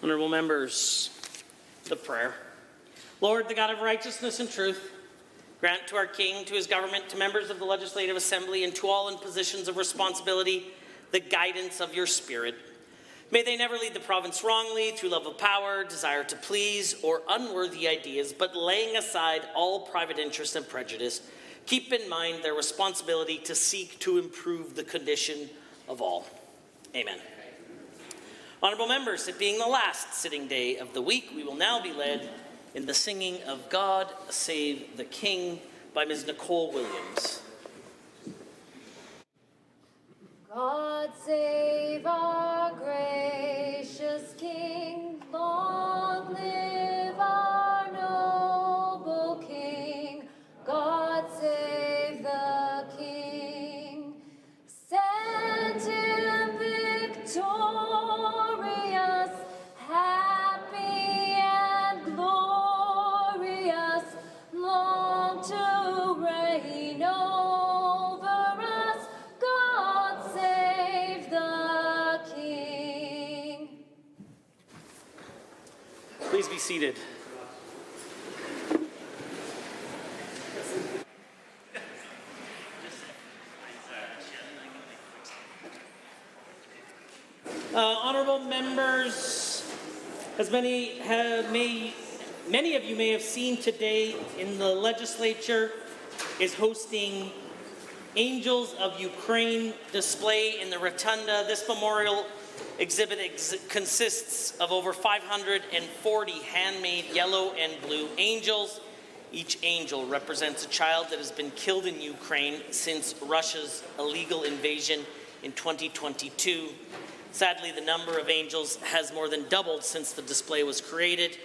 Honourable members, the prayer. Lord, the God of righteousness and truth, grant to our King, to his government, to members of the Legislative Assembly, and to all in positions of responsibility, the guidance of your Spirit. May they never lead the province wrongly through love of power, desire to please, or unworthy ideas, but laying aside all private interest and prejudice, keep in mind their responsibility to seek to improve the condition of all. Amen. Honourable members, it being the last sitting day of the week, we will now be led in the singing of God Save the King by Ms. Nicole Williams. God save our gracious King, long live our noble King. God save the King, send him victorious, happy and glorious, long to reign over us. God save the King. Please be seated. Honourable members, as many of you may have seen today in the legislature is hosting Angels of Ukraine display in the Rotunda. This memorial exhibit consists of over 540 handmade yellow and blue angels. Each angel represents a child that has been killed in Ukraine since Russia's illegal invasion in 2022. Sadly, the number of angels has more than doubled since the display was created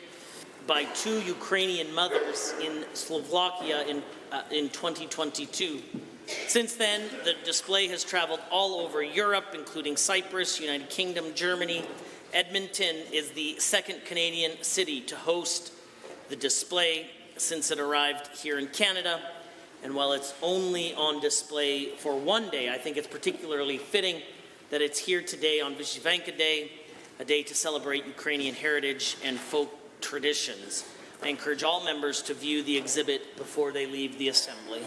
by two Ukrainian mothers in Slovakia in 2022. Since then, the display has traveled all over Europe, including Cyprus, United Kingdom, Germany. Edmonton is the second Canadian city to host the display since it arrived here in Canada. And while it's only on display for one day, I think it's particularly fitting that it's here today on Vyshyvanka Day, a day to celebrate Ukrainian heritage and folk traditions. I encourage all members to view the exhibit before they leave the Assembly.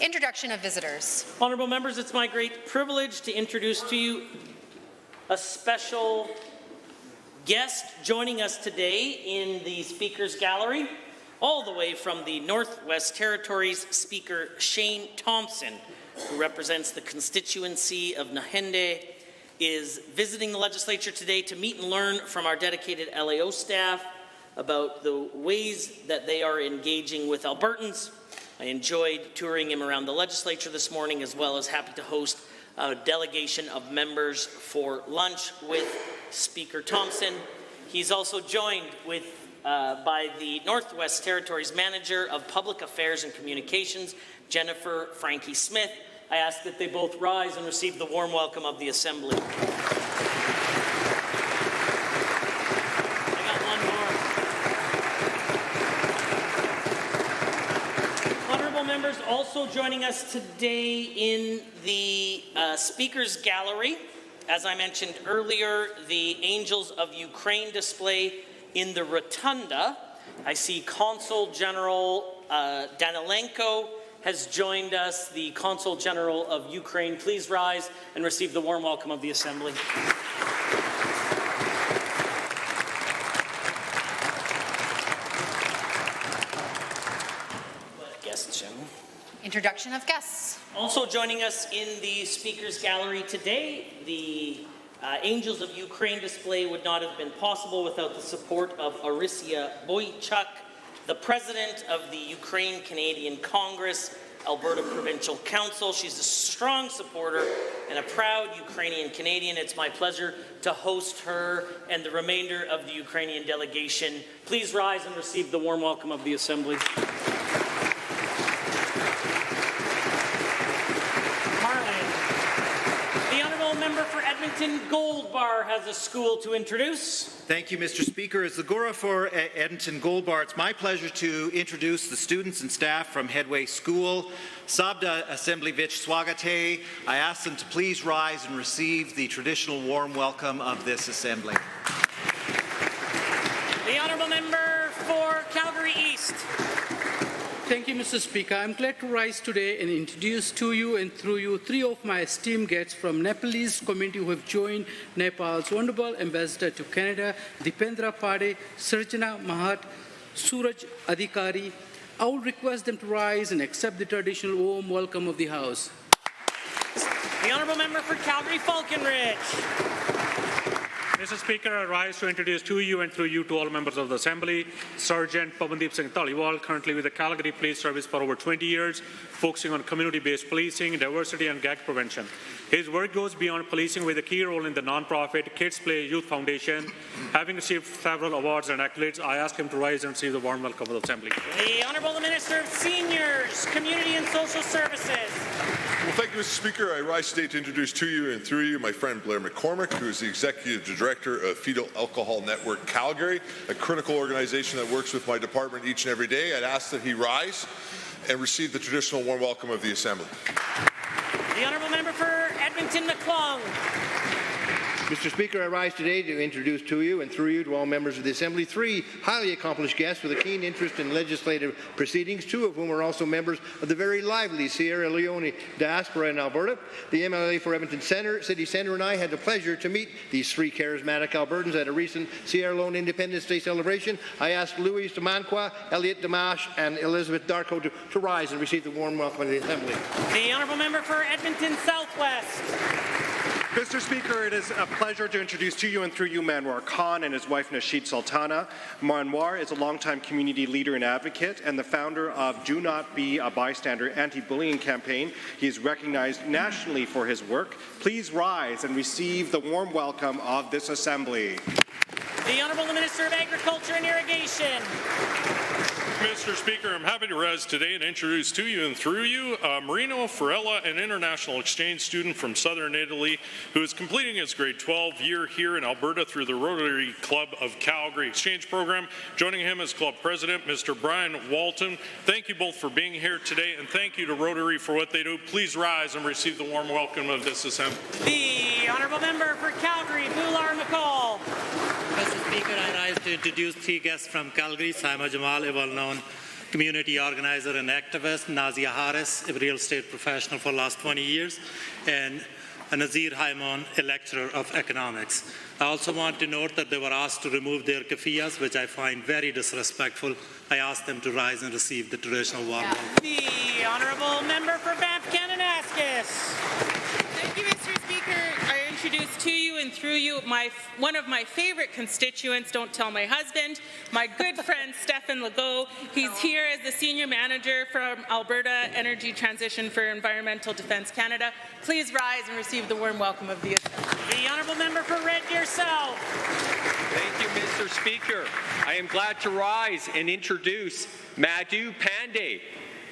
Introduction of visitors. Honourable members, it's my great privilege to introduce to you a special guest joining us today in the Speaker's Gallery, all the way from the Northwest Territories, Speaker Shane Thompson, who represents the constituency of Nahende, is visiting the legislature today to meet and learn from our dedicated LAO staff about the ways that they are engaging with Albertans. I enjoyed touring him around the legislature this morning, as well as happy to host a delegation of members for lunch with Speaker Thompson. He's also joined by the Northwest Territories Manager of Public Affairs and Communications, Jennifer Frankie Smith. I ask that they both rise and receive the warm welcome of the Assembly. I got one more. Honourable members, also joining us today in the Speaker's Gallery, as I mentioned earlier, the Angels of Ukraine display in the Rotunda. I see Consul General Danilenko has joined us, the Consul General of Ukraine. Please rise and receive the warm welcome of the Assembly. Guests, Jim. Introduction of guests. Also joining us in the Speaker's Gallery today, the Angels of Ukraine display would not have been possible without the support of Arisia Boychuk, the President of the Ukraine-Canadian Congress, Alberta Provincial Council. She's a strong supporter and a proud Ukrainian Canadian. It's my pleasure to host her and the remainder of the Ukrainian delegation. Please rise and receive the warm welcome of the Assembly. Member for Edmonton Gold Bar has a school to introduce. Thank you, Mr. Speaker. As the Gura for Edmonton Gold Bar, it's my pleasure to introduce the students and staff from Headway School. Sabda Assemblivich Swagate. I ask them to please rise and receive the traditional warm welcome of this assembly. for Calgary East. Thank you, Mr. Speaker. I'm glad to rise today and introduce to you and through you three of my esteemed guests from Nepalese community who have joined Nepal's Honorable Ambassador to Canada, Dipendra Pade, Sarjana Mahat, Suraj Adhikari. I will request them to rise and accept the traditional warm welcome of the House. The Honourable Member for Calgary Falconridge. Mr. Speaker, I rise to introduce to you and through you to all members of the Assembly, Sergeant Pavandeep Singh Taliwal, currently with the Calgary Police Service for over 20 years, focusing on community-based policing, diversity and gag prevention. His work goes beyond policing with a key role in the non-profit Kids Play Youth Foundation. Having received several awards and accolades, I ask him to rise and receive the warm welcome of the Assembly. The Honourable Minister of Seniors, Community and Social Services. Well, thank you, Mr. Speaker. I rise today to introduce to you and through you my friend Blair McCormick, who is the Executive Director of Fetal Alcohol Network Calgary, a critical organization that works with my department each and every day. I'd ask that he rise and receive the traditional warm welcome of the Assembly. The Honourable Member for Edmonton-McClung. Mr. Speaker, I rise today to introduce to you and through you to all members of the Assembly three highly accomplished guests with a keen interest in legislative proceedings, two of whom are also members of the very lively Sierra Leone diaspora in Alberta. The MLA for Edmonton City Centre and I had the pleasure to meet these three charismatic Albertans at a recent Sierra Leone Independence Day celebration. I ask Louise Damankwa, Elliot Damash and Elizabeth Darko to rise and receive the warm welcome of the Assembly. The Honourable Member for Edmonton Southwest. Mr. Speaker, it is a pleasure to introduce to you and through you Manwar Khan and his wife Nasheed Sultana. Manwar is a longtime community leader and advocate and the founder of Do Not Be a Bystander anti-bullying campaign. He is recognized nationally for his work. Please rise and receive the warm welcome of this Assembly. The Honourable Minister of Agriculture and Irrigation. Mr. Speaker, I'm happy to rise today and introduce to you and through you Marino Farella, an international exchange student from southern Italy who is completing his grade 12 year here in Alberta through the Rotary Club of Calgary Exchange Program. Joining him as club president, Mr. Brian Walton. Thank you both for being here today, and thank you to Rotary for what they do. Please rise and receive the warm welcome of this Assembly. The Honourable Member for Calgary, Bular McCall. Mr. Speaker, I rise to introduce three guests from Calgary. Saima Jamal, a well-known community organizer and activist. Nazia Harris, a real estate professional for the last 20 years. And Nazir Haimon, a lecturer of economics. I also want to note that they were asked to remove their keffiyehs, which I find very disrespectful. I ask them to rise and receive the traditional warm welcome. The Honourable Member for Banff Kananaskis. Thank you, Mr. Speaker. I introduce to you and through you one of my favorite constituents, don't tell my husband, my good friend Stefan Legault. He's here as the Senior Manager from Alberta Energy Transition for Environmental Defence Canada. Please rise and receive the warm welcome of the Assembly. The Honourable Member for Red Deer South. Thank you, Mr. Speaker. I am glad to rise and introduce Madhu Pandey,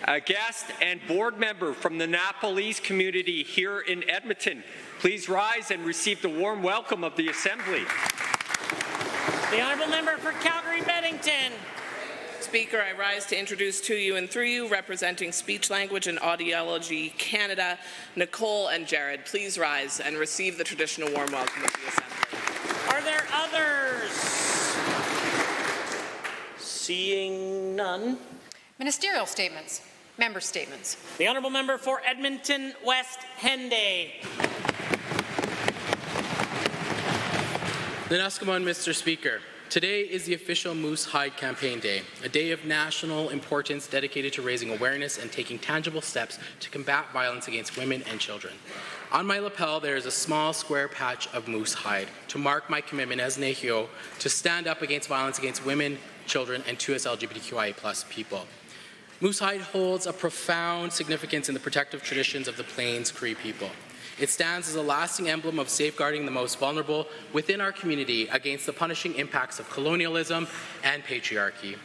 a guest and board member from the Nepalese community here in Edmonton. Please rise and receive the warm welcome of the Assembly. The Honourable Member for Calgary Beddington. Speaker, I rise to introduce to you and through you, representing Speech, Language and Audiology Canada, Nicole and Jared. Please rise and receive the traditional warm welcome of the Assembly. Are there others? Seeing none. Ministerial statements. Member statements. The Honourable Member for Edmonton West Henday. Nanaskaman, Mr. Speaker. Today is the official Moose Hide Campaign Day, a day of national importance dedicated to raising awareness and taking tangible steps to combat violence against women and children. On my lapel, there is a small square patch of moose hide to mark my commitment as Nehio to stand up against violence against women, children, and 2S LGBTQIA+ people. Moose hide holds a profound significance in the protective traditions of the Plains Cree people. It stands as a lasting emblem of safeguarding the most vulnerable within our community against the punishing impacts of colonialism and patriarchy.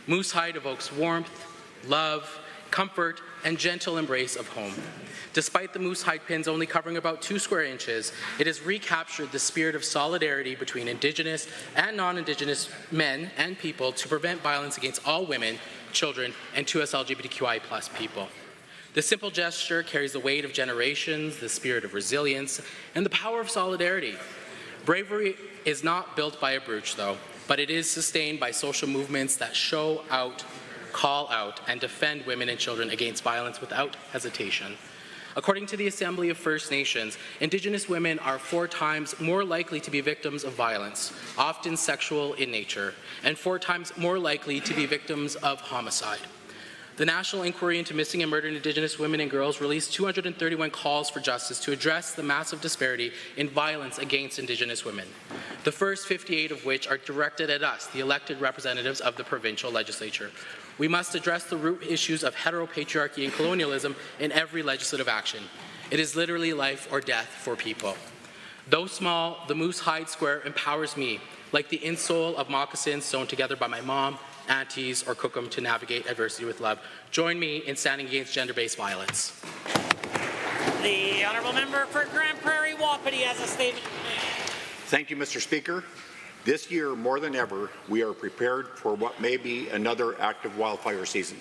Moose hide evokes warmth, love, comfort, and gentle embrace of home. Despite the moose hide pins only covering about 2 square inches, it has recaptured the spirit of solidarity between Indigenous and non-Indigenous men and people to prevent violence against all women, children, and 2S LGBTQI+ people. This simple gesture carries the weight of generations, the spirit of resilience, and the power of solidarity. Bravery is not built by a brooch, though. but it is sustained by social movements that show out, call out, and defend women and children against violence without hesitation. According to the Assembly of First Nations, Indigenous women are 4 times more likely to be victims of violence, often sexual in nature, and 4 times more likely to be victims of homicide. The National Inquiry into Missing and Murdered Indigenous Women and Girls released 231 calls for justice to address the massive disparity in violence against Indigenous women, the first 58 of which are directed at us, the elected representatives of the provincial legislature. We must address the root issues of heteropatriarchy and colonialism in every legislative action. It is literally life or death for people. Though small, the Moose Hide Square empowers me, like the insole of moccasins sewn together by my mom, aunties, or cookum to navigate adversity with love. Join me in standing against gender-based violence. The honourable member for Grand Prairie Wapiti has a statement. Thank you, Mr. Speaker. This year, more than ever, we are prepared for what may be another active wildfire season.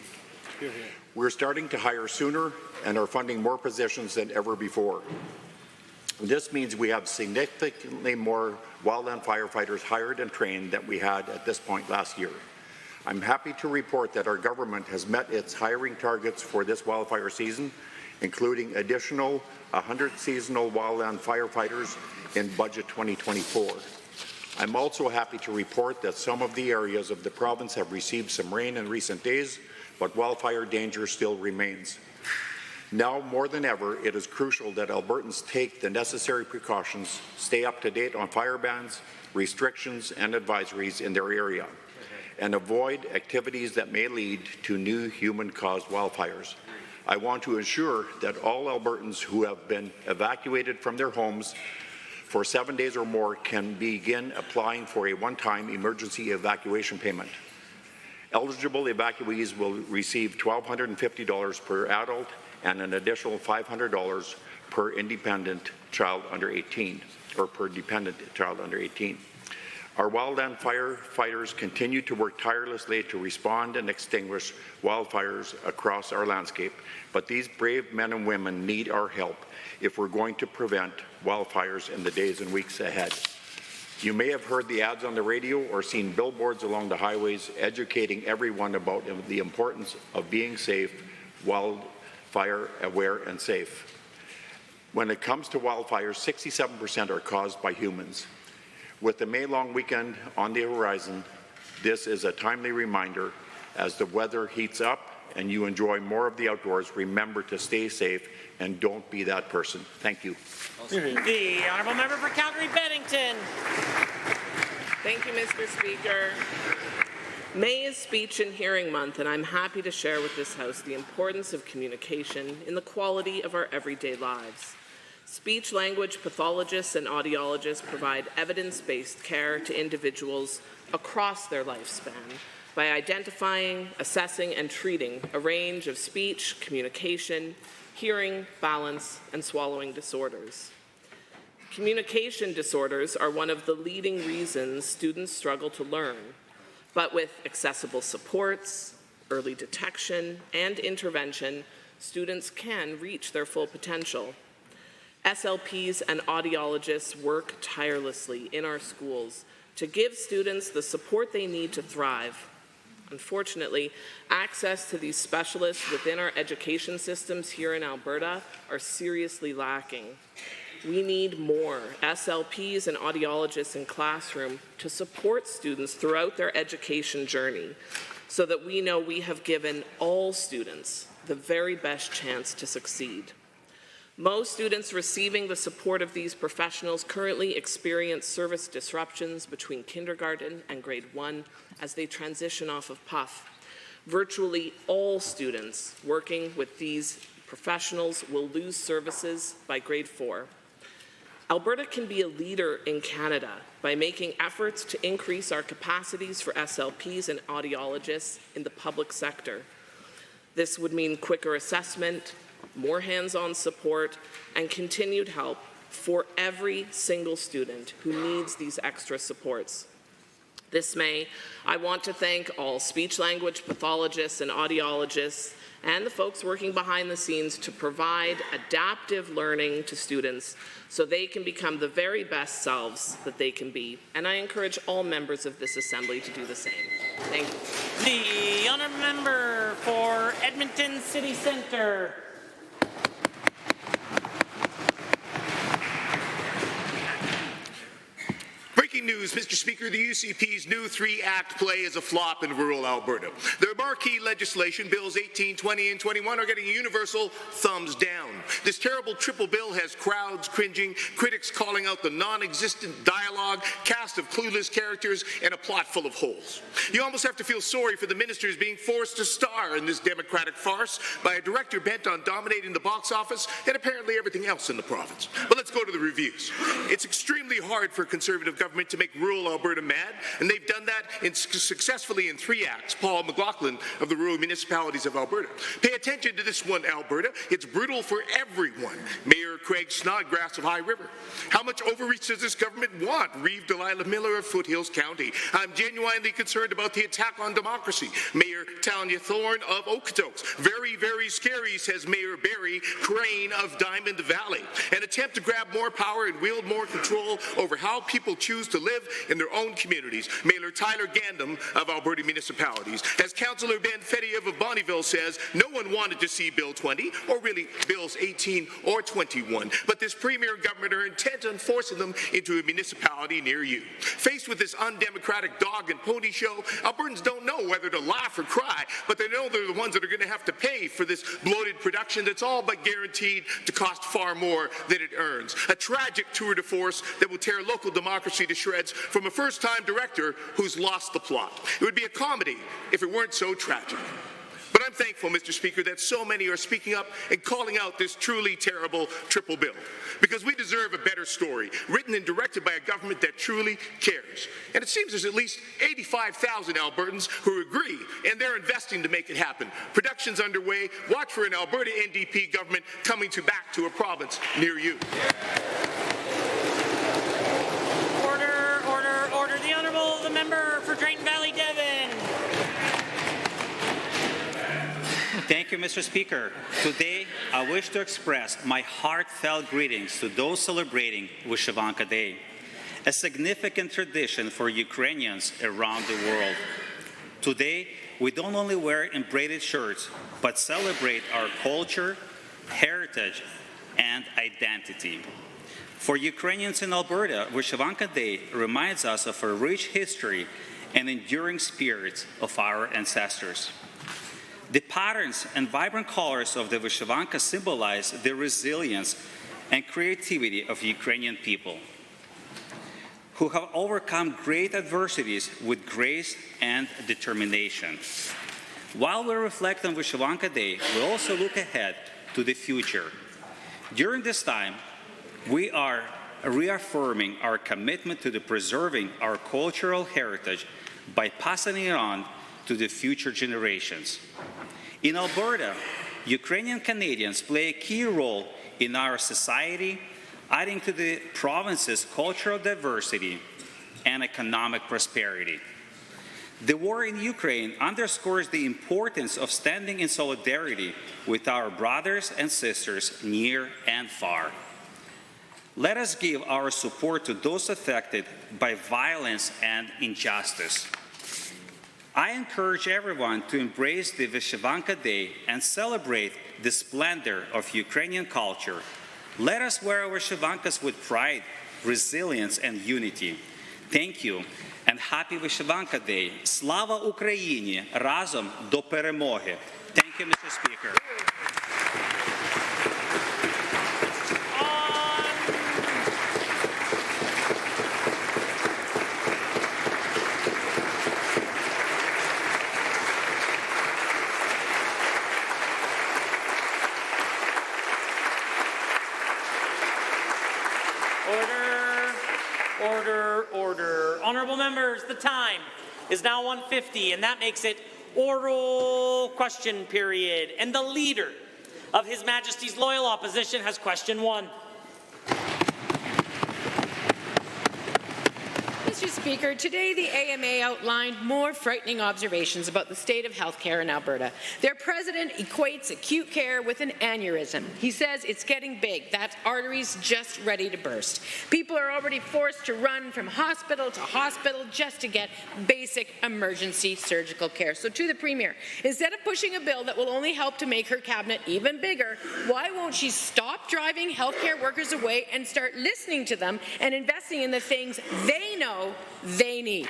We're starting to hire sooner and are funding more positions than ever before. This means we have significantly more wildland firefighters hired and trained than we had at this point last year. I'm happy to report that our government has met its hiring targets for this wildfire season, including additional 100 seasonal wildland firefighters in Budget 2024. I'm also happy to report that some of the areas of the province have received some rain in recent days, but wildfire danger still remains. Now more than ever, it is crucial that Albertans take the necessary precautions, stay up to date on fire bans, restrictions, and advisories in their area, and avoid activities that may lead to new human-caused wildfires. I want to ensure that all Albertans who have been evacuated from their homes for 7 days or more can begin applying for a one-time emergency evacuation payment. Eligible evacuees will receive $1,250 per adult and an additional $500 per independent child under 18, or per dependent child under 18. Our wildland firefighters continue to work tirelessly to respond and extinguish wildfires across our landscape, but these brave men and women need our help if we're going to prevent wildfires in the days and weeks ahead. You may have heard the ads on the radio or seen billboards along the highways educating everyone about the importance of being safe, wildfire aware and safe. When it comes to wildfires, 67% are caused by humans. With the May long weekend on the horizon, this is a timely reminder as the weather heats up and you enjoy more of the outdoors, remember to stay safe and don't be that person. Thank you. The honourable member for Calgary-Bennington. Thank you, Mr. Speaker. May is Speech and Hearing Month, and I'm happy to share with this House the importance of communication in the quality of our everyday lives. Speech-language pathologists and audiologists provide evidence-based care to individuals across their lifespan by identifying, assessing, and treating a range of speech, communication, hearing, balance, and swallowing disorders. Communication disorders are one of the leading reasons students struggle to learn, but with accessible supports, early detection, and intervention, students can reach their full potential. SLPs and audiologists work tirelessly in our schools to give students the support they need to thrive. Unfortunately, access to these specialists within our education systems here in Alberta are seriously lacking. We need more SLPs and audiologists in classroom to support students throughout their education journey so that we know we have given all students the very best chance to succeed. Most students receiving the support of these professionals currently experience service disruptions between kindergarten and grade 1 as they transition off of PUF. Virtually all students working with these professionals will lose services by grade 4. Alberta can be a leader in Canada by making efforts to increase our capacities for SLPs and audiologists in the public sector. This would mean quicker assessment, more hands-on support, and continued help for every single student who needs these extra supports. This May, I want to thank all speech-language pathologists and audiologists and the folks working behind the scenes to provide adaptive learning to students so they can become the very best selves that they can be. And I encourage all members of this Assembly to do the same. Thank you. The honourable member for Edmonton City Centre. Breaking news, Mr. Speaker, the UCP's new three-act play is a flop in rural Alberta. Their marquee legislation, Bills 18, 20, and 21, are getting a universal thumbs down. This terrible triple bill has crowds cringing, critics calling out the non-existent dialogue, cast of clueless characters, and a plot full of holes. You almost have to feel sorry for the ministers being forced to star in this democratic farce by a director bent on dominating the box office and apparently everything else in the province. But let's go to the reviews. It's extremely hard for Conservative government to make rural Alberta mad, and they've done that successfully in 3 acts. Paul McLaughlin of the Rural Municipalities of Alberta. Pay attention to this one, Alberta. It's brutal for everyone. Mayor Craig Snodgrass of High River. How much overreach does this government want? Reeve Delilah Miller of Foothills County. I'm genuinely concerned about the attack on democracy. Mayor Tanya Thorne of Okotoks. Very, very scary, says Mayor Barry Crane of Diamond Valley. An attempt to grab more power and wield more control over how people choose to live in their own communities. Mayor Tyler Gandam of Alberta Municipalities. As Councillor Ben Fediev of Bonnyville says, no one wanted to see Bill 20, or really Bills 18 or 21, but this Premier and government are intent on forcing them into a municipality near you. Faced with this undemocratic dog and pony show, Albertans don't know whether to laugh or cry, but they know they're the ones that are going to have to pay for this bloated production that's all but guaranteed to cost far more than it earns. A tragic tour de force that will tear local democracy to shreds from a first-time director who's lost the plot. It would be a comedy if it weren't so tragic. But I'm thankful, Mr. Speaker, that so many are speaking up and calling out this truly terrible triple bill, because we deserve a better story, written and directed by a government that truly cares. And it seems there's at least 85,000 Albertans who agree, and they're investing to make it happen. Production's underway. Watch for an Alberta NDP government coming back to a province near you. Order. The Honourable the member for Drayton Valley, Devon. Thank you, Mr. Speaker. Today, I wish to express my heartfelt greetings to those celebrating Wyszywanka Day, a significant tradition for Ukrainians around the world. Today, we don't only wear embroidered shirts, but celebrate our culture, heritage, and identity. For Ukrainians in Alberta, Wyszywanka Day reminds us of a rich history and enduring spirits of our ancestors. The patterns and vibrant colors of the Wyszywanka symbolize the resilience and creativity of Ukrainian people, who have overcome great adversities with grace and determination. While we reflect on Wyszywanka Day, we also look ahead to the future. During this time, we are reaffirming our commitment to preserving our cultural heritage by passing it on to the future generations. In Alberta, Ukrainian Canadians play a key role in our society, adding to the province's cultural diversity and economic prosperity. The war in Ukraine underscores the importance of standing in solidarity with our brothers and sisters near and far. Let us give our support to those affected by violence and injustice. I encourage everyone to embrace the Wyszywanka Day and celebrate the splendor of Ukrainian culture. Let us wear our Wyszywankas with pride, resilience, and unity. Thank you, and happy Wyszywanka Day. Slava Україні! Разом до перемоги! Thank you, Mr. Speaker. Order. Honourable members, the time is now 1:50, and that makes it oral question period. And the leader of His Majesty's loyal opposition has question 1. Mr. Mr. Speaker, today the AMA outlined more frightening observations about the state of health care in Alberta. Their president equates acute care with an aneurysm. He says it's getting big. That artery's just ready to burst. People are already forced to run from hospital to hospital just to get basic emergency surgical care. So to the Premier, instead of pushing a bill that will only help to make her cabinet even bigger, why won't she stop driving healthcare workers away and start listening to them and investing in the things they know they need?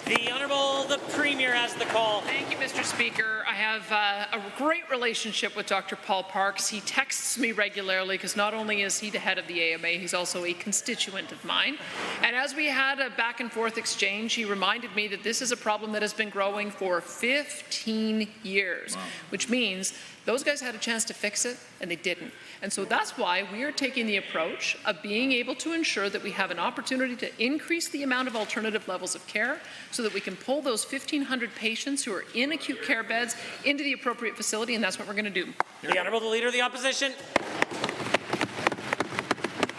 The Honourable the Premier has the call. Thank you, Mr. Speaker. I have a great relationship with Dr. Paul Parks. He texts me regularly because not only is he the head of the AMA, he's also a constituent of mine. And as we had a back and forth exchange, he reminded me that this is a problem that has been growing for 15 years, which means those guys had a chance to fix it and they didn't. And so that's why we are taking the approach of being able to ensure that we have an opportunity to increase the amount of alternative levels of care so that we can pull those 1,500 patients who are in acute care beds into the appropriate facility, and that's what we're going to do. The Honourable the Leader of the Opposition.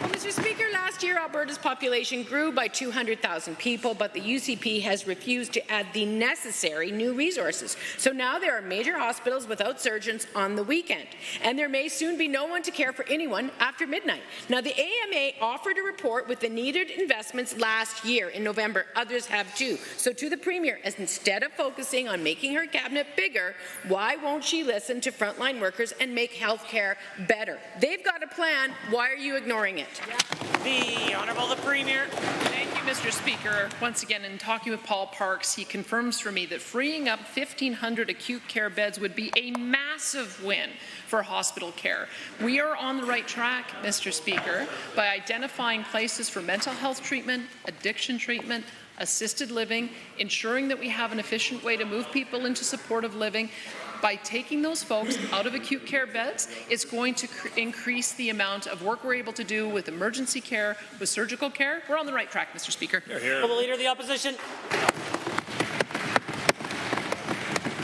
Mr. Speaker, last year Alberta's population grew by 200,000 people, but the UCP has refused to add the necessary new resources. So now there are major hospitals without surgeons on the weekend, and there may soon be no one to care for anyone after midnight. Now, the AMA offered a report with the needed investments last year in November. Others have too. So to the Premier, as instead of focusing on making her cabinet bigger, why won't she listen to frontline workers and make health care better? They've got a plan. Why are you ignoring it? The Honourable the Premier. Thank you, Mr. Speaker. Once again, in talking with Paul Parks, he confirms for me that freeing up 1,500 acute care beds would be a massive win for hospital care. We are on the right track, Mr. Speaker, by identifying places for mental health treatment, addiction treatment, assisted living, ensuring that we have an efficient way to move people into supportive living. By taking those folks out of acute care beds, it's going to increase the amount of work we're able to do with emergency care, with surgical care. We're on the right track, Mr. Speaker. Will the Leader of the Opposition.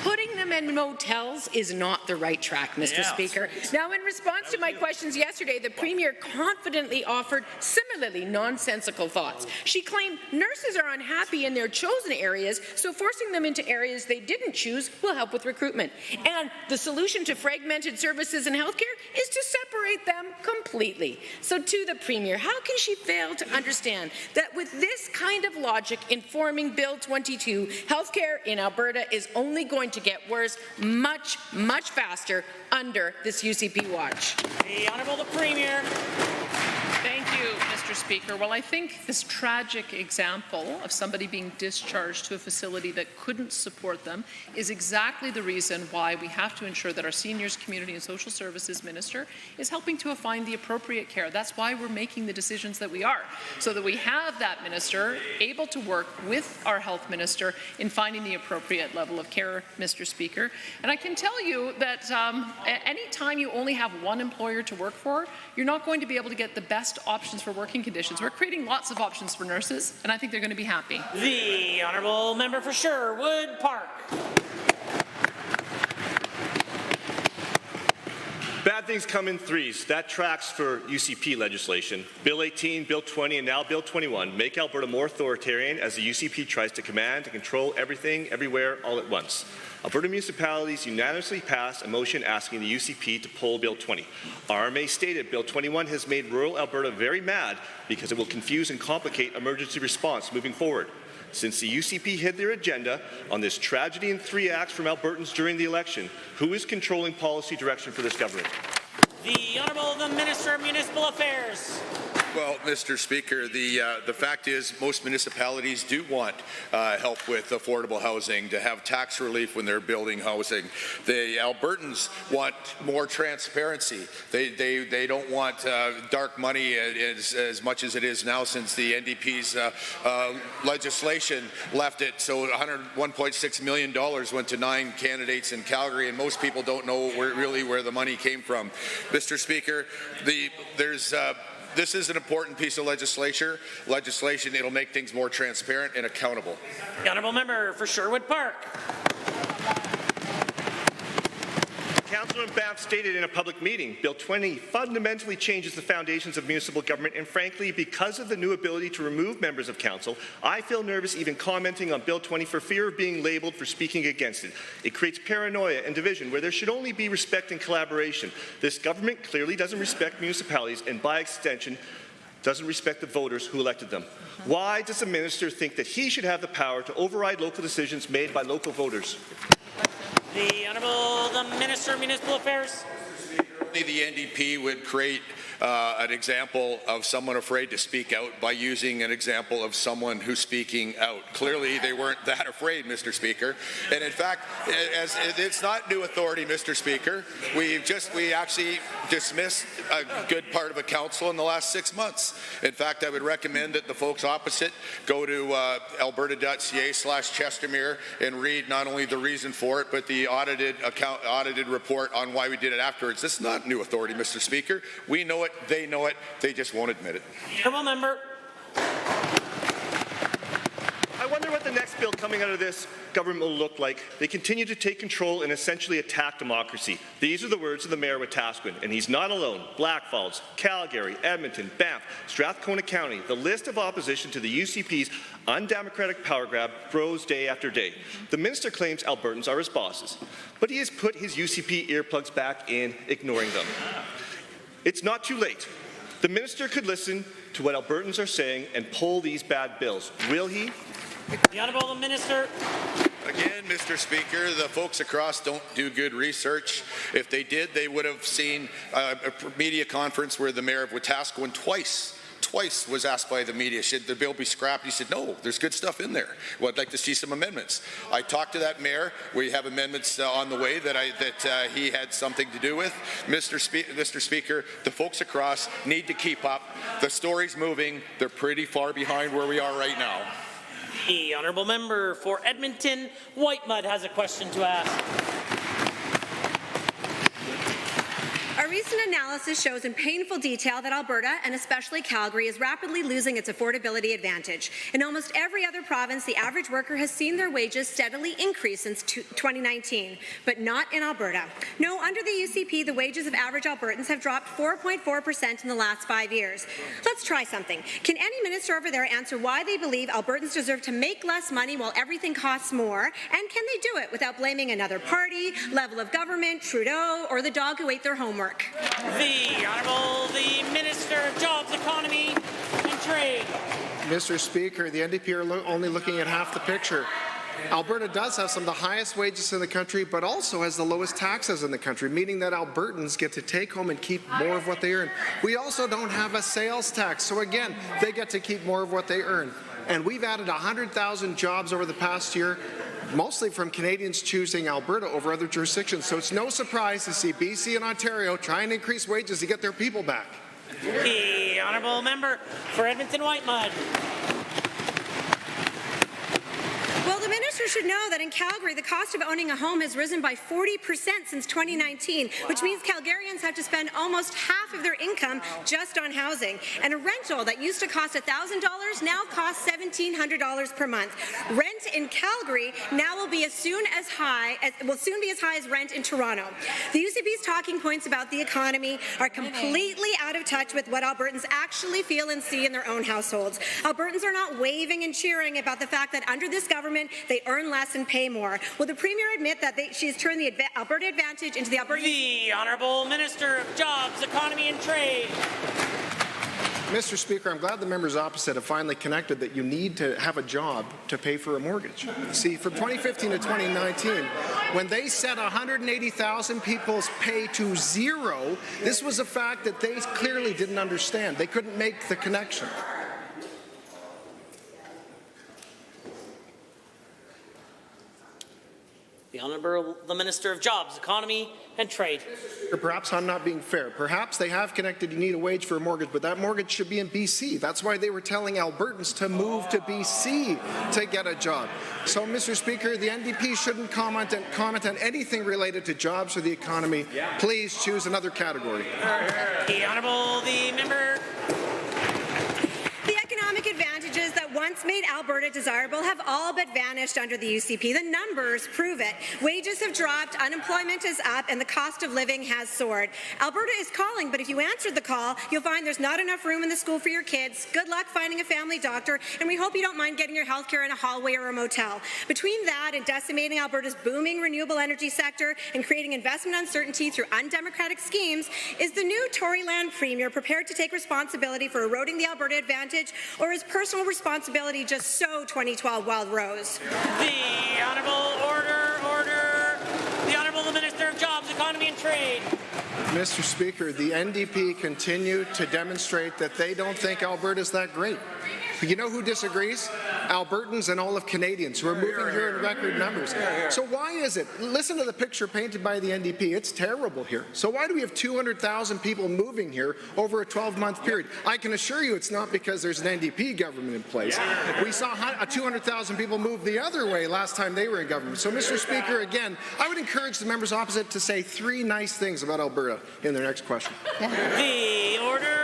Putting them in motels is not the right track, Mr. Speaker. Now, in response to my questions yesterday, the Premier confidently offered similarly nonsensical thoughts. She claimed nurses are unhappy in their chosen areas, so forcing them into areas they didn't choose will help with recruitment. And the solution to fragmented services in healthcare is to separate them completely. So to the Premier, how can she fail to understand that with this kind of logic informing Bill 22, healthcare in Alberta is only going to get worse much, much faster under this UCP watch? The Honourable the Premier. Thank you, Mr. Speaker. Well, I think this tragic example of somebody being discharged to a facility that couldn't support them is exactly the reason why we have to ensure that our Seniors, Community and Social Services Minister is helping to find the appropriate care. That's why we're making the decisions that we are, so that we have that minister able to work with our health minister in finding the appropriate level of care, Mr. Speaker. And I can tell you that any time you only have one employer to work for, you're not going to be able to get the best options for working conditions. We're creating lots of options for nurses, and I think they're going to be happy. The Honourable Member for Sherwood Park. Bad things come in threes. That tracks for UCP legislation. Bill 18, Bill 20, and now Bill 21 make Alberta more authoritarian as the UCP tries to command and control everything, everywhere, all at once. Alberta municipalities unanimously passed a motion asking the UCP to pull Bill 20. RMA stated Bill 21 has made rural Alberta very mad because it will confuse and complicate emergency response moving forward. Since the UCP hid their agenda on this tragedy in 3 acts from Albertans during the election, who is controlling policy direction for this government? The Honourable the Minister of Municipal Affairs. Well, Mr. Speaker, the fact is most municipalities do want help with affordable housing, to have tax relief when they're building housing. The Albertans want more transparency. They don't want dark money as much as it is now since the NDP's legislation left it. So $101.6 million went to 9 candidates in Calgary, and most people don't know where the money came from. Mr. Speaker, this is an important piece of legislation. It'll make things more transparent and accountable. The Honourable Member for Sherwood Park. Councillor in Banff stated in a public meeting, Bill 20 fundamentally changes the foundations of municipal government, and frankly, because of the new ability to remove members of council, I feel nervous even commenting on Bill 20 for fear of being labelled for speaking against it. It creates paranoia and division where there should only be respect and collaboration. This government clearly doesn't respect municipalities and, by extension, doesn't respect the voters who elected them. Why does the minister think that he should have the power to override local decisions made by local voters? The Honourable the Minister of Municipal Affairs. The NDP would create an example of someone afraid to speak out by using an example of someone who's speaking out. Clearly, they weren't that afraid, Mr. Speaker. And in fact, it's not new authority, Mr. Speaker. We actually dismissed a good part of a council in the last 6 months. In fact, I would recommend that the folks opposite go to alberta.ca/Chestermere and read not only the reason for it, but the audited report on why we did it afterwards. This is not new authority, Mr. Speaker. We know it, they know it, they just won't admit it. Honourable member. I wonder what the next bill coming out of this government will look like. They continue to take control and essentially attack democracy. These are the words of the mayor of Wetaskiwin, and he's not alone. Blackfalds, Calgary, Edmonton, Banff, Strathcona County. The list of opposition to the UCP's undemocratic power grab grows day after day. The minister claims Albertans are his bosses, but he has put his UCP earplugs back in, ignoring them. It's not too late. The minister could listen to what Albertans are saying and pull these bad bills. Will he? The Honourable the Minister. Again, Mr. Speaker, the folks across don't do good research. If they did, they would have seen a media conference where the mayor of Wetaskiwin twice was asked by the media, should the bill be scrapped? He said, no, there's good stuff in there. Well, I'd like to see some amendments. I talked to that mayor. We have amendments on the way that he had something to do with. Mr. Speaker, the folks across need to keep up. The story's moving. They're pretty far behind where we are right now. The Honourable Member for Edmonton Whitemud has a question to ask. A recent analysis shows in painful detail that Alberta, and especially Calgary, is rapidly losing its affordability advantage. In almost every other province, the average worker has seen their wages steadily increase since 2019, but not in Alberta. No, under the UCP, the wages of average Albertans have dropped 4.4% in the last 5 years. Let's try something. Can any minister over there answer why they believe Albertans deserve to make less money while everything costs more? And can they do it without blaming another party, level of government, Trudeau, or the dog who ate their homework? The Honourable the Minister of Jobs, Economy and Trade. Mr. Speaker, the NDP are only looking at half the picture. Alberta does have some of the highest wages in the country, but also has the lowest taxes in the country, meaning that Albertans get to take home and keep more of what they earn. We also don't have a sales tax, so again, they get to keep more of what they earn. And we've added 100,000 jobs over the past year, mostly from Canadians choosing Alberta over other jurisdictions. So it's no surprise to see BC and Ontario trying to increase wages to get their people back. The Honourable Member for Edmonton Whitemud. Well, the minister should know that in Calgary, the cost of owning a home has risen by 40% since 2019, which means Calgarians have to spend almost half of their income just on housing. And a rental that used to cost $1,000 now costs $1,700 per month. Rent in Calgary now will be soon be as high as rent in Toronto. The UCP's talking points about the economy are completely out of touch with what Albertans actually feel and see in their own households. Albertans are not waving and cheering about the fact that under this government, they earn less and pay more. Will the Premier admit that she's turned the Alberta Advantage into the Alberta... The Honourable Minister of Jobs, Economy and Trade. Mr. Speaker, I'm glad the members opposite have finally connected that you need to have a job to pay for a mortgage. See, from 2015 to 2019, when they set 180,000 people's pay to zero, this was a fact that they clearly didn't understand. They couldn't make the connection. The Honourable the Minister of Jobs, Economy and Trade. Perhaps I'm not being fair. Perhaps they have connected you need a wage for a mortgage, but that mortgage should be in BC. That's why they were telling Albertans to move to BC to get a job. So, Mr. Speaker, the NDP shouldn't comment on anything related to jobs or the economy. Please choose another category. The Honourable the Member. The economic advantages that once made Alberta desirable have all but vanished under the UCP. The numbers prove it. Wages have dropped, unemployment is up, and the cost of living has soared. Alberta is calling, but if you answered the call, you'll find there's not enough room in the school for your kids. Good luck finding a family doctor, and we hope you don't mind getting your health care in a hallway or a motel. Between that and decimating Alberta's booming renewable energy sector and creating investment uncertainty through undemocratic schemes, is the new Toryland Premier prepared to take responsibility for eroding the Alberta advantage, or is personal responsibility just so 2012 Wild Rose? The Honourable Order. The Honourable Minister of Jobs, Economy and Trade. Mr. Speaker, the NDP continue to demonstrate that they don't think Alberta's that great. But you know who disagrees? Albertans and all of Canadians who are moving here in record numbers. So why is it? Listen to the picture painted by the NDP. It's terrible here. So why do we have 200,000 people moving here over a 12-month period? I can assure you it's not because there's an NDP government in place. We saw 200,000 people move the other way last time they were in government. So, Mr. Speaker, again, I would encourage the members opposite to say 3 nice things about Alberta in their next question. The order.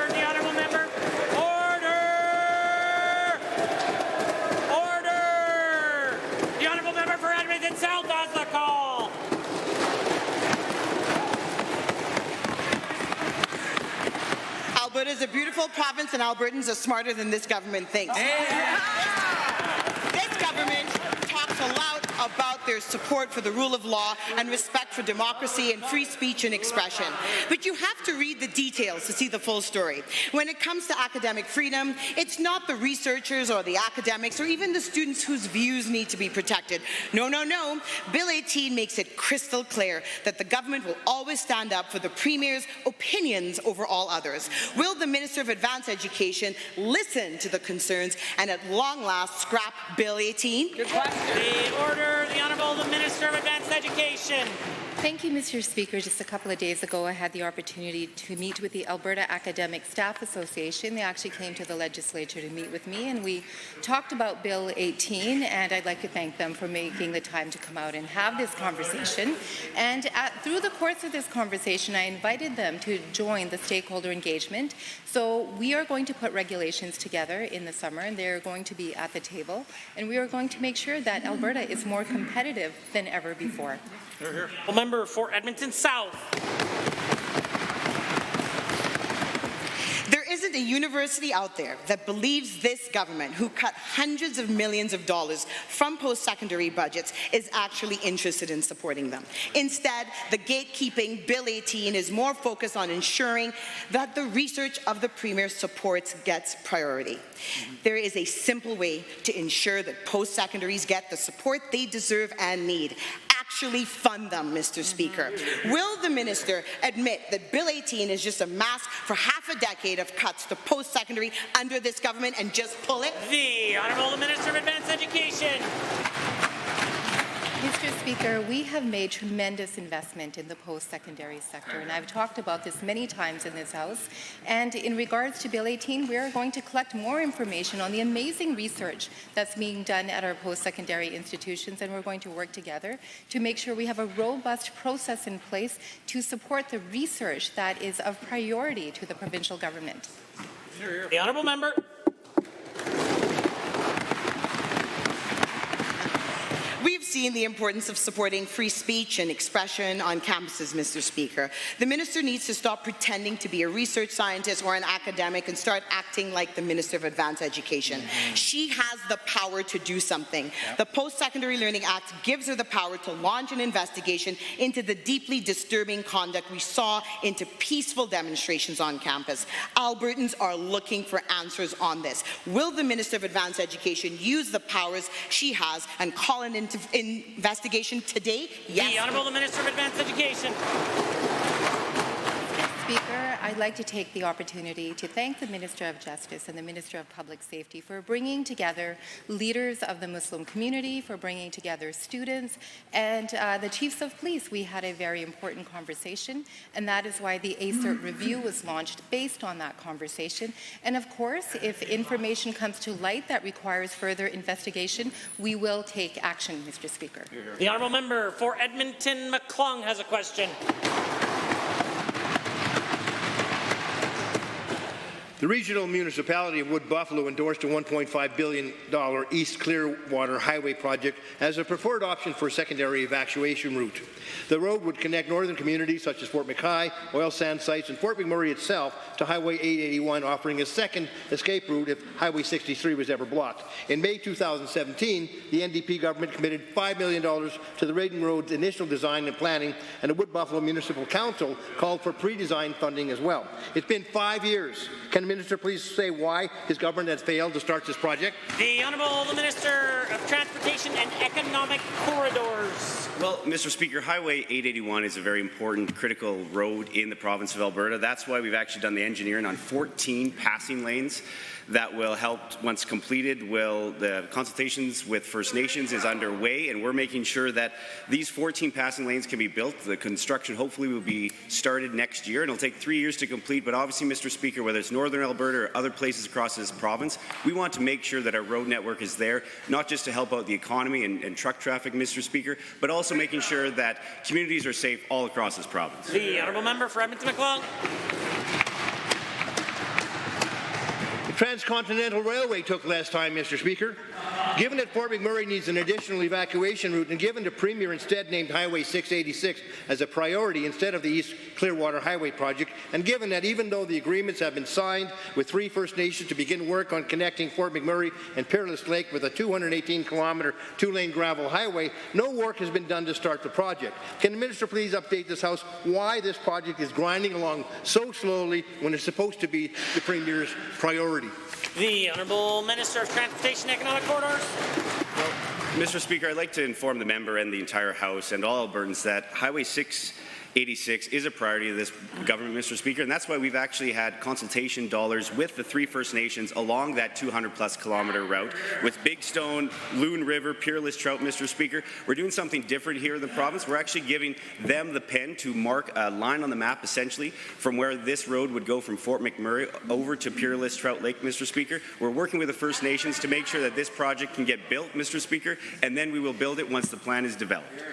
The Honourable Member. Order. The Honourable Member for Edmonton South has the call. Alberta is a beautiful province, and Albertans are smarter than this government thinks. This government talks a lot about their support for the rule of law and respect for democracy and free speech and expression. But you have to read the details to see the full story. When it comes to academic freedom, it's not the researchers or the academics or even the students whose views need to be protected. No. Bill 18 makes it crystal clear that the government will always stand up for the Premier's opinions over all others. Will the Minister of Advanced Education listen to the concerns and at long last scrap Bill 18? Good question. The order. The Honourable Minister of Advanced Education. Thank you, Mr. Speaker. Just a couple of days ago, I had the opportunity to meet with the Alberta Academic Staff Association. They actually came to the legislature to meet with me, and we talked about Bill 18, and I'd like to thank them for making the time to come out and have this conversation. And through the course of this conversation, I invited them to join the stakeholder engagement. So we are going to put regulations together in the summer, and they're going to be at the table, and we are going to make sure that Alberta is more competitive than ever before. A member for Edmonton South. There isn't a university out there that believes this government, who cut hundreds of millions of dollars from post-secondary budgets, is actually interested in supporting them. Instead, the gatekeeping Bill 18 is more focused on ensuring that the research of the Premier supports gets priority. There is a simple way to ensure that post-secondaries get the support they deserve and need. Actually fund them, Mr. Speaker. Will the minister admit that Bill 18 is just a mask for half a decade of cuts to post-secondary under this government and just pull it? The Honourable Minister of Advanced Education. Mr. Speaker, we have made tremendous investment in the post-secondary sector, and I've talked about this many times in this House. And in regards to Bill 18, we are going to collect more information on the amazing research that's being done at our post-secondary institutions, and we're going to work together to make sure we have a robust process in place to support the research that is of priority to the provincial government. The Honourable Member. We've seen the importance of supporting free speech and expression on campuses, Mr. Speaker. The minister needs to stop pretending to be a research scientist or an academic and start acting like the Minister of Advanced Education. She has the power to do something. The Post-Secondary Learning Act gives her the power to launch an investigation into the deeply disturbing conduct we saw into peaceful demonstrations on campus. Albertans are looking for answers on this. Will the Minister of Advanced Education use the powers she has and call an investigation today? Yes. The Honourable Minister of Advanced Education. Speaker, I'd like to take the opportunity to thank the Minister of Justice and the Minister of Public Safety for bringing together leaders of the Muslim community, for bringing together students, and the Chiefs of Police. We had a very important conversation, and that is why the ACERT review was launched based on that conversation. And of course, if information comes to light that requires further investigation, we will take action, Mr. Speaker. The Honourable Member for Edmonton McClung has a question. The regional municipality of Wood Buffalo endorsed a $1.5 billion East Clearwater Highway project as a preferred option for a secondary evacuation route. The road would connect northern communities such as Fort McKay, oil sand sites, and Fort McMurray itself to Highway 881, offering a second escape route if Highway 63 was ever blocked. In May 2017, the NDP government committed $5 million to the Raiden Road's initial design and planning, and the Wood Buffalo Municipal Council called for pre-design funding as well. It's been 5 years. Can the Minister please say why his government has failed to start this project? The Honourable Minister of Transportation and Economic Corridors. Well, Mr. Speaker, Highway 881 is a very important, critical road in the province of Alberta. That's why we've actually done the engineering on 14 passing lanes that will help, once completed, the consultations with First Nations is underway, and we're making sure that these 14 passing lanes can be built. The construction hopefully will be started next year, and it'll take 3 years to complete, but obviously, Mr. Speaker, whether it's Northern Alberta or other places across this province, we want to make sure that our road network is there, not just to help out the economy and truck traffic, Mr. Speaker, but also making sure that communities are safe all across this province. The Honourable Member for Edmonton-McCleod. The Transcontinental Railway took less time, Mr. Speaker. Given that Fort McMurray needs an additional evacuation route, and given the Premier instead named Highway 686 as a priority instead of the East Clearwater Highway project, and given that even though the agreements have been signed with 3 First Nations to begin work on connecting Fort McMurray and Peerless Lake with a 218-kilometre 2-lane gravel highway, no work has been done to start the project. Can the Minister please update this House why this project is grinding along so slowly when it's supposed to be the Premier's priority? The Honourable Minister of Transportation and Economic Corridors. Well, Mr. Speaker, I'd like to inform the member and the entire House and all Albertans that Highway 686 is a priority of this government, Mr. Speaker, and that's why we've actually had consultation dollars with the 3 First Nations along that 200-plus kilometre route with Big Stone, Loon River, Peerless Trout, Mr. Speaker. We're doing something different here in the province. We're actually giving them the pen to mark a line on the map, essentially, from where this road would go from Fort McMurray over to Peerless Trout Lake, Mr. Speaker. We're working with the First Nations to make sure that this project can get built, Mr. Speaker, and then we will build it once the plan is developed.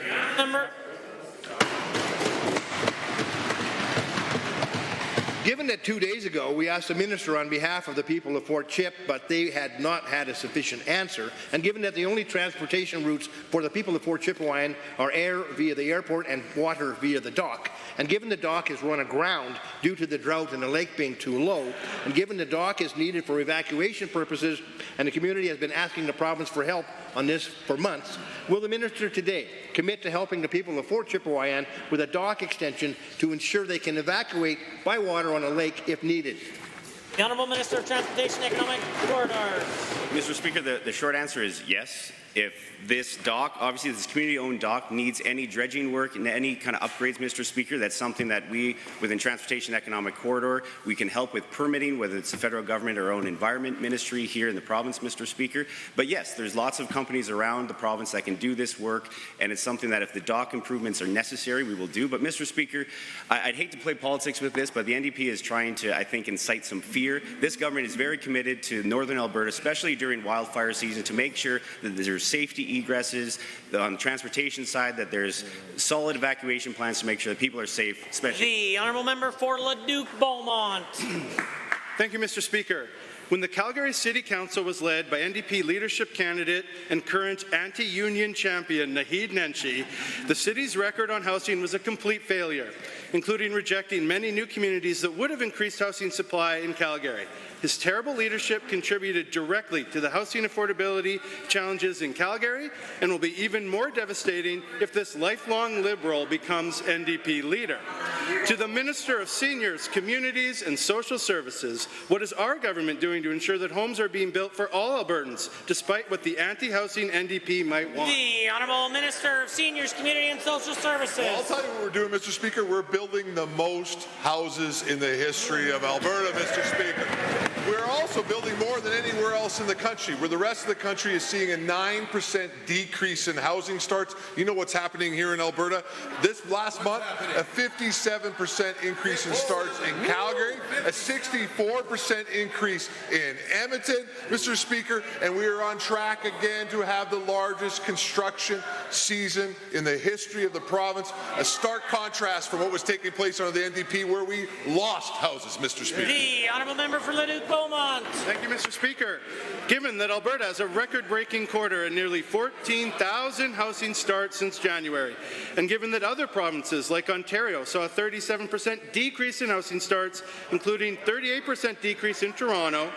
Given that 2 days ago we asked the Minister on behalf of the people of Fort Chip, but they had not had a sufficient answer, and given that the only transportation routes for the people of Fort Chipewyan are air via the airport and water via the dock, and given the dock is run aground due to the drought and the lake being too low, and given the dock is needed for evacuation purposes, and the community has been asking the province for help on this for months, will the Minister today commit to helping the people of Fort Chipewyan with a dock extension to ensure they can evacuate by water on a lake if needed? The Honourable Minister of Transportation and Economic Corridors. Mr. Speaker, the short answer is yes. If this dock, obviously this community-owned dock, needs any dredging work and any kind of upgrades, Mr. Speaker, that's something that we, within Transportation Economic Corridor, we can help with permitting, whether it's the federal government or our own environment ministry here in the province, Mr. Speaker. But yes, there's lots of companies around the province that can do this work, and it's something that if the dock improvements are necessary, we will do. But Mr. Speaker, I'd hate to play politics with this, but the NDP is trying to, I think, incite some fear. This government is very committed to Northern Alberta, especially during wildfire season, to make sure that there's safety egresses on the transportation side, that there's solid evacuation plans to make sure that people are safe, especially. The Honourable Member for Leduc Beaumont. Thank you, Mr. Speaker. When the Calgary City Council was led by NDP leadership candidate and current anti-union champion Naheed Nenshi, the city's record on housing was a complete failure, including rejecting many new communities that would have increased housing supply in Calgary. His terrible leadership contributed directly to the housing affordability challenges in Calgary and will be even more devastating if this lifelong Liberal becomes NDP leader. To the Minister of Seniors, Communities and Social Services, what is our government doing to ensure that homes are being built for all Albertans, despite what the anti-housing NDP might want? The Honourable Minister of Seniors, Community and Social Services. Well, I'll tell you what we're doing, Mr. Speaker. We're building the most houses in the history of Alberta, Mr. Speaker. We're also also building more than anywhere else in the country, where the rest of the country is seeing a 9% decrease in housing starts. You know what's happening here in Alberta? This last month, a 57% increase in starts in Calgary, a 64% increase in Edmonton, Mr. Speaker, and we are on track again to have the largest construction season in the history of the province. A stark contrast from what was taking place under the NDP, where we lost houses, Mr. Speaker. The honourable member for Leduc-Beaumont. Thank you, Mr. Speaker. Given that Alberta has a record-breaking quarter and nearly 14,000 housing starts since January, and given that other provinces like Ontario saw a 37% decrease in housing starts, including 38% decrease in Toronto,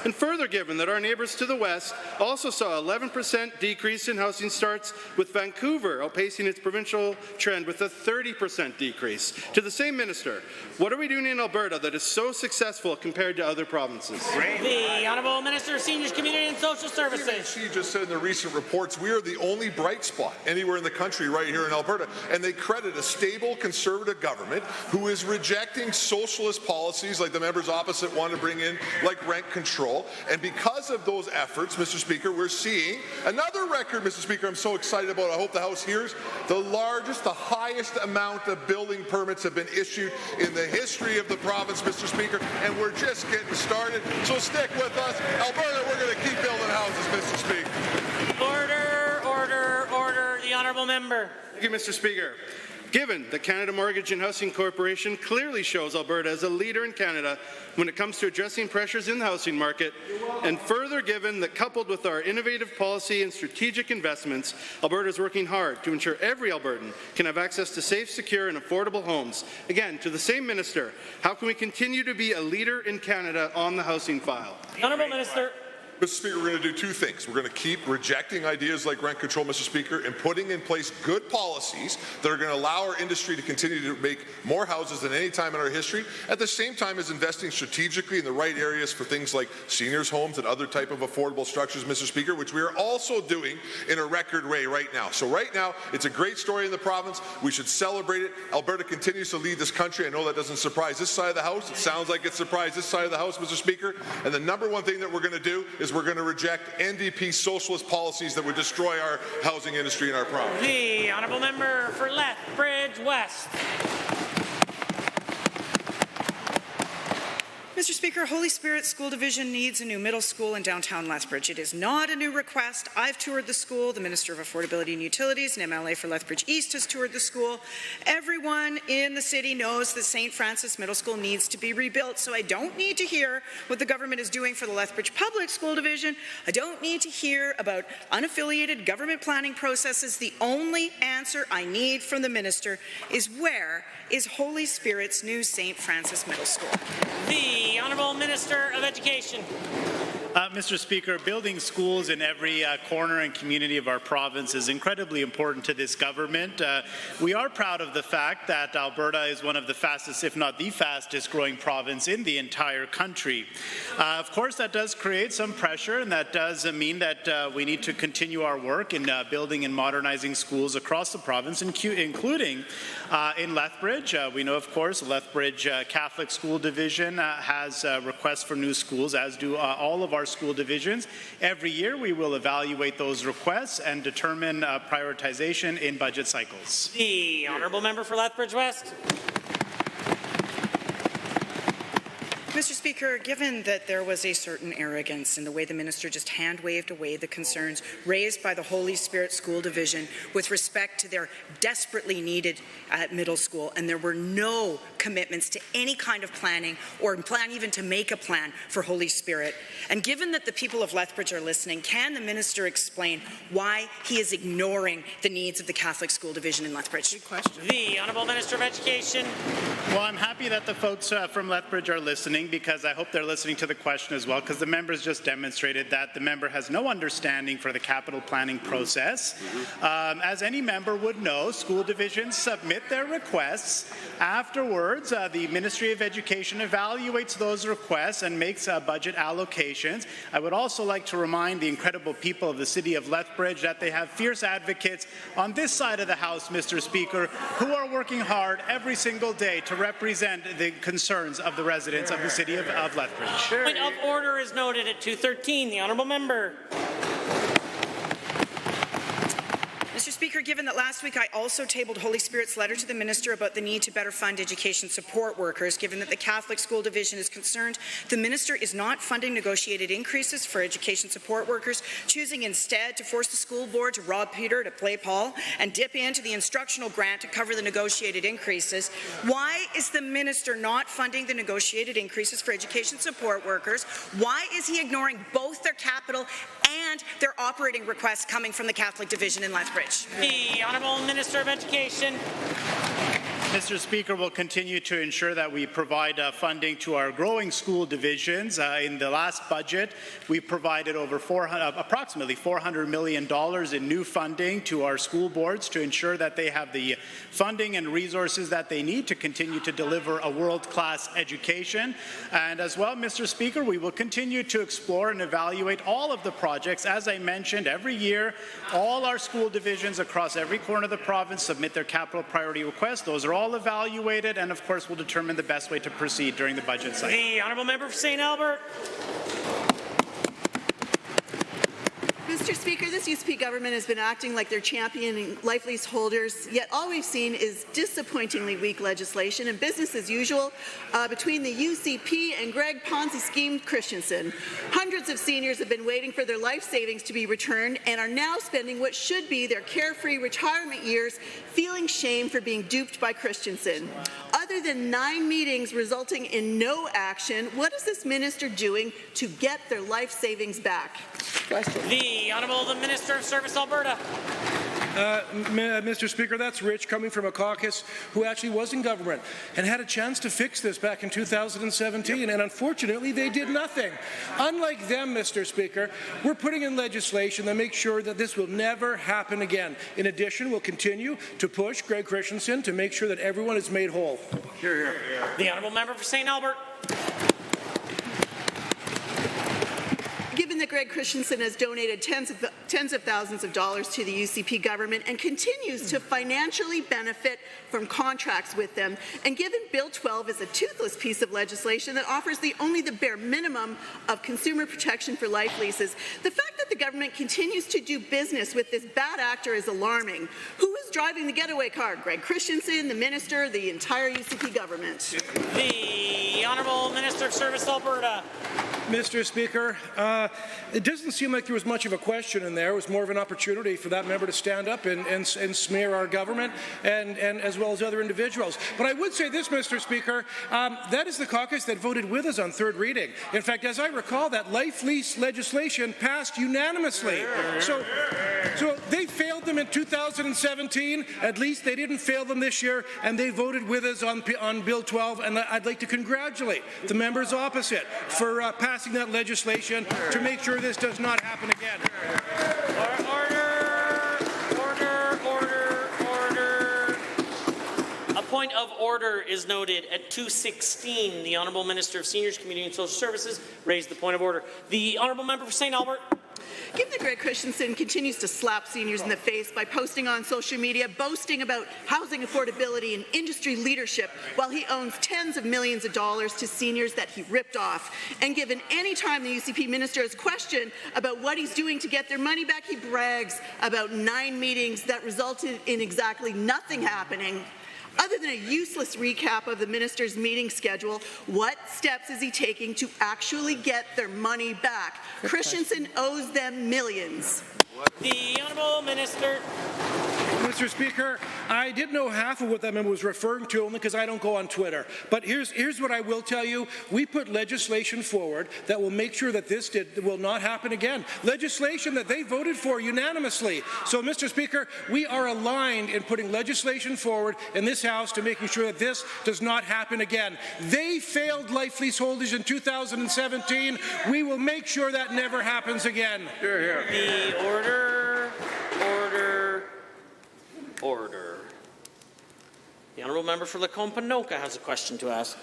and further given that our neighbours to the west also saw 11% decrease in housing starts, with Vancouver outpacing its provincial trend with a 30% decrease. To the same minister, what are we doing in Alberta that is so successful compared to other provinces? The Honourable Minister of Seniors, Community and Social Services. She just said in the recent reports, we are the only bright spot anywhere in the country right here in Alberta, and they credit a stable Conservative government who is rejecting socialist policies like the members opposite want to bring in, like rent control. And because of those efforts, Mr. Speaker, we're seeing another record, Mr. Speaker, I'm so excited about. I hope the House hears. The largest, the highest amount of building permits have been issued in the history of the province, Mr. Speaker, and we're just getting started. So stick with us. Alberta, we're going to keep building houses, Mr. Speaker. Order, order, order. The honourable member. Thank you, Mr. Speaker. Given that Canada Mortgage and Housing Corporation clearly shows Alberta as a leader in Canada when it comes to addressing pressures in the housing market, and further given that coupled with our innovative policy and strategic investments, Alberta is working hard to ensure every Albertan can have access to safe, secure and affordable homes. Again, to the same minister, how can we continue to be a leader in Canada on the housing file? The Honourable Minister. Mr. Speaker, we're going to do two things. We're going to keep rejecting ideas like rent control, Mr. Speaker, and putting in place good policies that are going to allow our industry to continue to make more houses than any time in our history, at the same time as investing strategically in the right areas for things like seniors' homes and other type of affordable structures, Mr. Speaker, which we are also doing in a record way right now. So right now, it's a great story in the province. We should celebrate it. Alberta continues to lead this country. I know that doesn't surprise this side of the House. It sounds like it surprised this side of the House, Mr. Speaker. And the number one thing that we're going to do is we're going to reject NDP socialist policies that would destroy our housing industry in our province. The honourable member for Lethbridge West. Mr. Speaker, Holy Spirit School Division needs a new middle school in downtown Lethbridge. It is not a new request. I've toured the school. The Minister of Affordability and Utilities, an MLA for Lethbridge East, has toured the school. Everyone in the city knows that St. Francis Middle School needs to be rebuilt, so I don't need to hear what the government is doing for the Lethbridge Public School Division. I don't need to hear about unaffiliated government planning processes. The only answer I need from the minister is, where is Holy Spirit's new St. Francis Middle School? The Honourable Minister of Education. Mr. Speaker, building schools in every corner and community of our province is incredibly important to this government. We are proud of the fact that Alberta is one of the fastest, if not the fastest, growing province in the entire country. Of course, that does create some pressure, and that does mean that we need to continue our work in building and modernizing schools across the province, including in Lethbridge. We know, of course, Lethbridge Catholic School Division has requests for new schools, as do all of our school divisions. Every year we will evaluate those requests and determine prioritization in budget cycles. The honourable member for Lethbridge West. Mr. Speaker, given that there was a certain arrogance in the way the minister just hand-waved away the concerns raised by the Holy Spirit School Division with respect to their desperately needed middle school, and there were no commitments to any kind of planning or plan even to make a plan for Holy Spirit, and given that the people of Lethbridge are listening, can the minister explain why he is ignoring the needs of the Catholic School Division in Lethbridge? Good question. The Honourable Minister of Education. Well, I'm happy that the folks from Lethbridge are listening, because I hope they're listening to the question as well, because the members just demonstrated that the member has no understanding for the capital planning process. As any member would know, school divisions submit their requests Afterwards, the Ministry of Education evaluates those requests and makes budget allocations. I would also like to remind the incredible people of the City of Lethbridge that they have fierce advocates on this side of the House, Mr. Speaker, who are working hard every single day to represent the concerns of the residents of the City of Lethbridge. Point of order is noted at 2:13. The honourable member. Mr. Speaker, given that last week I also tabled Holy Spirit's letter to the Minister about the need to better fund education support workers, given that the Catholic School Division is concerned the Minister is not funding negotiated increases for education support workers, choosing instead to force the school board to rob Peter to play Paul and dip into the instructional grant to cover the negotiated increases. Why is the Minister not funding the negotiated increases for education support workers? Why is he ignoring both their capital and their operating requests coming from the Catholic Division in Lethbridge? The Honourable Minister of Education. Mr. Speaker, we'll continue to ensure that we provide funding to our growing school divisions. In the last budget, we provided over approximately $400 million in new funding to our school boards to ensure that they have the funding and resources that they need to continue to deliver a world-class education. And as well, Mr. Speaker, we will continue to explore and evaluate all of the projects. As I mentioned, every year, all our school divisions across every corner of the province submit their capital priority requests. Those are all evaluated, and of course, we'll determine the best way to proceed during the budget cycle. The honourable member for St. Albert. Mr. Speaker, this UCP government has been acting like they're championing life lease holders, yet all we've seen is disappointingly weak legislation and business as usual between the UCP and Greg Ponzi scheme Christensen. Hundreds of seniors have been waiting for their life savings to be returned and are now spending what should be their carefree retirement years feeling shame for being duped by Christensen. Other than 9 meetings resulting in no action, what is this minister doing to get their life savings back? Question. The Honourable Minister of Service, Alberta. Mr. Speaker, that's Rich, coming from a caucus who actually was in government and had a chance to fix this back in 2017, and unfortunately they did nothing. Unlike them, Mr. Speaker, we're putting in legislation that makes sure that this will never happen again. In addition, we'll continue to push Greg Christensen to make sure that everyone is made whole. Hear, hear. The Honourable Member for St. Albert. Given that Greg Christensen has donated tens of thousands of dollars to the UCP government and continues to financially benefit from contracts with them, and given Bill 12 is a toothless piece of legislation that offers only the bare minimum of consumer protection for life leases, the fact that the government continues to do business with this bad actor is alarming. Who is driving the getaway car? Greg Christensen, the minister, the entire UCP government? The Honourable Minister of Service, Alberta. Mr. Speaker, it doesn't seem like there was much of a question in there. It was more of an opportunity for that member to stand up and smear our government and as well as other individuals. But I would say this, Mr. Speaker, that is the caucus that voted with us on third reading. In fact, as I recall, that life lease legislation passed unanimously. So they failed them in 2017. At least they didn't fail them this year, and they voted with us on Bill 12. And I'd like to congratulate the members opposite for passing that legislation to make sure this does not happen again. Order. A point of order is noted at 2:16. The Honourable Minister of Seniors, Community and Social Services raised the point of order. The Honourable Member for St. Albert. Given that Greg Christensen continues to slap seniors in the face by posting on social media, boasting about housing affordability and industry leadership while he owns tens of millions of dollars to seniors that he ripped off, and given any time the UCP minister is questioned about what he's doing to get their money back, he brags about 9 meetings that resulted in exactly nothing happening. Other than a useless recap of the minister's meeting schedule, what steps is he taking to actually get their money back? Christensen owes them millions. The Honourable Minister. Mr. Speaker, I didn't know half of what that member was referring to, only because I don't go on Twitter. But here's what I will tell you. We put legislation forward that will make sure that this will not happen again. Legislation that they voted for unanimously. So, Mr. Speaker, we are aligned in putting legislation forward in this House to making sure that this does not happen again. They failed life leaseholders in 2017. We will make sure that never happens again. Hear, hear. The order. The honourable member for Lacombe-Panoka has a question to ask.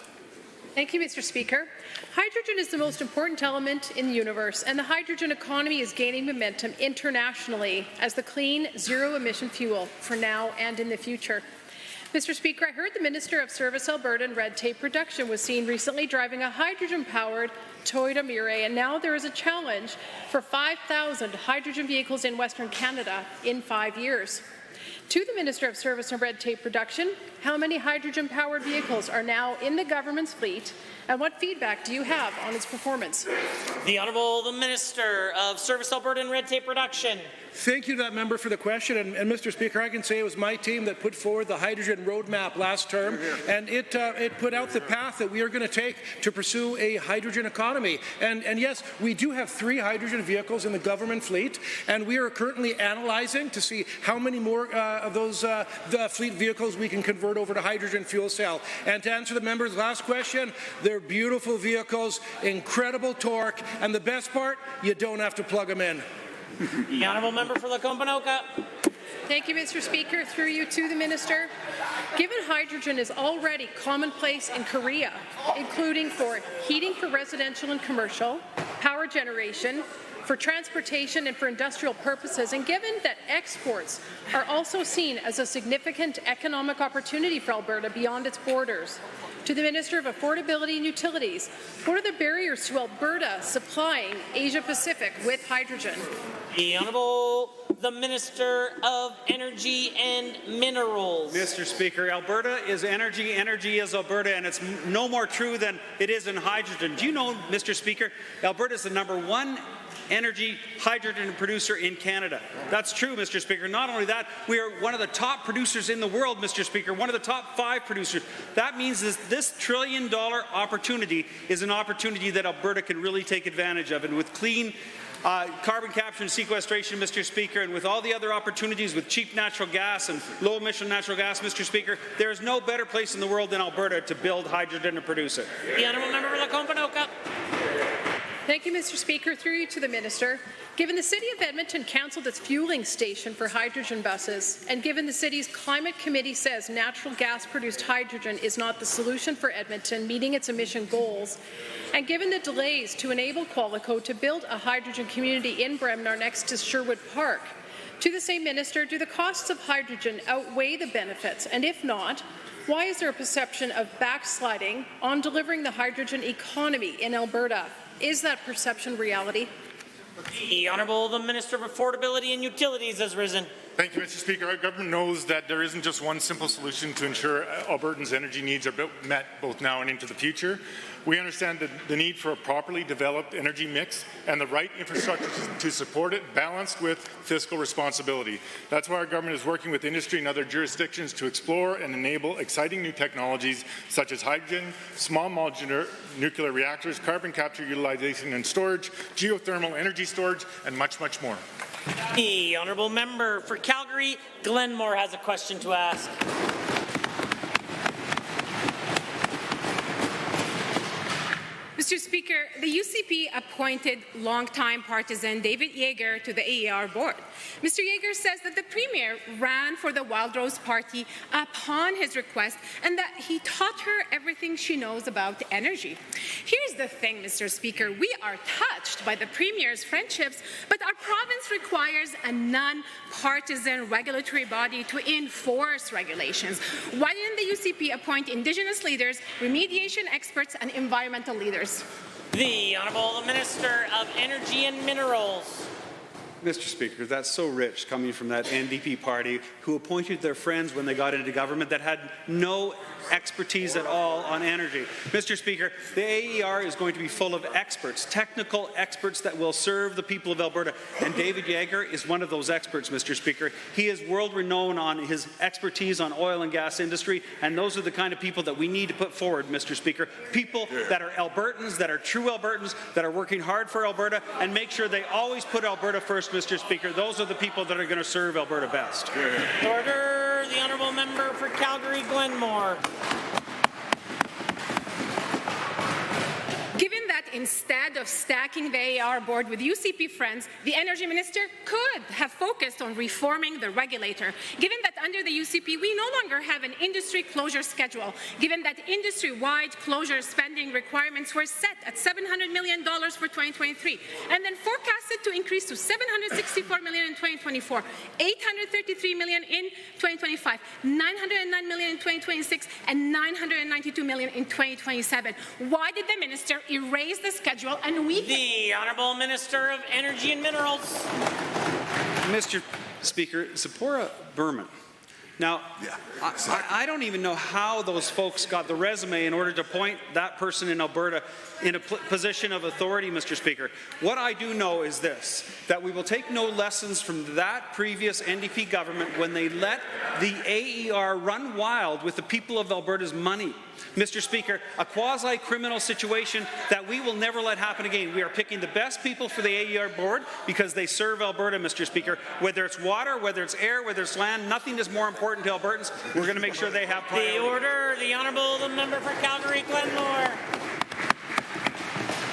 Thank you, Mr. Speaker. Hydrogen is the most important element in the universe, and the hydrogen economy is gaining momentum internationally as the clean, zero-emission fuel for now and in the future. Mr. Speaker, I heard the Minister of Service Alberta and Red Tape Reduction was seen recently driving a hydrogen-powered Toyota Mirai, and now there is a challenge for 5,000 hydrogen vehicles in Western Canada in 5 years. To the Minister of Service and Red Tape Reduction, how many hydrogen-powered vehicles are now in the government's fleet, and what feedback do you have on its performance? The Minister of Service Alberta and Red Tape Reduction. Thank you to that member for the question. And Mr. Speaker, I can say it was my team that put forward the hydrogen roadmap last term, and it put out the path that we are going to take to pursue a hydrogen economy. And yes, we do have 3 hydrogen vehicles in the government fleet, and we are currently analyzing to see how many more of those the fleet vehicles we can convert over to hydrogen fuel cell. And to answer the member's last question, they're beautiful vehicles, incredible torque, and the best part, you don't have to plug them in. The honourable member for Lacombe-Panoka. Thank you, Mr. Speaker. Through you to the Minister. Given hydrogen is already commonplace in Korea, including for heating for residential and commercial, power generation, for transportation and for industrial purposes, and given that exports are also seen as a significant economic opportunity for Alberta beyond its borders, to the Minister of Affordability and Utilities, what are the barriers to Alberta supplying Asia-Pacific with hydrogen? The Minister of Energy and Minerals. Mr. Speaker, Alberta is energy, energy is Alberta, and it's no more true than it is in hydrogen. Do you know, Mr. Speaker, Alberta is the #1 energy hydrogen producer in Canada. That's true, Mr. Speaker. Not only that, we are one of the top producers in the world, Mr. Speaker, one of the top 5 producers. That means this $1 trillion opportunity is an opportunity that Alberta can really take advantage of. And with clean carbon capture and sequestration, Mr. Speaker, and with all the other opportunities with cheap natural gas and low-emission natural gas, Mr. Speaker, there is no better place in the world than Alberta to build hydrogen and produce it. The honourable member for Lacombe-Panoka. Thank you, Mr. Speaker. Through you to the Minister. Given the City of Edmonton cancelled its fueling station for hydrogen buses, and given the City's Climate Committee says natural gas-produced hydrogen is not the solution for Edmonton meeting its emission goals, and given the delays to enable Qualico to build a hydrogen community in Bremnar next to Sherwood Park, to the same Minister, do the costs of hydrogen outweigh the benefits? And if not, why is there a perception of backsliding on delivering the hydrogen economy in Alberta? Is that perception reality? The Minister of Affordability and Utilities has risen. Thank you, Mr. Speaker. Our government knows that there isn't just one simple solution to ensure Albertans' energy needs are met both now and into the future. We understand the need for a properly developed energy mix and the right infrastructure to support it, balanced with fiscal responsibility. That's why our government is working with industry and other jurisdictions to explore and enable exciting new technologies such as hydrogen, small modular nuclear reactors, carbon capture utilization and storage, geothermal energy storage, and much, much more. The honourable member for Calgary, Glenmore, has a question to ask. Mr. Speaker, the UCP appointed longtime partisan David Yeager to the AER board. Mr. Yeager says that the Premier ran for the Wild Rose Party upon his request and that he taught her everything she knows about energy. Here's the thing, Mr. Speaker, we are touched by the Premier's friendships, but our province requires a non-partisan regulatory body to enforce regulations. Why didn't the UCP appoint Indigenous leaders, remediation experts, and environmental leaders? The Honourable Minister of Energy and Minerals. Mr. Speaker, that's so rich coming from that NDP party who appointed their friends when they got into government that had no expertise at all on energy. Mr. Speaker, the AER is going to be full of experts, technical experts that will serve the people of Alberta, and David Yeager is one of those experts, Mr. Speaker. He is world-renowned on his expertise on oil and gas industry, and those are the kind of people that we need to put forward, Mr. Speaker. People that are Albertans, that are true Albertans, that are working hard for Alberta, and make sure they always put Alberta first, Mr. Speaker. Those are the people that are going to serve Alberta best. Order. The honourable member for Calgary, Glenmore. Given that instead of stacking the AR board with UCP friends, the Energy Minister could have focused on reforming the regulator. Given that under the UCP, we no longer have an industry closure schedule, given that industry-wide closure spending requirements were set at $700 million for 2023, and then forecasted to increase to $764 million in 2024, $833 million in 2025, $909 million in 2026, and $992 million in 2027. Why did the minister erase the schedule and weaken? The Honourable Minister of Energy and Minerals. Mr. Speaker, Zipporah Berman. Now, I don't even know how those folks got the resume in order to appoint that person in Alberta in a position of authority, Mr. Speaker. What I do know is this, that we will take no lessons from that previous NDP government when they let the AER run wild with the people of Alberta's money. Mr. Speaker, a quasi-criminal situation that we will never let happen again. We are picking the best people for the AER board because they serve Alberta, Mr. Speaker. Whether it's water, whether it's air, whether it's land, nothing is more important to Albertans. We're going to make sure they have priority. The order, the Honourable the member for Calgary-Glenmore.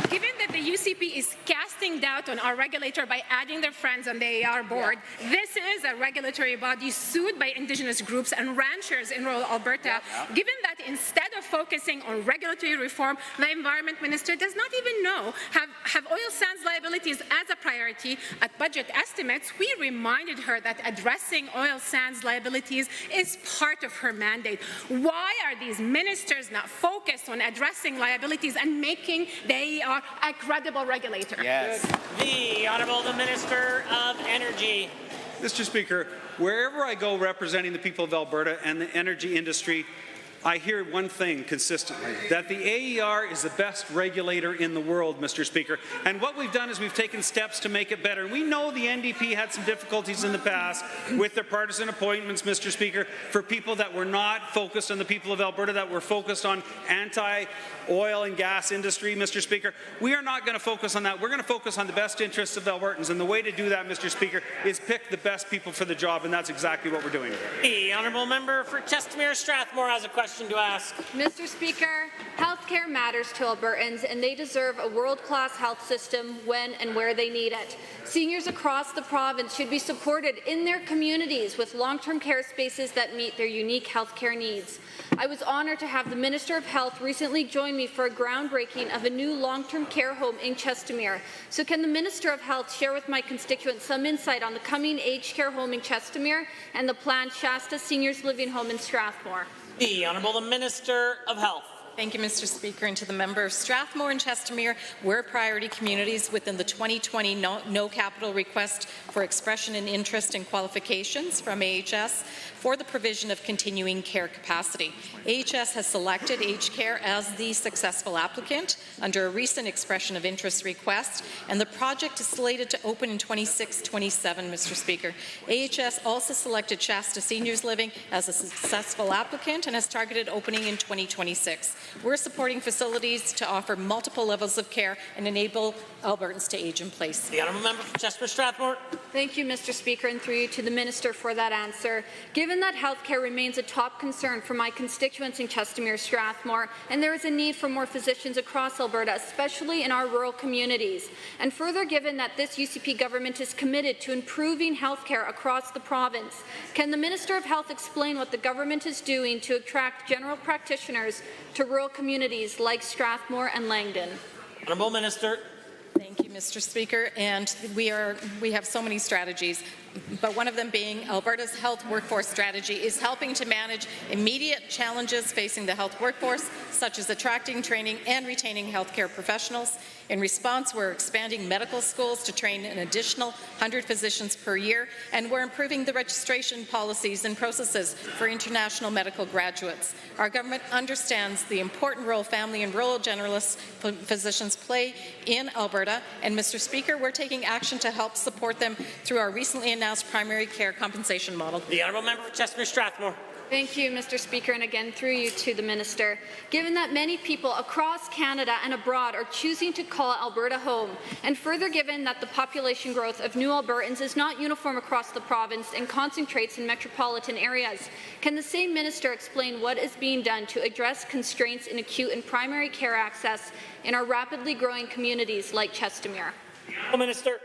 Given that the UCP is casting doubt on our regulator by adding their friends on the AR board, this is a regulatory body sued by Indigenous groups and ranchers in rural Alberta. Given that instead of focusing on regulatory reform, the Environment Minister does not even know have oil sands liabilities as a priority. At budget estimates, we reminded her that addressing oil sands liabilities is part of her mandate. Why are these ministers not focused on addressing liabilities and making the AR a credible regulator? Yes. The Honourable the Minister of Energy. Mr. Speaker, wherever I go representing the people of Alberta and the energy industry, I hear one thing consistently, that the AER is the best regulator in the world, Mr. Speaker. And what we've done is we've taken steps to make it better. We know the NDP had some difficulties in the past with their partisan appointments, Mr. Speaker, for people that were not focused on the people of Alberta, that were focused on anti-oil and gas industry, Mr. Speaker. We are not going to focus on that. We're going to focus on the best interests of Albertans. And the way to do that, Mr. Speaker, is pick the best people for the job, and that's exactly what we're doing. The Honourable Member for Chestermere-Strathmore has a question to ask. Mr. Speaker, healthcare matters to Albertans, and they deserve a world-class health system when and where they need it. Seniors across the province should be supported in their communities with long-term care spaces that meet their unique healthcare needs. I was honoured to have the Minister of Health recently join me for a groundbreaking of a new long-term care home in Chestermere. So can the Minister of Health share with my constituents some insight on the coming aged care home in Chestermere and the planned Shasta Seniors Living Home in Strathmore? The Honourable the Minister of Health. Thank you, Mr. Speaker. And to the member of Strathmore and Chestermere, we're priority communities within the 2020 no capital request for expression and interest and qualifications from AHS for the provision of continuing care capacity. AHS has selected aged care as the successful applicant under a recent expression of interest request, and the project is slated to open in 26-27, Mr. Speaker. AHS also selected Shasta Seniors Living as a successful applicant and has targeted opening in 2026. We're supporting facilities to offer multiple levels of care and enable Albertans to age in place. The Honourable Member for Chestermere-Strathmore. Thank you, Mr. Speaker, and through you to the Minister for that answer. Given that healthcare remains a top concern for my constituents in Chestermere-Strathmore, and there is a need for more physicians across Alberta, especially in our rural communities, and further given that this UCP government is committed to improving healthcare across the province, can the Minister of Health explain what the government is doing to attract general practitioners to rural communities like Strathmore and Langdon? Honourable Minister. Thank you, Mr. Speaker. And we have so many strategies, but one of them being Alberta's health workforce strategy is helping to manage immediate challenges facing the health workforce, such as attracting, training, and retaining healthcare professionals. In response, we're expanding medical schools to train an additional 100 physicians per year, and we're improving the registration policies and processes for international medical graduates. Our government understands the important role family and rural generalist physicians play in Alberta, and Mr. Speaker, we're taking action to help support them through our recently announced primary care compensation model. The Honourable Member for Chestermere-Strathmore. Thank you, Mr. Speaker, and again through you to the Minister. Given that many people across Canada and abroad are choosing to call Alberta home, and further given that the population growth of new Albertans is not uniform across the province and concentrates in metropolitan areas, can the same Minister explain what is being done to address constraints in acute and primary care access in our rapidly growing communities like Chestermere? Minister.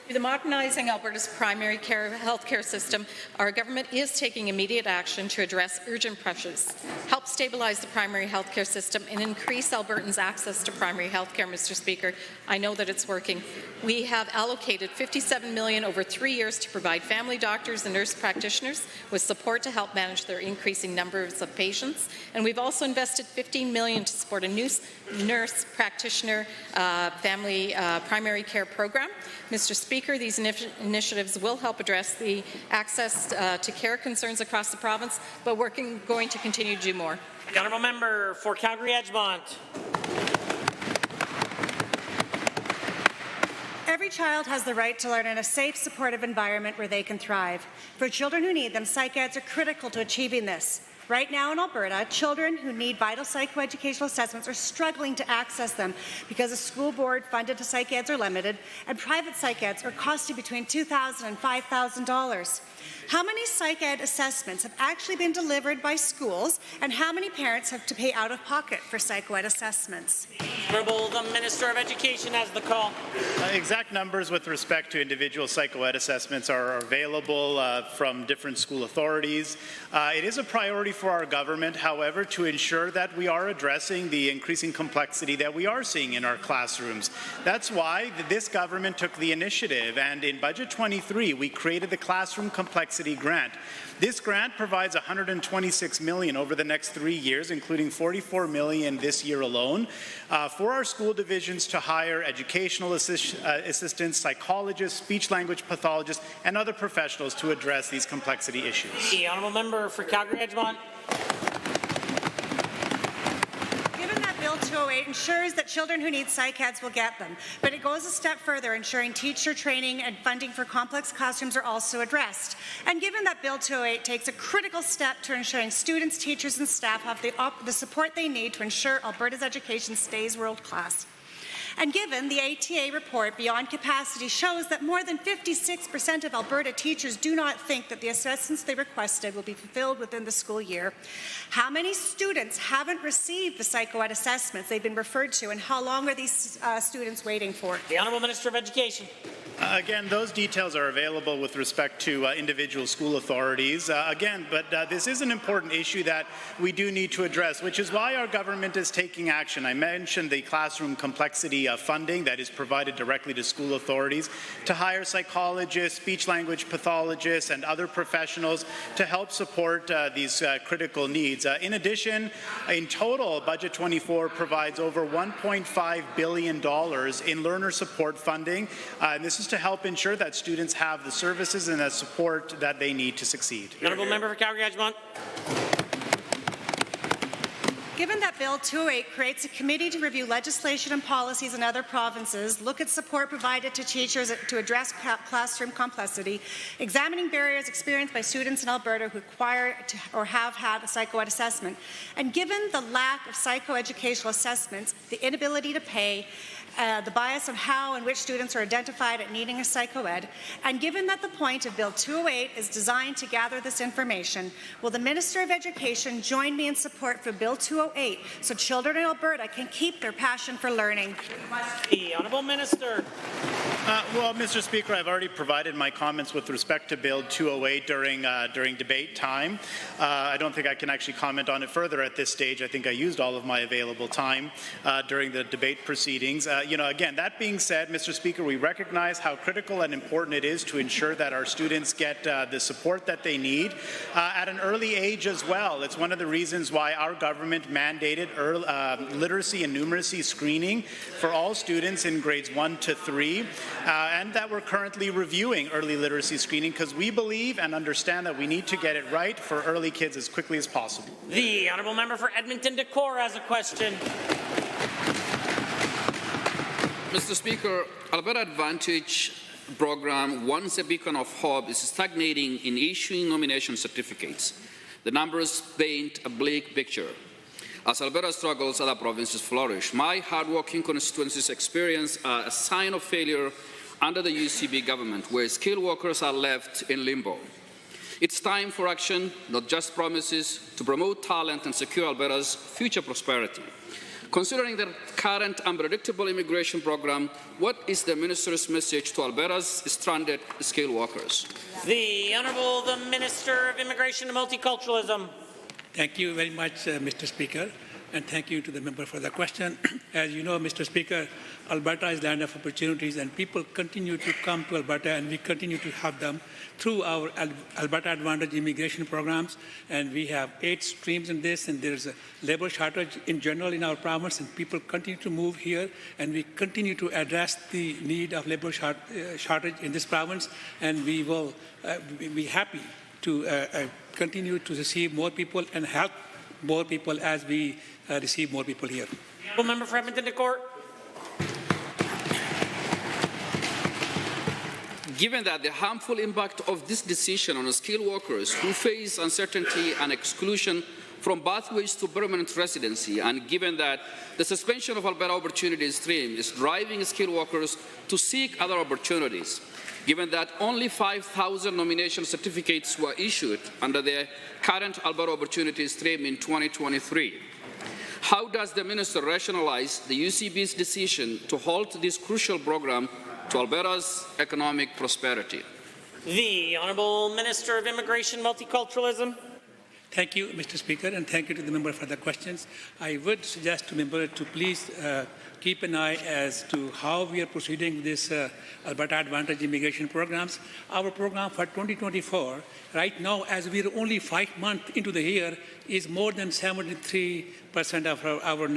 The Modernizing Alberta's Primary Care Healthcare System, our government is taking immediate action to address urgent pressures, help stabilize the primary healthcare system, and increase Albertans' access to primary healthcare, Mr. Speaker. I know that it's working. We have allocated $57 million over 3 years to provide family doctors and nurse practitioners with support to help manage their increasing numbers of patients. And we've also invested $15 million to support a new nurse practitioner family primary care program. Mr. Speaker, these initiatives will help address the access to care concerns across the province, but we're going to continue to do more. The honourable member for Calgary-Edgemont. Every child has the right to learn in a safe, supportive environment where they can thrive. For children who need them, psych eds are critical to achieving this. Right now in Alberta, children who need vital psychoeducational assessments are struggling to access them because the school board funded psych eds are limited and private psych eds are costing between $2,000 and $5,000. How many psych ed assessments have actually been delivered by schools, and how many parents have to pay out of pocket for psycho ed assessments? Honourable, the Minister of Education has the call. Exact numbers with respect to individual psycho ed assessments are available from different school authorities. It is a priority for our government, however, to ensure that we are addressing the increasing complexity that we are seeing in our classrooms. That's why this government took the initiative, and in Budget 23, we created the Classroom Complexity Grant. This grant provides $126 million over the next 3 years, including $44 million this year alone, for our school divisions to hire educational assistants, psychologists, speech-language pathologists, and other professionals to address these complexity issues. The honourable member for Calgary-Edgemont. Bill 208 ensures that children who need psych eds will get them, but it goes a step further, ensuring teacher training and funding for complex classrooms are also addressed. And given that Bill 208 takes a critical step to ensuring students, teachers and staff have the support they need to ensure Alberta's education stays world class. And given the ATA report Beyond Capacity shows that more than 56% of Alberta teachers do not think that the assessments they requested will be fulfilled within the school year, how many students haven't received the psycho-ed assessments they've been referred to, and how long are these students waiting for? The Honourable Minister of Education. Again, those details are available with respect to individual school authorities. But this is an important issue that we do need to address, which is why our government is taking action. I mentioned the classroom complexity funding that is provided directly to school authorities to hire psychologists, speech-language pathologists, and other professionals to help support these critical needs. In addition, in total, Budget 24 provides over $1.5 billion in learner support funding. And this is to help ensure that students have the services and the support that they need to succeed. Honourable Member for Calgary-Edgemont. Given that Bill 208 creates a committee to review legislation and policies in other provinces, look at support provided to teachers to address classroom complexity, examining barriers experienced by students in Alberta who require or have had a psycho-ed assessment, and given the lack of psychoeducational assessments, the inability to pay, the bias of how and which students are identified at needing a psycho-ed, and given that the point of Bill 208 is designed to gather this information, will the Minister of Education join me in support for Bill 208 so children in Alberta can keep their passion for learning? The Honourable Minister. Well, Mr. Speaker, I've already provided my comments with respect to Bill 208 during debate time. I don't think I can actually comment on it further at this stage. I think I used all of my available time during the debate proceedings. Again, that being said, Mr. Speaker, we recognize how critical and important it is to ensure that our students get the support that they need at an early age as well. It's one of the reasons why our government mandated literacy and numeracy screening for all students in grades 1 to 3, and that we're currently reviewing early literacy screening because we believe and understand that we need to get it right for early kids as quickly as possible. The Honourable Member for Edmonton-Decorah has a question. Mr. Speaker, Alberta Advantage program, once a beacon of hope, is stagnating in issuing nomination certificates. The numbers paint a bleak picture. As Alberta struggles, other provinces flourish. My hard-working constituencies experience a sign of failure under the UCP government, where skilled workers are left in limbo. It's time for action, not just promises, to promote talent and secure Alberta's future prosperity. Considering the current unpredictable immigration program, what is the Minister's message to Alberta's stranded skilled workers? The Honourable the Minister of Immigration and Multiculturalism. Thank you very much, Mr. Speaker, and thank you to the member for the question. As you know, Mr. Speaker, Alberta is land of opportunities, and people continue to come to Alberta, and we continue to have them through our Alberta Advantage immigration programs. And we have 8 streams in this, and there's a labor shortage in general in our province, and people continue to move here, and we continue to address the need of labor shortage in this province, and we will be happy to continue to receive more people and help more people as we receive more people here. Member for Edmonton to Court. Given that the harmful impact of this decision on skilled workers who face uncertainty and exclusion from pathways to permanent residency, and given that the suspension of Alberta Opportunity Stream is driving skilled workers to seek other opportunities, given that only 5,000 nomination certificates were issued under the current Alberta Opportunity Stream in 2023, how does the Minister rationalize the UCB's decision to halt this crucial program to Alberta's economic prosperity? The Honourable Minister of Immigration and Multiculturalism. Thank you, Mr. Speaker, and thank you to the member for the questions. I would suggest to the member to please keep an eye as to how we are proceeding with this Alberta Advantage immigration programs. Our program for 2024, right now, as we are only 5 months into the year, is more than 73% of our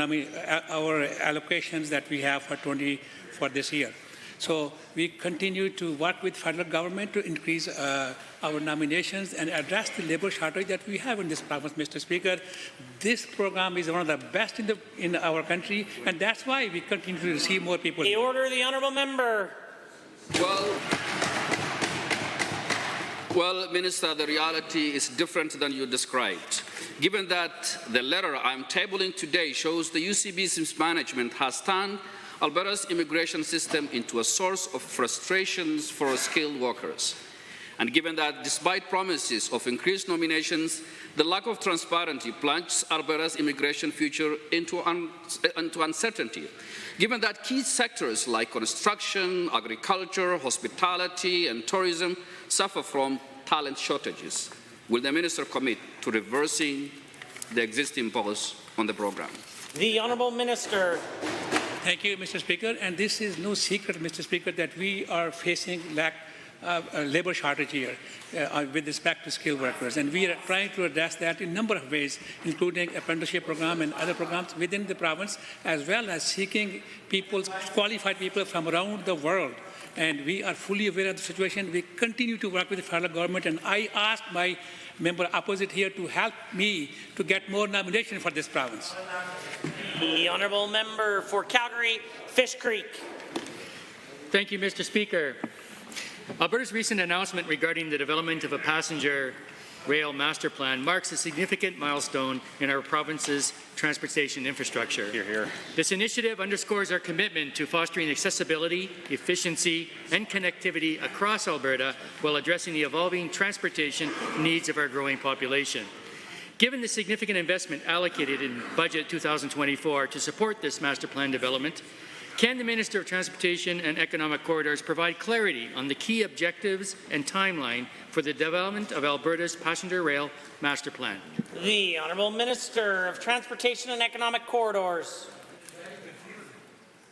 allocations that we have for this year. So we continue to work with federal government to increase our nominations and address the labor shortage that we have in this province, Mr. Speaker. This program is one of the best in our country, and that's why we continue to receive more people. The order, the Honourable Member. Well, Minister, the reality is different than you described. Given that the letter I'm tabling today shows the UCB's mismanagement has turned Alberta's immigration system into a source of frustrations for skilled workers. And given that despite promises of increased nominations, the lack of transparency plunges Alberta's immigration future into uncertainty. Given that key sectors like construction, agriculture, hospitality, and tourism suffer from talent shortages, will the Minister commit to reversing the existing pause on the program? The Honourable Minister. Thank you, Mr. Speaker. And this is no secret, Mr. Speaker, that we are facing labor shortage here with respect to skilled workers. And we are trying to address that in a number of ways, including apprenticeship program and other programs within the province, as well as seeking qualified people from around the world. And we are fully aware of the situation. We continue to work with the federal government, and I asked my member opposite here to help me to get more nominations for this province. The Honourable Member for Calgary, Fish Creek. Thank you, Mr. Speaker. Alberta's recent announcement regarding the development of a passenger rail master plan marks a significant milestone in our province's transportation infrastructure. Hear, hear. This initiative underscores our commitment to fostering accessibility, efficiency, and connectivity across Alberta while addressing the evolving transportation needs of our growing population. Given the significant investment allocated in Budget 2024 to support this master plan development, can the Minister of Transportation and Economic Corridors provide clarity on the key objectives and timeline for the development of Alberta's passenger rail master plan? The Honourable Minister of Transportation and Economic Corridors.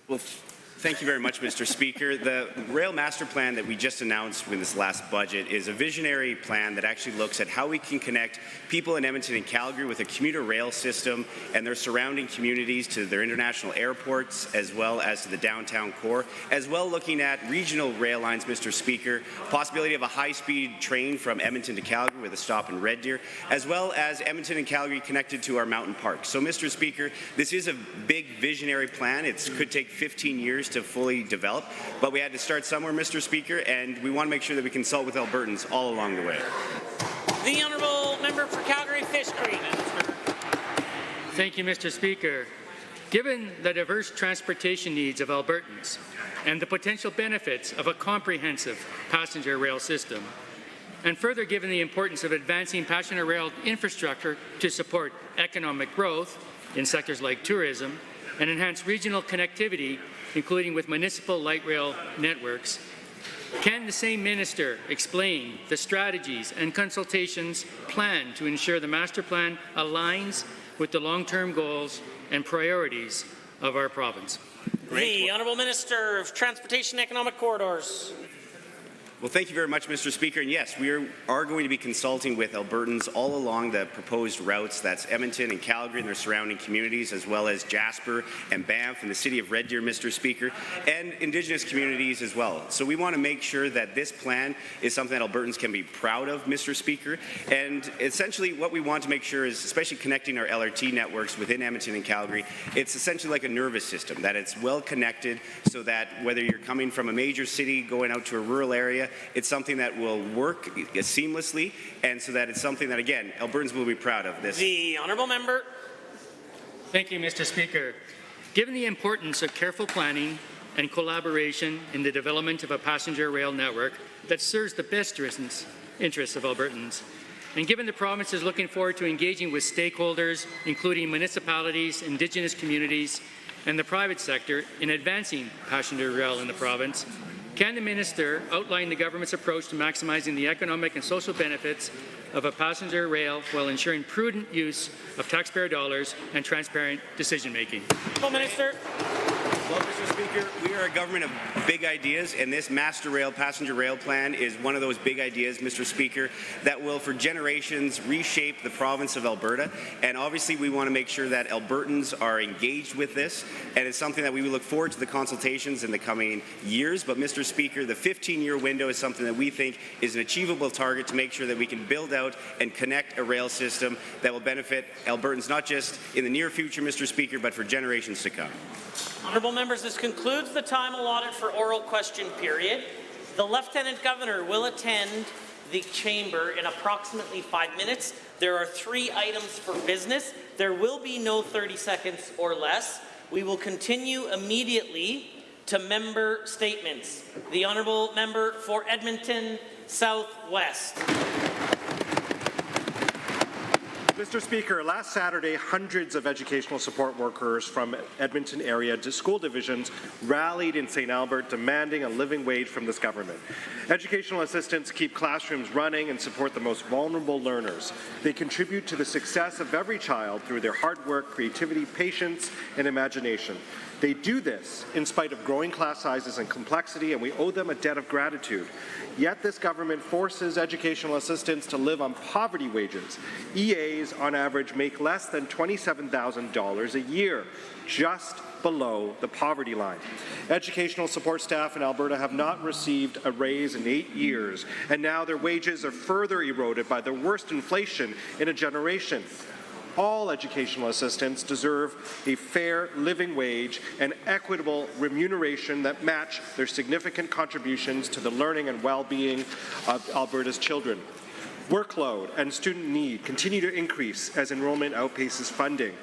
Well, thank you very much, Mr. Speaker. The rail master plan that we just announced with this last budget is a visionary plan that actually looks at how we can connect people in Edmonton and Calgary with a commuter rail system and their surrounding communities to their international airports, as well as to the downtown core, as well looking at regional rail lines, Mr. Speaker, possibility of a high-speed train from Edmonton to Calgary with a stop in Red Deer, as well as Edmonton and Calgary connected to our mountain parks. So, Mr. Speaker, this is a big visionary plan. It could take 15 years to fully develop, but we had to start somewhere, Mr. Speaker, and we want to make sure that we consult with Albertans all along the way. The Honourable member for Calgary Fish Creek. Thank you, Mr. Speaker. Given the diverse transportation needs of Albertans and the potential benefits of a comprehensive passenger rail system, and further given the importance of advancing passenger rail infrastructure to support economic growth in sectors like tourism and enhance regional connectivity, including with municipal light rail networks, can the same minister explain the strategies and consultations planned to ensure the master plan aligns with the long-term goals and priorities of our province? The Honourable Minister of Transportation and Economic Corridors. Well, thank you very much, Mr. Speaker. And yes, we are going to be consulting with Albertans all along the proposed routes. That's Edmonton and Calgary and their surrounding communities, as well as Jasper and Banff and the city of Red Deer, Mr. Speaker, and Indigenous communities as well. So we want to make sure that this plan is something that Albertans can be proud of, Mr. Speaker. And essentially what we want to make sure is, especially connecting our LRT networks within Edmonton and Calgary, it's essentially like a nervous system, that it's well connected so that whether you're coming from a major city going out to a rural area, it's something that will work seamlessly, and so that it's something that, again, Albertans will be proud of. This. The Honourable Member. Thank you, Mr. Speaker. Given the importance of careful planning and collaboration in the development of a passenger rail network that serves the best interests of Albertans, and given the province is looking forward to engaging with stakeholders, including municipalities, Indigenous communities, and the private sector in advancing passenger rail in the province, can the minister outline the government's approach to maximizing the economic and social benefits of a passenger rail while ensuring prudent use of taxpayer dollars and transparent decision-making? Minister. Well, Mr. Speaker, we are a government of big ideas, and this master rail, passenger rail plan is one of those big ideas, Mr. Speaker, that will for generations reshape the province of Alberta. And obviously we want to make sure that Albertans are engaged with this, and it's something that we will look forward to the consultations in the coming years. But Mr. Speaker, the 15-year window is something that we think is an achievable target to make sure that we can build out and connect a rail system that will benefit Albertans not just in the near future, Mr. Speaker, but for generations to come. Honourable members, this concludes the time allotted for oral question period. The Lieutenant Governor will attend the chamber in approximately 5 minutes. There are 3 items for business. There will be no 30 seconds or less. We will continue immediately to member statements. The Honourable Member for Edmonton Southwest. Mr. Speaker, last Saturday, hundreds of educational support workers from Edmonton area school divisions rallied in St. Albert demanding a living wage from this government. Educational assistants keep classrooms running and support the most vulnerable learners. They contribute to the success of every child through their hard work, creativity, patience, and imagination. They do this in spite of growing class sizes and complexity, and we owe them a debt of gratitude. Yet this government forces educational assistants to live on poverty wages. EAs, on average, make less than $27,000 a year, just below the poverty line. Educational support staff in Alberta have not received a raise in 8 years, and now their wages are further eroded by the worst inflation in a generation. All educational assistants deserve a fair living wage and equitable remuneration that match their significant contributions to the learning and well-being of Alberta's children. Workload and student need continue to increase as enrollment outpaces funding.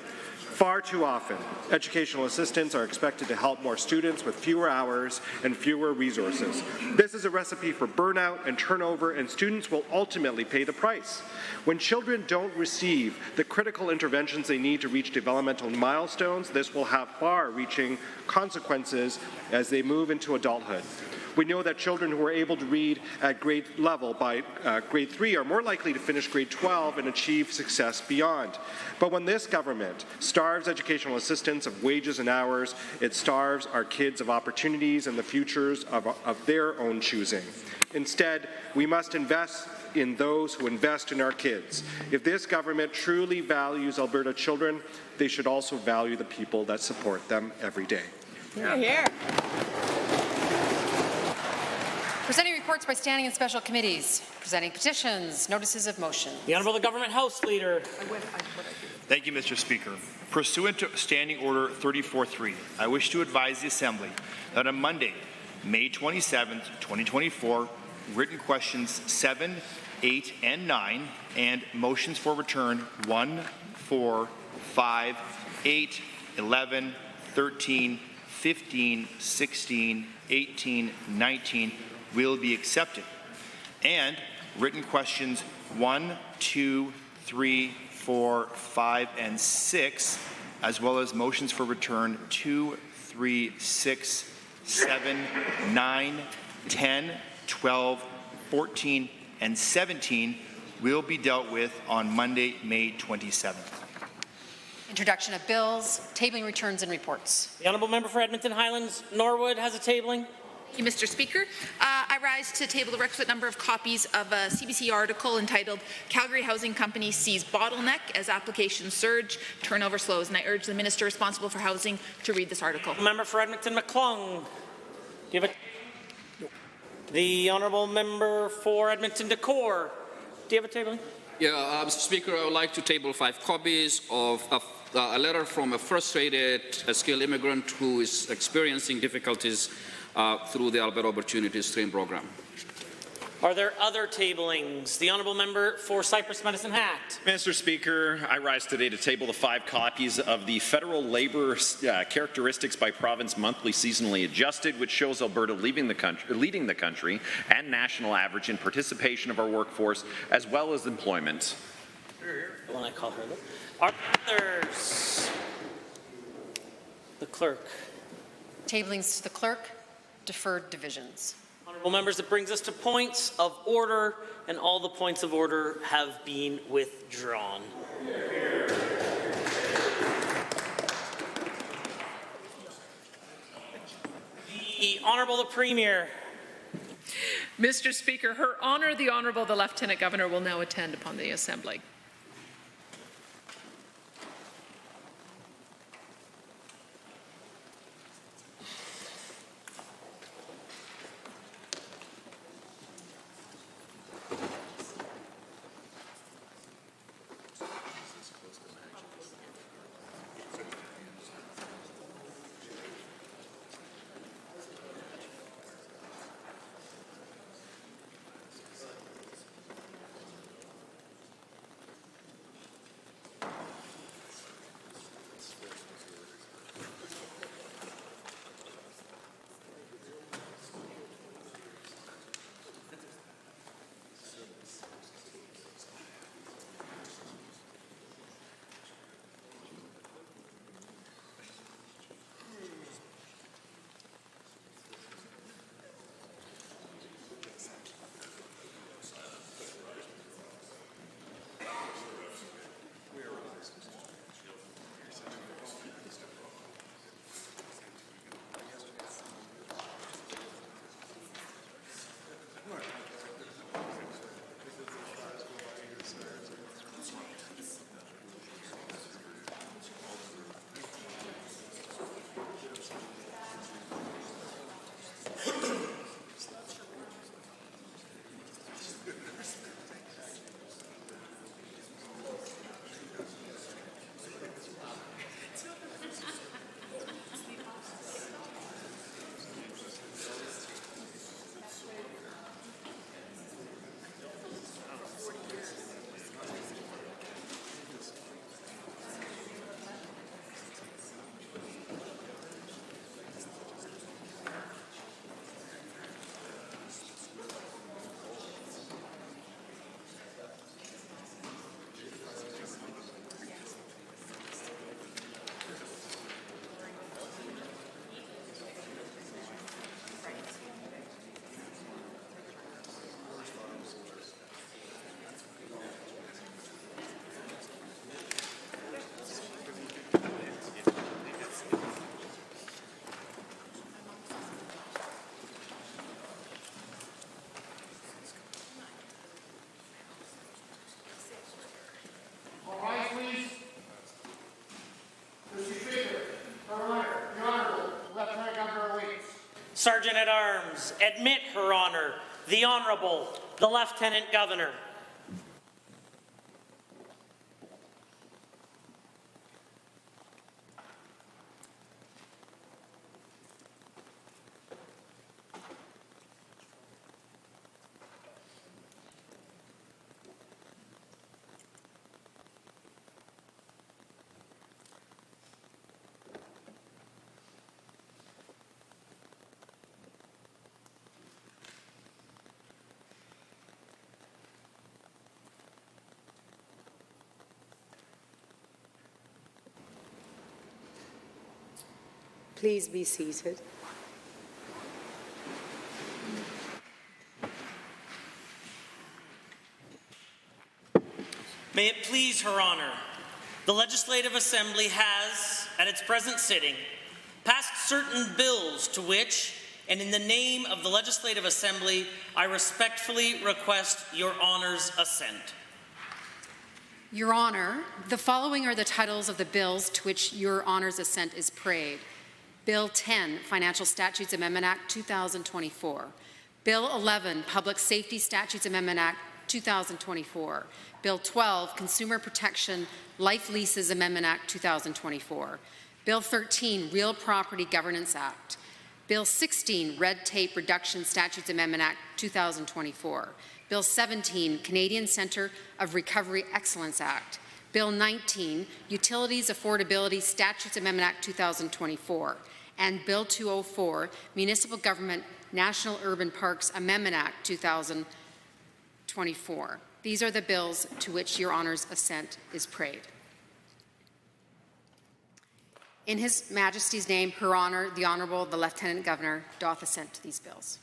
Far too often, educational assistants are expected to help more students with fewer hours and fewer resources. This is a recipe for burnout and turnover, and students will ultimately pay the price. When children don't receive the critical interventions they need to reach developmental milestones, this will have far-reaching consequences as they move into adulthood. We know that children who are able to read at grade level by grade 3 are more likely to finish grade 12 and achieve success beyond. But when this government starves educational assistants of wages and hours, it starves our kids of opportunities and the futures of their own choosing. Instead, we must invest in those who invest in our kids. If this government truly values Alberta children, they should also value the people that support them every day. Hear, hear. Presenting reports by standing and special committees. Presenting petitions, notices of motion. The Honourable Government House Leader. Thank you, Mr. Speaker. Pursuant to Standing Order 34.3, I wish to advise the Assembly that on Monday, May 27, 2024, written questions 7, 8, and 9, and motions for return 1, 4, 5, 8, 11, 13, 15, 16, 18, 19 will be accepted. And written questions 1, 2, 3, 4, 5, and 6, as well as motions for return 2, 3, 6, 7, 9, 10, 12, 14, and 17 will be dealt with on Monday, May 27th. Introduction of bills, tabling returns and reports. The honourable member for Edmonton Highlands Norwood has a tabling. Thank you, Mr. Speaker. I rise to table the requisite number of copies of a CBC article entitled Calgary Housing Company Sees Bottleneck as Applications Surge, Turnover Slows. And I urge the Minister responsible for housing to read this article. Member for Edmonton McClung. Do you have a... The honourable member for Edmonton Decor. Do you have a tabling? Yeah, Mr. Speaker, I would like to table 5 copies of a letter from a frustrated skilled immigrant who is experiencing difficulties through the Alberta Opportunity Stream program. Are there other tablings? The honourable member for Cypress Medicine Hat. Mr. Speaker, I rise today to table the 5 copies of the Federal Labour Characteristics by Province Monthly Seasonally Adjusted, which shows Alberta leading the country and national average in participation of our workforce as well as employment. When I call her. Are others? The clerk. Tablings to the clerk, deferred divisions. Honourable members, it brings us to points of order, and all the points of order have been withdrawn. The Honourable the Premier. Mr. Speaker, Her Honour the Honourable the Lieutenant Governor will now attend upon the Assembly. Sergeant at Arms, admit Her Honour, the Honourable, the Lieutenant Governor. Please be seated. May it please Her Honour, the Legislative Assembly has, at its present sitting, passed certain bills to which, and in the name of the Legislative Assembly, I respectfully request Your Honour's assent. Your Honour, the following are the titles of the bills to which Your Honour's assent is prayed. Bill 10, Financial Statutes Amendment Act 2024. Bill 11, Public Safety Statutes Amendment Act 2024. Bill 12, Consumer Protection Life Leases Amendment Act 2024. Bill 13, Real Property Governance Act. Bill 16, Red Tape Reduction Statutes Amendment Act 2024. Bill 17, Canadian Centre of Recovery Excellence Act. Bill 19, Utilities Affordability Statutes Amendment Act 2024. And Bill 204, Municipal Government National Urban Parks Amendment Act 2024. These are the bills to which Your Honour's assent is prayed. In His Majesty's name, Her Honour, the Honourable, the Lieutenant Governor, doth assent to these bills.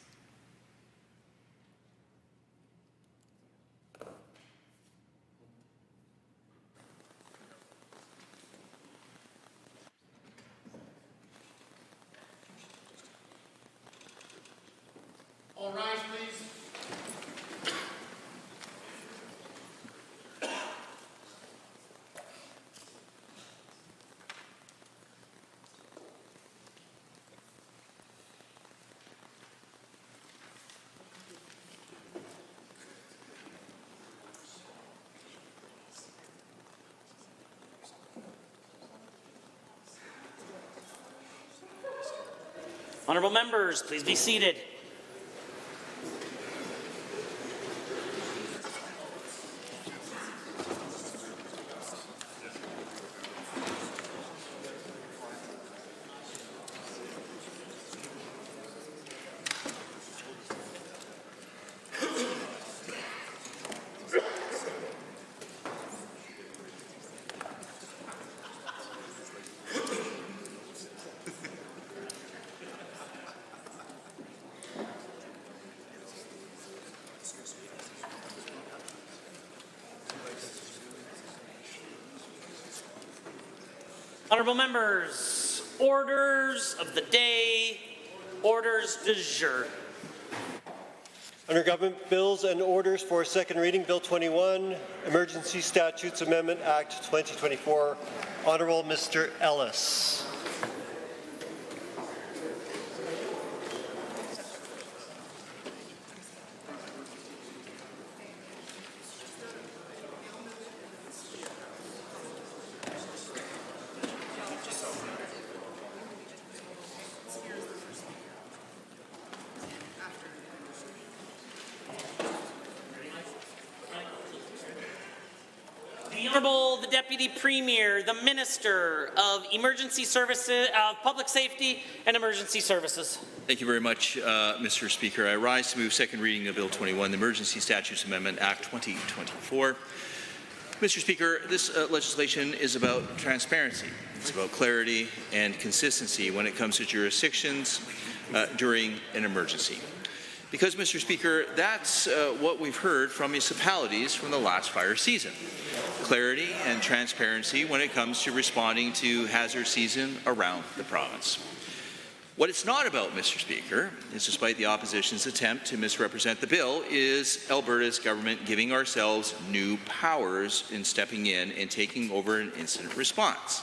All rise, please. Honourable members, please be seated. Honourable members, orders of the day, orders du jour. Under Government Bills and Orders for second reading, Bill 21, Emergency Statutes Amendment Act 2024. Honourable Mr. Ellis. The Honourable, the Deputy Premier, the Minister of Emergency Services, Public Safety and Emergency Services. Thank you very much, Mr. Speaker. I rise to move second reading of Bill 21, the Emergency Statutes Amendment Act 2024. Mr. Speaker, this legislation is about transparency. It's about clarity and consistency when it comes to jurisdictions during an emergency. Because, Mr. Speaker, that's what we've heard from municipalities from the last fire season. Clarity and transparency when it comes to responding to hazard season around the province. What it's not about, Mr. Speaker, is despite the opposition's attempt to misrepresent the bill, is Alberta's government giving ourselves new powers in stepping in and taking over an incident response.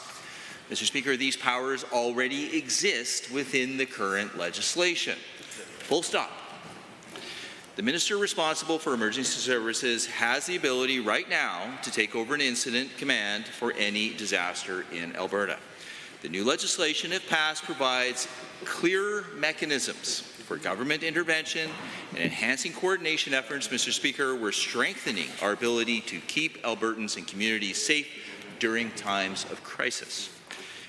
Mr. Speaker, these powers already exist within the current legislation. Full stop. The minister responsible for emergency services has the ability right now to take over an incident command for any disaster in Alberta. The new legislation, if passed, provides clearer mechanisms for government intervention and enhancing coordination efforts. Mr. Speaker, we're strengthening our ability to keep Albertans and communities safe during times of crisis.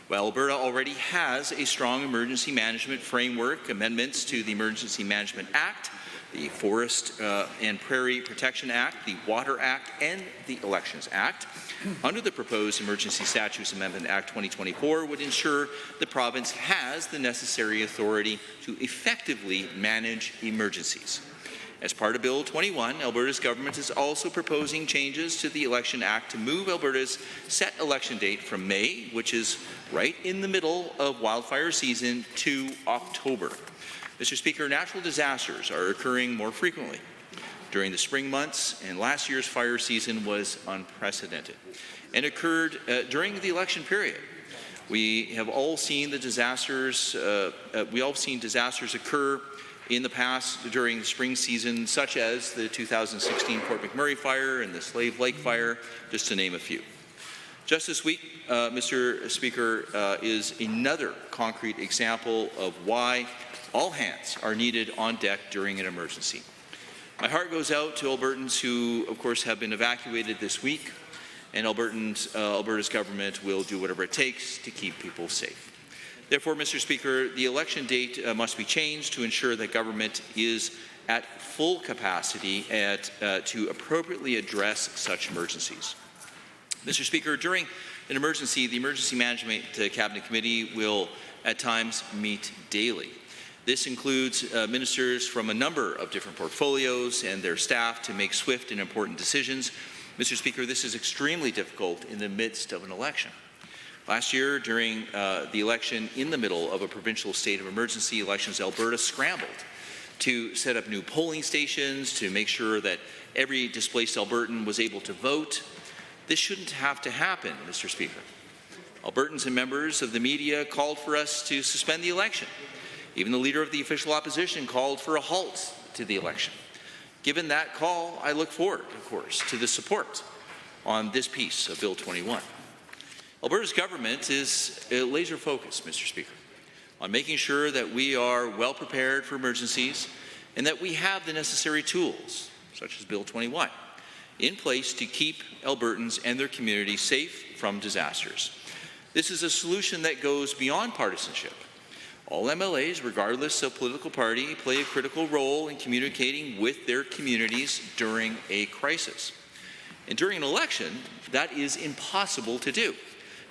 While Alberta already has a strong emergency management framework, amendments to the Emergency Management Act the Forest and Prairie Protection Act, the Water Act, and the Elections Act. Under the proposed Emergency Statutes Amendment Act 2024 would ensure the province has the necessary authority to effectively manage emergencies. As part of Bill 21, Alberta's government is also proposing changes to the Election Act to move Alberta's set election date from May, which is right in the middle of wildfire season, to October. Mr. Speaker, natural disasters are occurring more frequently during the spring months, and last year's fire season was unprecedented and occurred during the election period. We have all seen the disasters. Disasters occur in the past during the spring season, such as the 2016 Fort McMurray fire and the Slave Lake fire, just to name a few. Just this week, Mr. Speaker, is another concrete example of why all hands are needed on deck during an emergency. My heart goes out to Albertans who, of course, have been evacuated this week, and Alberta's government will do whatever it takes to keep people safe. Therefore, Mr. Speaker, the election date must be changed to ensure that government is at full capacity to appropriately address such emergencies. Mr. Speaker, during an emergency, the Emergency Management Cabinet Committee will at times meet daily. This includes ministers from a number of different portfolios and their staff to make swift and important decisions. Mr. Speaker, this is extremely difficult in the midst of an election. Last year, during the election in the middle of a provincial state of emergency, Elections Alberta scrambled to set up new polling stations to make sure that every displaced Albertan was able to vote. This shouldn't have to happen, Mr. Speaker. Albertans and members of the media called for us to suspend the election. Even the leader of the official opposition called for a halt to the election. Given that call, I look forward, of course, to the support on this piece of Bill 21. Alberta's government is laser focused, Mr. Speaker, on making sure that we are well prepared for emergencies and that we have the necessary tools, such as Bill 21, in place to keep Albertans and their communities safe from disasters. This is a solution that goes beyond partisanship. All MLAs, regardless of political party, play a critical role in communicating with their communities during a crisis. And during an election, that is impossible to do,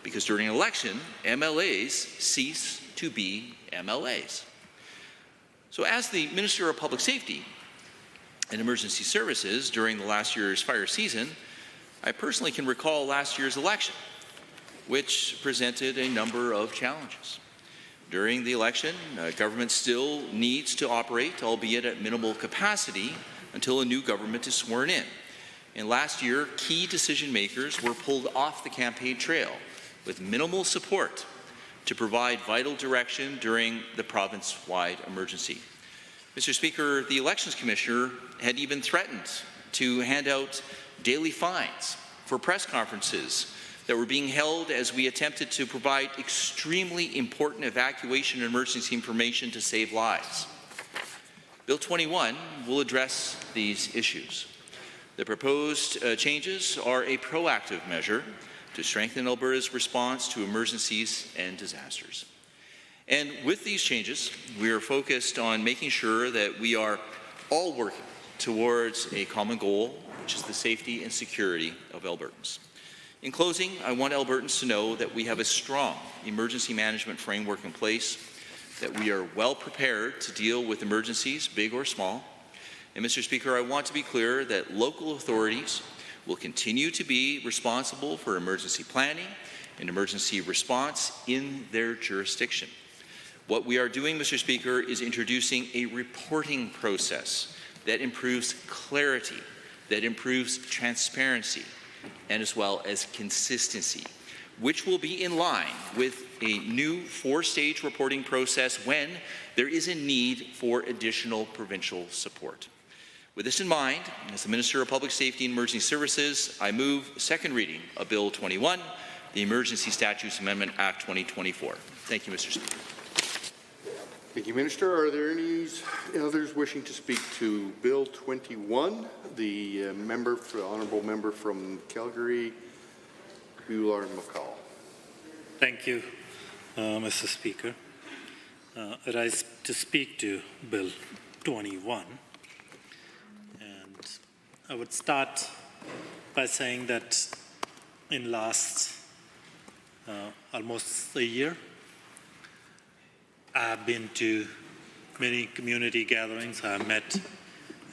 because during an election, MLAs cease to be MLAs. So as the Minister of Public Safety and Emergency Services during the last year's fire season, I personally can recall last year's election, which presented a number of challenges. During the election, government still needs to operate, albeit at minimal capacity, until a new government is sworn in. And last year, key decision makers were pulled off the campaign trail with minimal support to provide vital direction during the province-wide emergency. Mr. Speaker, the Elections Commissioner had even threatened to hand out daily fines for press conferences that were being held as we attempted to provide extremely important evacuation and emergency information to save lives. Bill 21 will address these issues. The proposed changes are a proactive measure to strengthen Alberta's response to emergencies and disasters. And with these changes, we are focused on making sure that we are all working towards a common goal, which is the safety and security of Albertans. In closing, I want Albertans to know that we have a strong emergency management framework in place, that we are well prepared to deal with emergencies, big or small. And Mr. Speaker, I want to be clear that local authorities will continue to be responsible for emergency planning and emergency response in their jurisdiction. What we are doing, Mr. Speaker, is introducing a reporting process that improves clarity, that improves transparency, and as well as consistency, which will be in line with a new 4-stage reporting process when there is a need for additional provincial support. With this in mind, as the Minister of Public Safety and Emergency Services, I move second reading of Bill 21, the Emergency Statutes Amendment Act 2024. Thank you, Mr. Speaker. Thank you, Minister. Are there any others wishing to speak to Bill 21? The honourable member from Calgary, Bular-McCall. Thank you, Mr. Speaker. I rise to speak to Bill 21. I would start by saying that in last almost a year, I have been to many community gatherings. I have met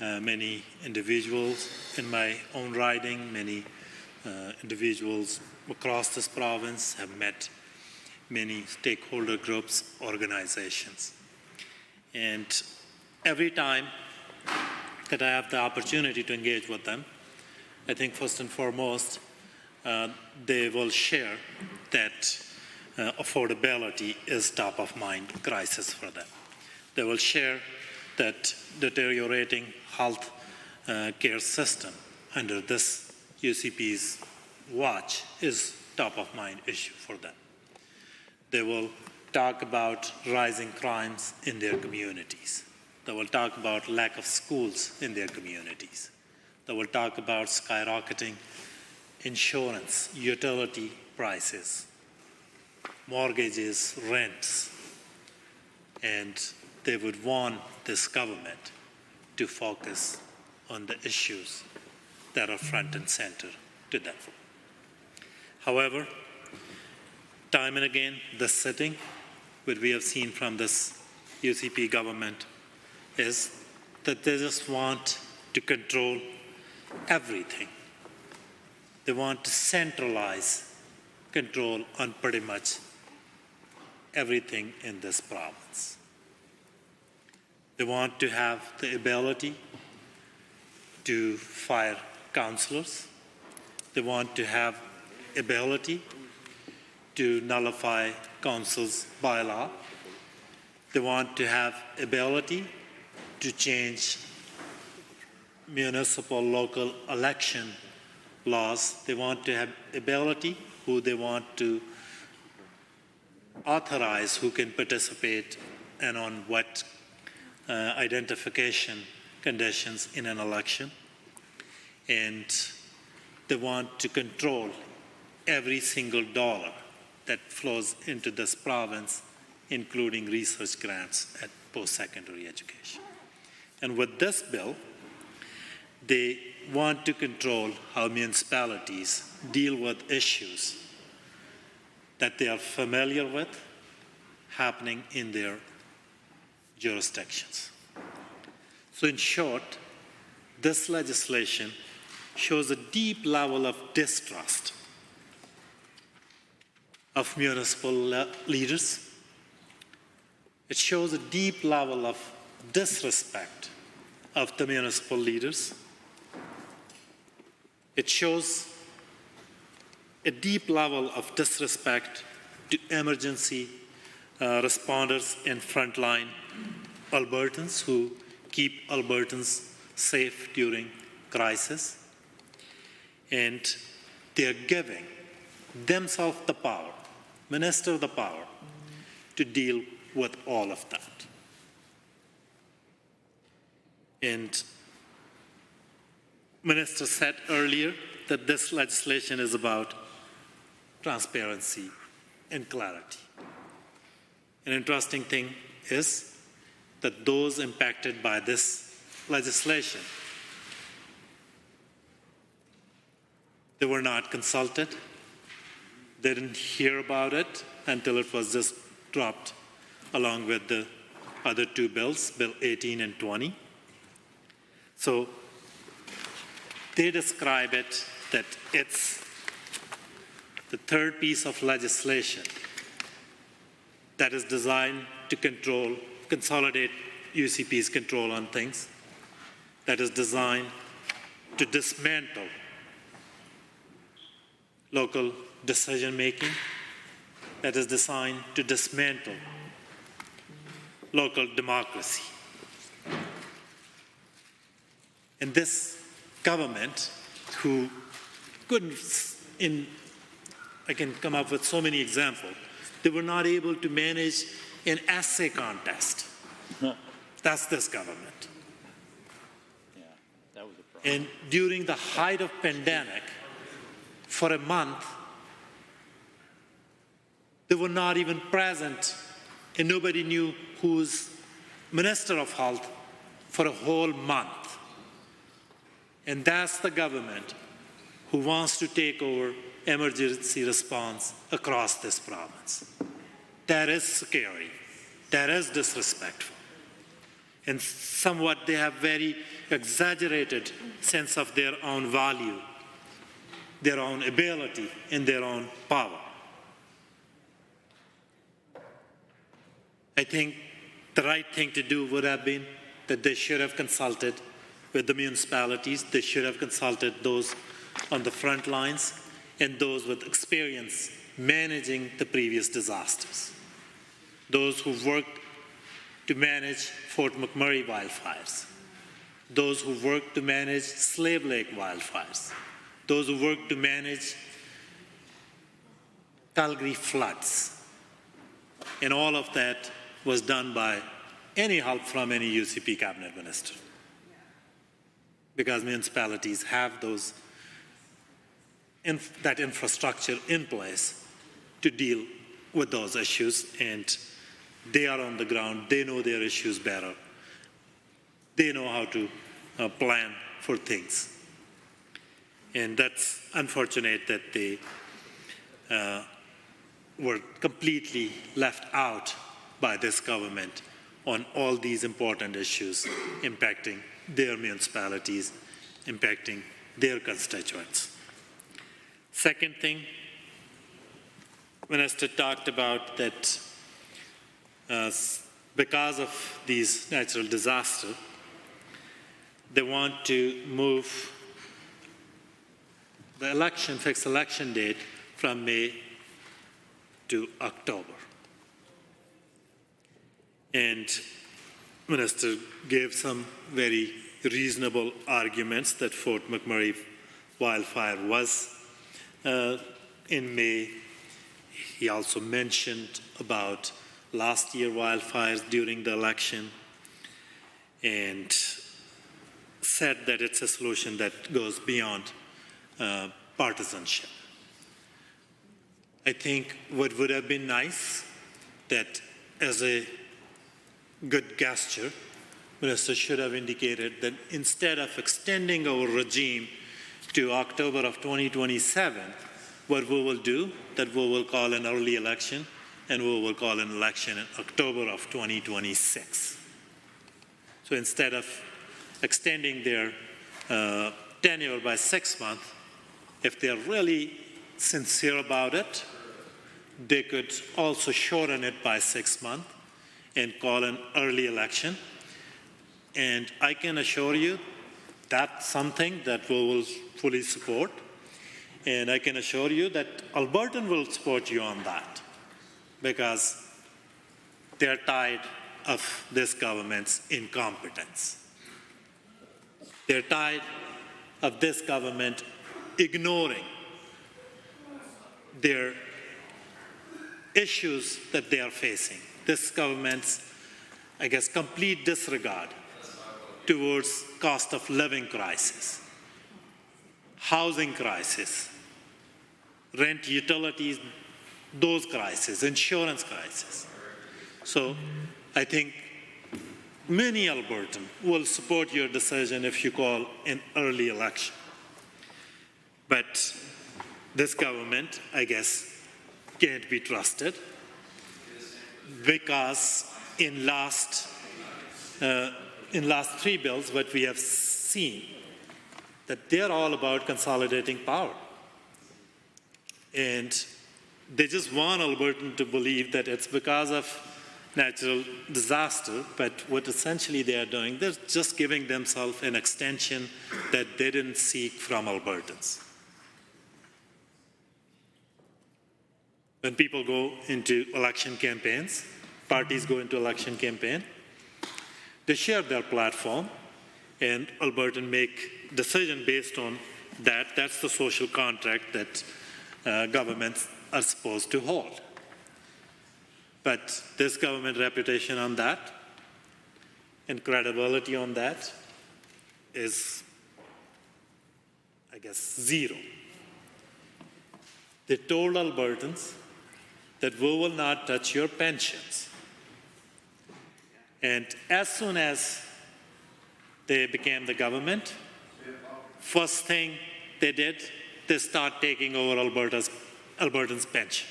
many individuals in my own riding, many individuals across this province, have met many stakeholder groups, organizations. And every time that I have the opportunity to engage with them, I think first and foremost, they will share that affordability is top of mind crisis for them. They will share that deteriorating health care system under this UCP's watch is top of mind issue for them. They will talk about rising crimes in their communities. They will talk about lack of schools in their communities. They will talk about skyrocketing insurance, utility prices, mortgages, rents, and they would want this government to focus on the issues that are front and center to them. However, time and again, this sitting, what we have seen from this UCP government is that they just want to control everything. They want to centralize control on pretty much everything in this province. They want to have the ability to fire councillors. They want to have ability to nullify council's bylaw. They want to have ability to change municipal local election laws. They want to have ability who they want to authorize who can participate and on what identification conditions in an election. And they want to control every single dollar that flows into this province, including research grants at post-secondary education. And with this bill, they want to control how municipalities deal with issues that they are familiar with happening in their jurisdictions. So in short, this legislation shows a deep level of distrust of municipal leaders. It shows a deep level of disrespect of the municipal leaders. It shows a deep level of disrespect to emergency responders and frontline Albertans who keep Albertans safe during crisis. And they're giving themselves the power, minister the power, to deal with all of that. And Minister said earlier that this legislation is about transparency and clarity. An interesting thing is that those impacted by this legislation, they were not consulted. They didn't hear about it until it was just dropped along with the other two bills, Bill 18 and 20. So they describe it that it's the third piece of legislation that is designed to consolidate UCP's control on things, that is designed to dismantle local decision-making, that is designed to dismantle local democracy. And this government, who couldn't, I can come up with so many examples, they were not able to manage an essay contest. That's this government. Yeah, that was a problem. And during the height of pandemic, for a month, they were not even present, and nobody knew who's Minister of Health for a whole month. And that's the government who wants to take over emergency response across this province. That is scary. That is disrespectful. And somewhat they have very exaggerated sense of their own value, their own ability, and their own power. I think the right thing to do would have been that they should have consulted with the municipalities. They should have consulted those on the front lines and those with experience managing the previous disasters. Those who worked to manage Fort McMurray wildfires. Those who worked to manage Slave Lake wildfires. Those who worked to manage Calgary floods. And all of that was done by any help from any UCP cabinet minister. Because municipalities have that infrastructure in place to deal with those issues, and they are on the ground, they know their issues better. They know how to plan for things. And that's unfortunate that they were completely left out by this government on all these important issues impacting their municipalities, impacting their constituents. Second thing, Minister talked about that because of these natural disasters, they want to move the fixed election date from May to October. And Minister gave some very reasonable arguments that Fort McMurray wildfire was in May. He also mentioned about last year wildfires during the election and said that it's a solution that goes beyond partisanship. I think what would have been nice that as a good gesture, Minister should have indicated that instead of extending our regime to October of 2027, what we will do, that we will call an early election, and we will call an election in October of 2026. So instead of extending their tenure by 6 months, if they're really sincere about it, they could also shorten it by 6 months and call an early election. And I can assure you that's something that we will fully support. And I can assure you that Albertan will support you on that because they're tired of this government's incompetence. They're tired of this government ignoring their issues that they are facing. This government's, I guess, complete disregard towards cost of living crisis, housing crisis, rent, utilities, those crises, insurance crisis. So I think many Albertans will support your decision if you call an early election. But this government, I guess, can't be trusted because in last 3 bills, what we have seen, that they're all about consolidating power. And they just want Albertans to believe that it's because of natural disaster, but what essentially they are doing, they're just giving themselves an extension that they didn't seek from Albertans. When people go into election campaigns, parties go into election campaign, they share their platform, and Albertans make decisions based on that. That's the social contract that governments are supposed to hold. But this government reputation on that and credibility on that is, I guess, zero. They told Albertans that we will not touch your pensions. And as soon as they became the government, first thing they did, they start taking over Albertans' pension.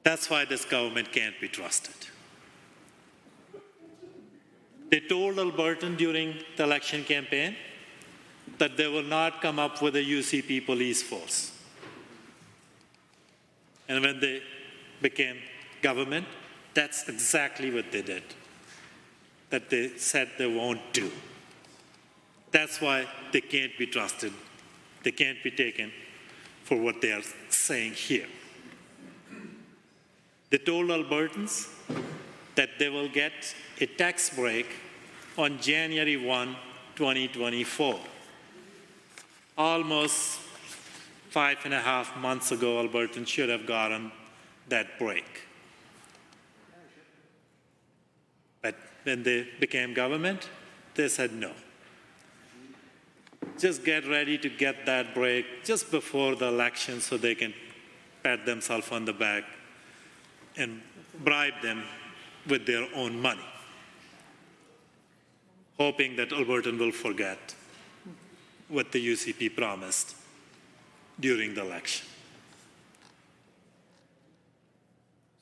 That's why this government can't be trusted. They told Albertans during the election campaign that they will not come up with a UCP police force. And when they became government, that's exactly what they did, that they said they won't do. That's why they can't be trusted. They can't be taken for what they are saying here. They told Albertans that they will get a tax break on January 1, 2024. Almost 5.5 months ago, Albertans should have gotten that break. But when they became government, they said no. Just get ready to get that break just before the election so they can pat themselves on the back and bribe them with their own money, hoping that Albertans will forget what the UCP promised during the election.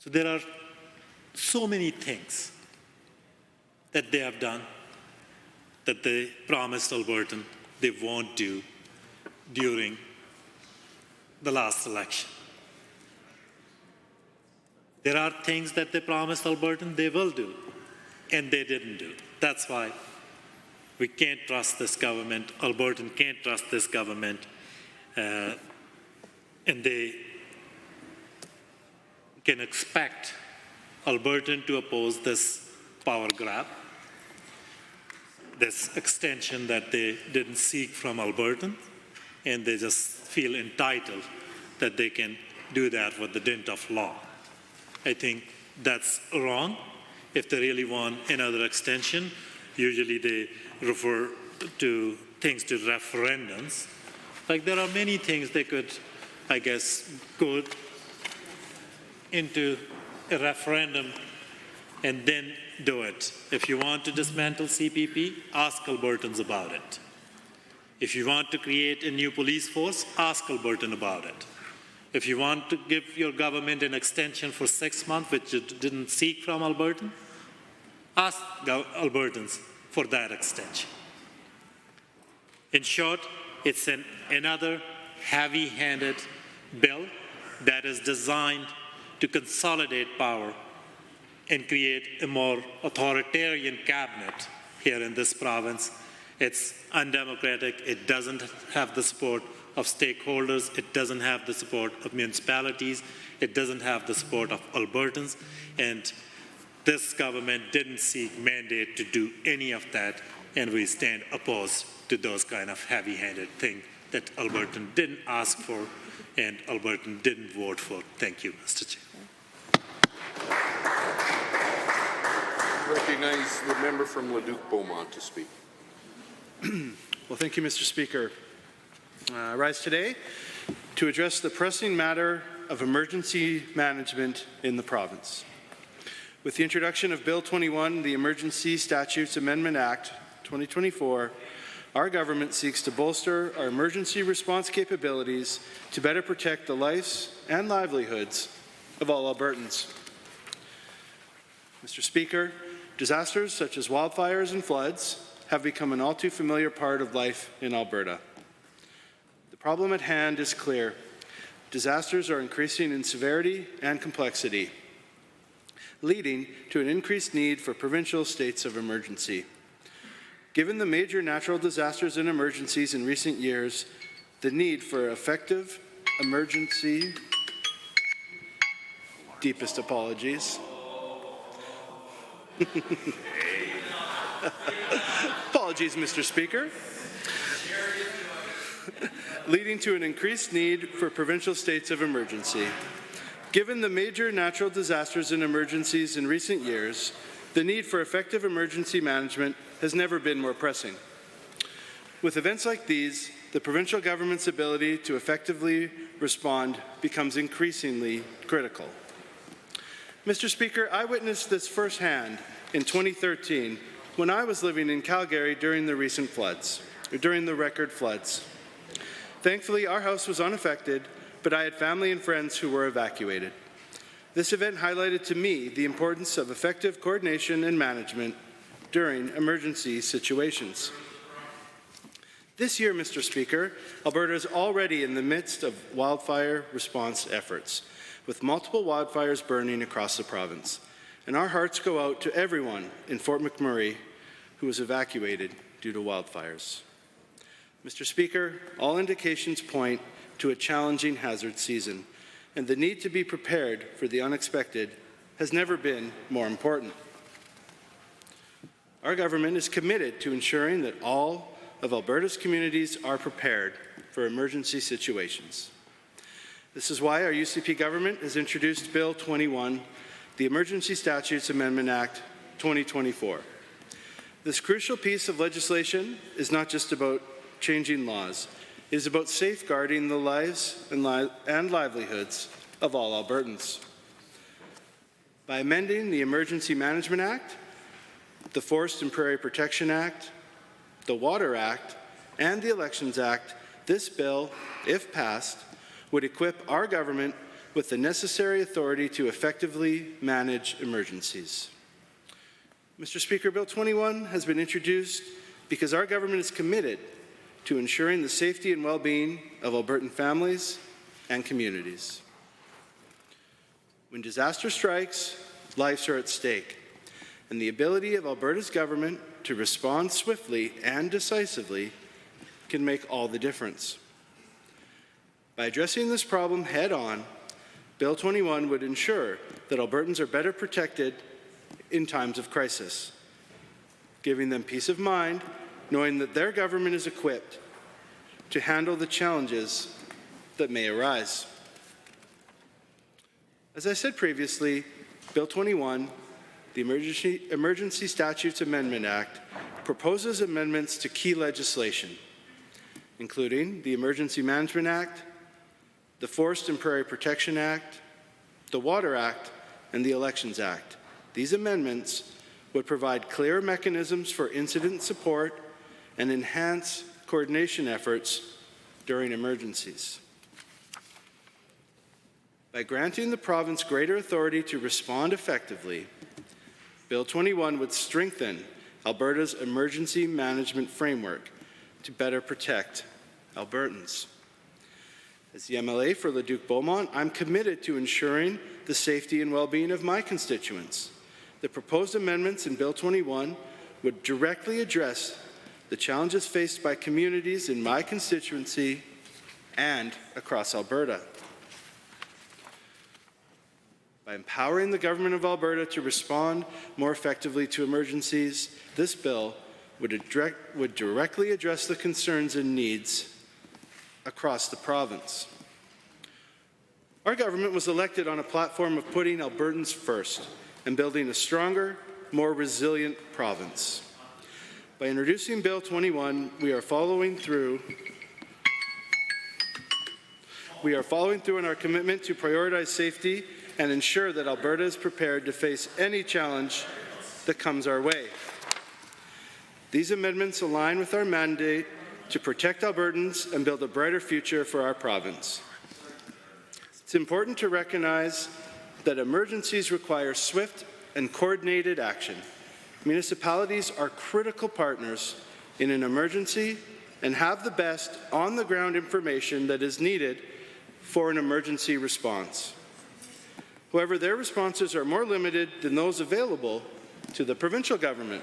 So there are so many things that they have done that they promised Albertans they won't do during the last election. There are things that they promised Albertans they will do, and they didn't do. That's why we can't trust this government. Albertans can't trust this government, and they can expect Albertans to oppose this power grab, this extension that they didn't seek from Albertans, and they just feel entitled that they can do that with the dint of law. I think that's wrong. If they really want another extension, usually they refer to things to referendums. Like there are many things they could, I guess, go into a referendum and then do it. If you want to dismantle CPP, ask Albertans about it. If you want to create a new police force, ask Albertans about it. If you want to give your government an extension for 6 months, which you didn't seek from Albertans, ask Albertans for that extension. In short, it's another heavy-handed bill that is designed to consolidate power and create a more authoritarian cabinet here in this province. It's undemocratic. It doesn't have the support of stakeholders. It doesn't have the support of municipalities. It doesn't have the support of Albertans. And this government didn't seek mandate to do any of that, and we stand opposed to those kind of heavy-handed things that Albertans didn't ask for and Albertans didn't vote for. Thank you, Mr. Chair. Recognize the member from Leduc-Beaumont to speak. Well, thank you, Mr. Speaker. I rise today to address the pressing matter of emergency management in the province. With the introduction of Bill 21, the Emergency Statutes Amendment Act 2024, our government seeks to bolster our emergency response capabilities to better protect the lives and livelihoods of all Albertans. Mr. Speaker, disasters such as wildfires and floods have become an all too familiar part of life in Alberta. The problem at hand is clear. Disasters are increasing in severity and complexity, leading to an increased need for provincial states of emergency. Given the major natural disasters and emergencies in recent years, the need for effective emergency, deepest apologies. Apologies, Mr. Speaker. Leading to an increased need for provincial states of emergency. Given the major natural disasters and emergencies in recent years, the need for effective emergency management has never been more pressing. With events like these, the provincial government's ability to effectively respond becomes increasingly critical. Mr. Speaker, I witnessed this firsthand in 2013 when I was living in Calgary during the recent floods, or during the record floods. Thankfully, our house was unaffected, but I had family and friends who were evacuated. This event highlighted to me the importance of effective coordination and management during emergency situations. This year, Mr. Speaker, Alberta is already in the midst of wildfire response efforts, with multiple wildfires burning across the province. And our hearts go out to everyone in Fort McMurray who was evacuated due to wildfires. Mr. Speaker, all indications point to a challenging hazard season, and the need to be prepared for the unexpected has never been more important. Our government is committed to ensuring that all of Alberta's communities are prepared for emergency situations. This is why our UCP government has introduced Bill 21, the Emergency Statutes Amendment Act 2024. This crucial piece of legislation is not just about changing laws. It is about safeguarding the lives and livelihoods of all Albertans. By amending the Emergency Management Act, the Forest and Prairie Protection Act, the Water Act, and the Elections Act, this bill, if passed, would equip our government with the necessary authority to effectively manage emergencies. Mr. Speaker, Bill 21 has been introduced because our government is committed to ensuring the safety and well-being of Albertan families and communities. When disaster strikes, lives are at stake, and the ability of Alberta's government to respond swiftly and decisively can make all the difference. By addressing this problem head-on, Bill 21 would ensure that Albertans are better protected in times of crisis, giving them peace of mind knowing that their government is equipped to handle the challenges that may arise. As I said previously, Bill 21, the Emergency Statutes Amendment Act, proposes amendments to key legislation, including the Emergency Management Act, the Forest and Prairie Protection Act, the Water Act, and the Elections Act. These amendments would provide clear mechanisms for incident support and enhance coordination efforts during emergencies. By granting the province greater authority to respond effectively, Bill 21 would strengthen Alberta's emergency management framework to better protect Albertans. As the MLA for Leduc-Beaumont, I'm committed to ensuring the safety and well-being of my constituents. The proposed amendments in Bill 21 would directly address the challenges faced by communities in my constituency and across Alberta. By empowering the Government of Alberta to respond more effectively to emergencies, this bill would directly address the concerns and needs across the province. Our government was elected on a platform of putting Albertans first and building a stronger, more resilient province. By introducing Bill 21, we are following through on our commitment to prioritize safety and ensure that Alberta is prepared to face any challenge that comes our way. These amendments align with our mandate to protect Albertans and build a brighter future for our province. It's important to recognize that emergencies require swift and coordinated action. Municipalities are critical partners in an emergency and have the best on-the-ground information that is needed for an emergency response. However, their responses are more limited than those available to the provincial government.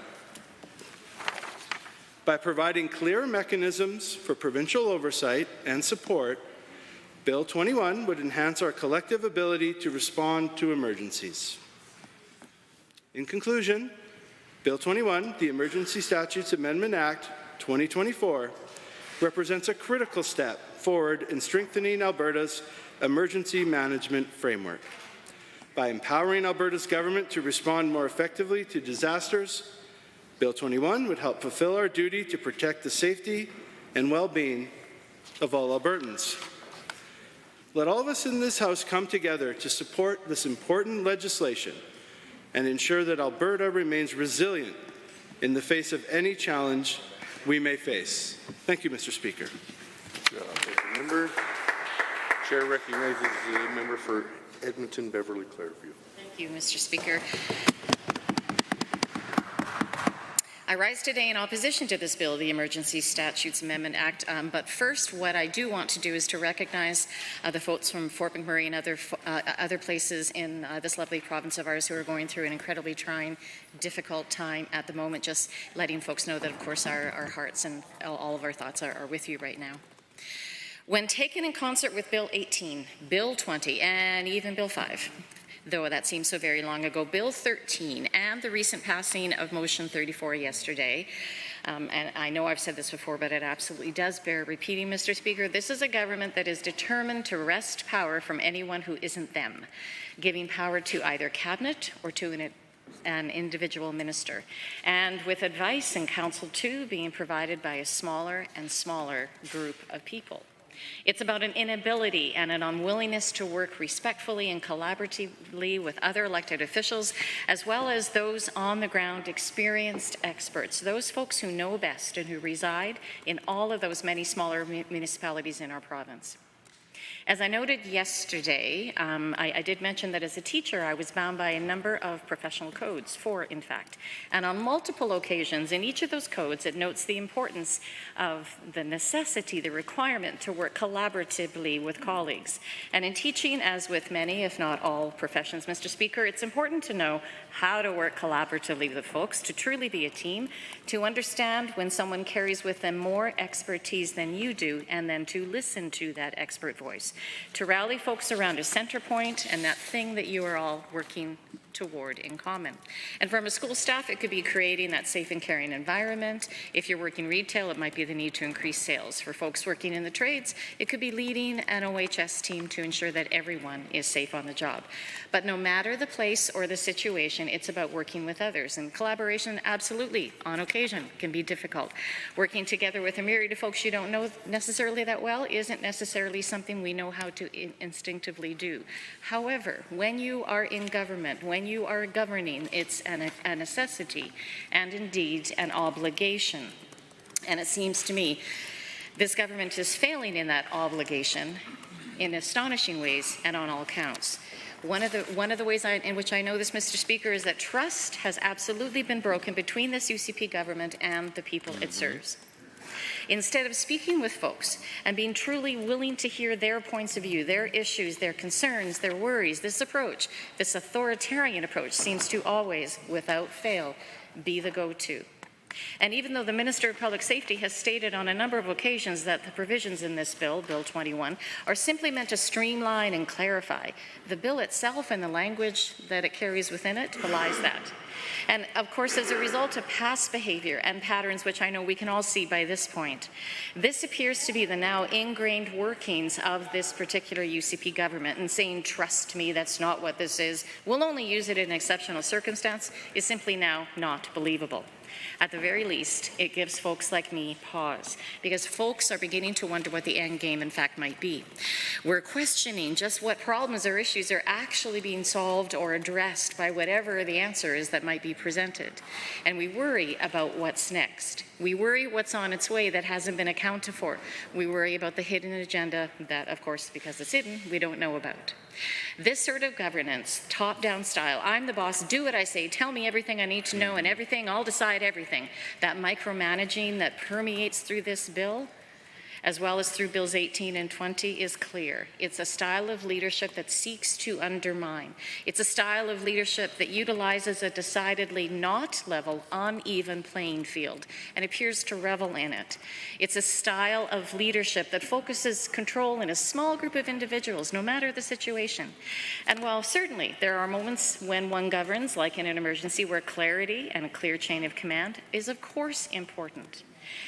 By providing clear mechanisms for provincial oversight and support, Bill 21 would enhance our collective ability to respond to emergencies. In conclusion, Bill 21, the Emergency Statutes Amendment Act 2024, represents a critical step forward in strengthening Alberta's emergency management framework. By empowering Alberta's government to respond more effectively to disasters, Bill 21 would help fulfill our duty to protect the safety and well-being of all Albertans. Let all of us in this House come together to support this important legislation and ensure that Alberta remains resilient in the face of any challenge we may face. Thank you, Mr. Speaker. Thank you, member. Chair recognizes the member for Edmonton Beverly Clareview. Thank you, Mr. Speaker. I rise today in opposition to this bill, the Emergency Statutes Amendment Act, but first what I do want to do is to recognize the folks from Fort McMurray and other places in this lovely province of ours who are going through an incredibly trying, difficult time at the moment, just letting folks know that of course our hearts and all of our thoughts are with you right now. When taken in concert with Bill 18, Bill 20, and even Bill 5, though that seems so very long ago, Bill 13 and the recent passing of Motion 34 yesterday, and I know I've said this before, but it absolutely does bear repeating, Mr. Speaker, this is a government that is determined to wrest power from anyone who isn't them, giving power to either cabinet or to an individual minister, and with advice and counsel too being provided by a smaller and smaller group of people. It's about an inability and an unwillingness to work respectfully and collaboratively with other elected officials, as well as those on the ground experienced experts, those folks who know best and who reside in all of those many smaller municipalities in our province. As I noted yesterday, I did mention that as a teacher, I was bound by a number of professional codes, 4 in fact. And on multiple occasions in each of those codes, it notes the importance of the necessity, the requirement to work collaboratively with colleagues. And in teaching, as with many, if not all professions, Mr. Speaker, it's important to know how to work collaboratively with folks, to truly be a team, to understand when someone carries with them more expertise than you do, and then to listen to that expert voice, to rally folks around a center point and that thing that you are all working toward in common. And from a school staff, it could be creating that safe and caring environment. If you're working retail, it might be the need to increase sales. For folks working in the trades, it could be leading an OHS team to ensure that everyone is safe on the job. But no matter the place or the situation, it's about working with others. And collaboration, absolutely, on occasion, can be difficult. Working together with a myriad of folks you don't know necessarily that well isn't necessarily something we know how to instinctively do. However, when you are in government, when you are governing, it's a necessity and indeed an obligation. And it seems to me this government is failing in that obligation in astonishing ways and on all counts. One of the ways in which I know this, Mr. Speaker, is that trust has absolutely been broken between this UCP government and the people it serves. Instead of speaking with folks and being truly willing to hear their points of view, their issues, their concerns, their worries, this approach, this authoritarian approach seems to always, without fail, be the go-to. And even though the Minister of Public Safety has stated on a number of occasions that the provisions in this bill, Bill 21, are simply meant to streamline and clarify, the bill itself and the language that it carries within it belies that. And of course, as a result of past behavior and patterns, which I know we can all see by this point, this appears to be the now ingrained workings of this particular UCP government, and saying, trust me, that's not what this is, we'll only use it in exceptional circumstance, is simply now not believable. At the very least, it gives folks like me pause, because folks are beginning to wonder what the end game in fact might be. We're questioning just what problems or issues are actually being solved or addressed by whatever the answer is that might be presented. And we worry about what's next. We worry what's on its way that hasn't been accounted for. We worry about the hidden agenda that, of course, because it's hidden, we don't know about. This sort of governance, top-down style, I'm the boss, do what I say, tell me everything I need to know and everything, I'll decide everything, that micromanaging that permeates through this bill, as well as through Bills 18 and 20, is clear. It's a style of leadership that seeks to undermine. It's a style of leadership that utilizes a decidedly not level, uneven playing field and appears to revel in it. It's a style of leadership that focuses control in a small group of individuals, no matter the situation. And while certainly there are moments when one governs, like in an emergency, where clarity and a clear chain of command is of course important,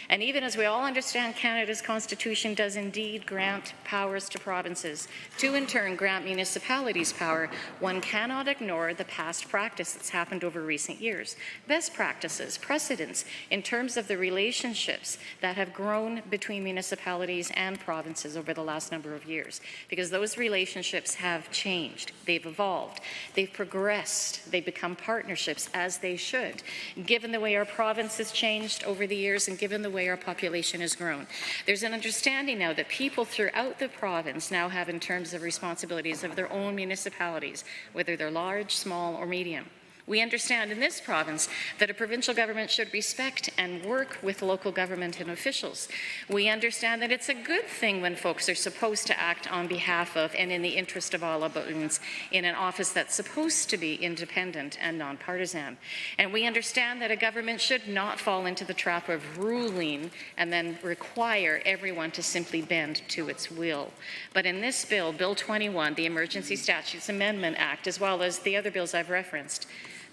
And even as we all understand, Canada's Constitution does indeed grant powers to provinces to in turn grant municipalities power, one cannot ignore the past practice that's happened over recent years. Best practices, precedents in terms of the relationships that have grown between municipalities and provinces over the last number of years, because those relationships have changed, they've evolved, they've progressed, they've become partnerships, as they should, given the way our province has changed over the years and given the way our population has grown. There's an understanding now that people throughout the province now have in terms of responsibilities of their own municipalities, whether they're large, small, or medium. We understand in this province that a provincial government should respect and work with local government and officials. We understand that it's a good thing when folks are supposed to act on behalf of and in the interest of all Albertans in an office that's supposed to be independent and nonpartisan. And we understand that a government should not fall into the trap of ruling and then require everyone to simply bend to its will. But in this bill, Bill 21, the Emergency Statutes Amendment Act, as well as the other bills I've referenced,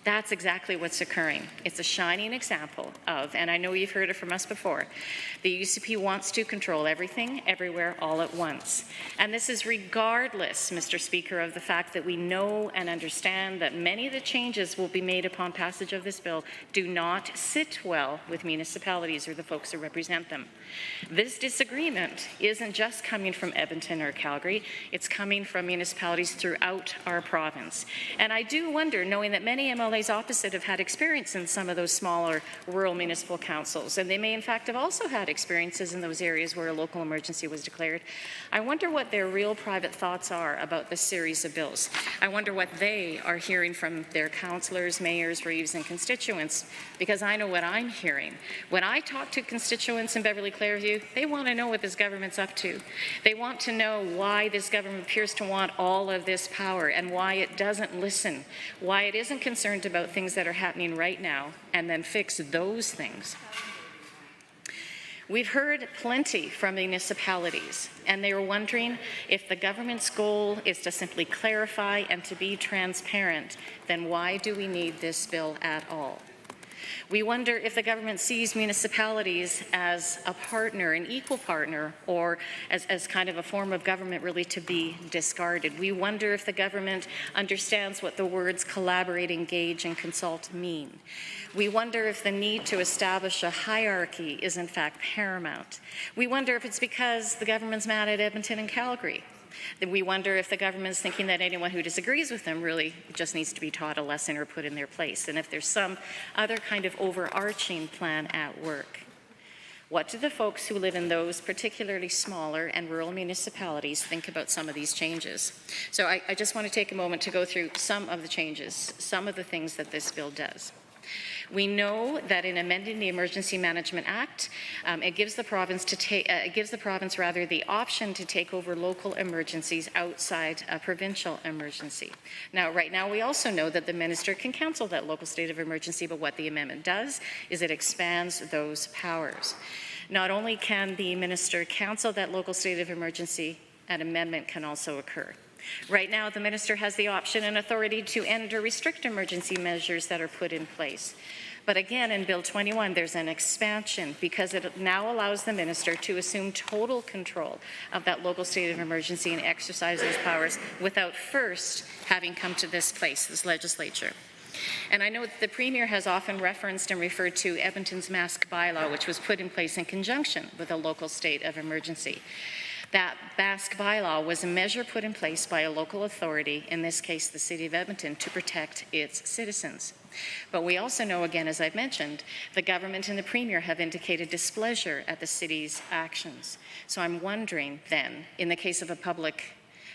that's exactly what's occurring. It's a shining example of, and I know you've heard it from us before, the UCP wants to control everything, everywhere, all at once. And this is regardless, Mr. Speaker, of the fact that we know and understand that many of the changes will be made upon passage of this bill do not sit well with municipalities or the folks who represent them. This disagreement isn't just coming from Edmonton or Calgary, it's coming from municipalities throughout our province. And I do wonder, knowing that many MLAs opposite have had experience in some of those smaller rural municipal councils, and they may in fact have also had experiences in those areas where a local emergency was declared. I wonder what their real private thoughts are about this series of bills. I wonder what they are hearing from their councillors, mayors, reeves, and constituents, because I know what I'm hearing. When I talk to constituents in Beverly Clareview, they want to know what this government's up to. They want to know why this government appears to want all of this power and why it doesn't listen, why it isn't concerned about things that are happening right now and then fix those things. We've heard plenty from municipalities, and they were wondering if the government's goal is to simply clarify and to be transparent, then why do we need this bill at all? We wonder if the government sees municipalities as a partner, an equal partner, or as kind of a form of government really to be discarded. We wonder if the government understands what the words collaborate, engage, and consult mean. We wonder if the need to establish a hierarchy is in fact paramount. We wonder if it's because the government's mad at Edmonton and Calgary. Then we wonder if the government is thinking that anyone who disagrees with them really just needs to be taught a lesson or put in their place, and if there's some other kind of overarching plan at work. What do the folks who live in those particularly smaller and rural municipalities think about some of these changes? So I just want to take a moment to go through some of the changes, some of the things that this bill does. We know that in amending the Emergency Management Act, it gives the province the option to take over local emergencies outside a provincial emergency. Now, right now, we also know that the minister can cancel that local state of emergency, but what the amendment does is it expands those powers. Not only can the minister cancel that local state of emergency, an amendment can also occur. Right now, the minister has the option and authority to end or restrict emergency measures that are put in place. But again, in Bill 21, there's an expansion because it now allows the minister to assume total control of that local state of emergency and exercise those powers without first having come to this place, this legislature. And I know that the Premier has often referenced and referred to Edmonton's mask bylaw, which was put in place in conjunction with a local state of emergency. That mask bylaw was a measure put in place by a local authority, in this case the City of Edmonton, to protect its citizens. But we also know, again, as I've mentioned, the government and the Premier have indicated displeasure at the City's actions. So I'm wondering then, in the case of a public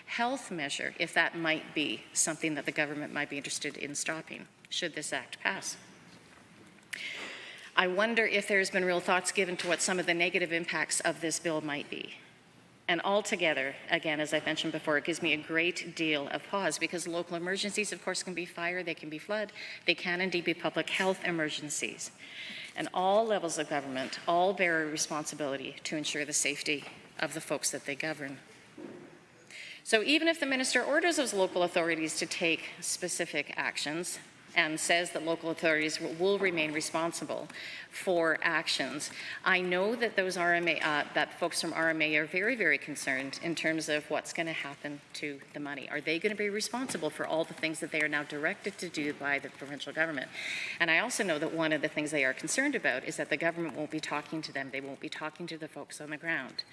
health measure, if that might be something that the government might be interested in stopping, should this act pass. I wonder if there's been real thoughts given to what some of the negative impacts of this bill might be. And altogether, again, as I mentioned before, it gives me a great deal of pause because local emergencies, of course, can be fire, they can be flood, they can indeed be public health emergencies. And all levels of government all bear a responsibility to ensure the safety of the folks that they govern. So even if the minister orders those local authorities to take specific actions, and says that local authorities will remain responsible for actions. I know that those RMA, that folks from RMA are very, very concerned in terms of what's going to happen to the money. Are they going to be responsible for all the things that they are now directed to do by the provincial government? And I also know that one of the things they are concerned about is that the government won't be talking to them. They won't be talking to the folks on the ground.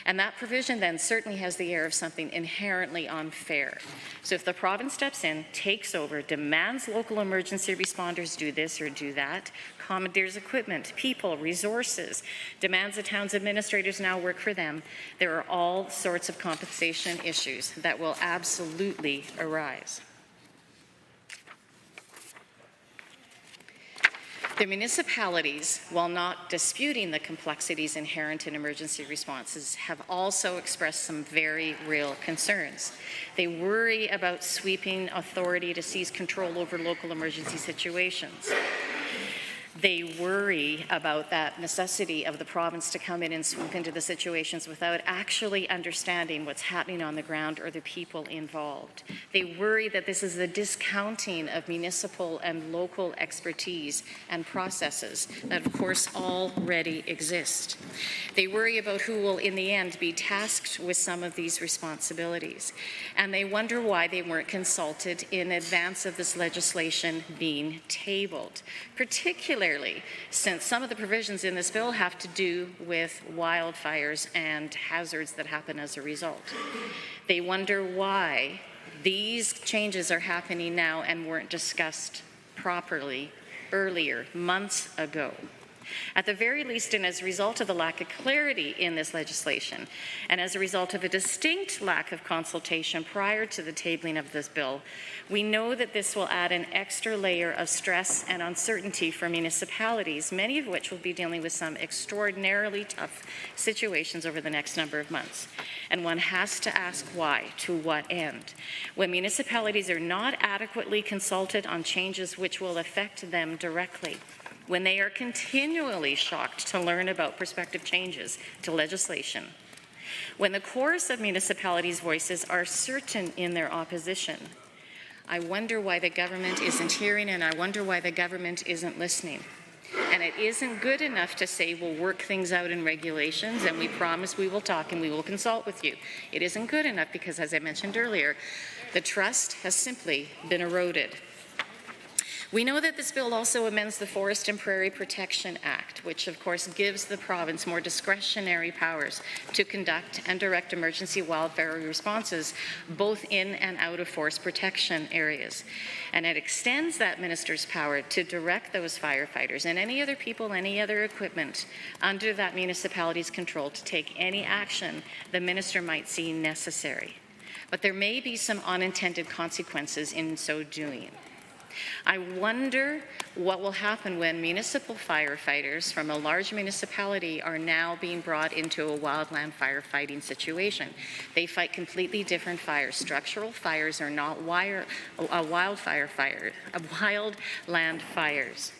And that provision then certainly has the air of something inherently unfair. So if the province steps in, takes over, demands local emergency responders do this or do that, commandeers equipment, people, resources, demands the town's administrators now work for them, there are all sorts of compensation issues that will absolutely arise. The municipalities, while not disputing the complexities inherent in emergency responses, have also expressed some very real concerns. They worry about sweeping authority to seize control over local emergency situations. They worry about that necessity of the province to come in and swoop into the situations without actually understanding what's happening on the ground or the people involved. They worry that this is a discounting of municipal and local expertise and processes that, of course, already exist. They worry about who will, in the end, be tasked with some of these responsibilities. And they wonder why they weren't consulted in advance of this legislation being tabled, particularly since some of the provisions in this bill have to do with wildfires and hazards that happen as a result. They wonder why these changes are happening now and weren't discussed properly earlier, months ago. At the very least, and as a result of the lack of clarity in this legislation, and as a result of a distinct lack of consultation prior to the tabling of this bill, we know that this will add an extra layer of stress and uncertainty for municipalities, many of which will be dealing with some extraordinarily tough situations over the next number of months. And one has to ask why, to what end? When municipalities are not adequately consulted on changes which will affect them directly, when they are continually shocked to learn about prospective changes to legislation, when the chorus of municipalities' voices are certain in their opposition, I wonder why the government isn't hearing, and I wonder why the government isn't listening. And it isn't good enough to say we'll work things out in regulations and we promise we will talk and we will consult with you. It isn't good enough because, as I mentioned earlier, the trust has simply been eroded. We know that this bill also amends the Forest and Prairie Protection Act, which of course gives the province more discretionary powers to conduct and direct emergency wildfire responses both in and out of forest protection areas. And it extends that minister's power to direct those firefighters and any other people, any other equipment under that municipality's control to take any action the minister might see necessary. But there may be some unintended consequences in so doing. I wonder what will happen when municipal firefighters from a large municipality are now being brought into a wildland firefighting situation. They fight completely different fires. Structural fires are not wildland fires.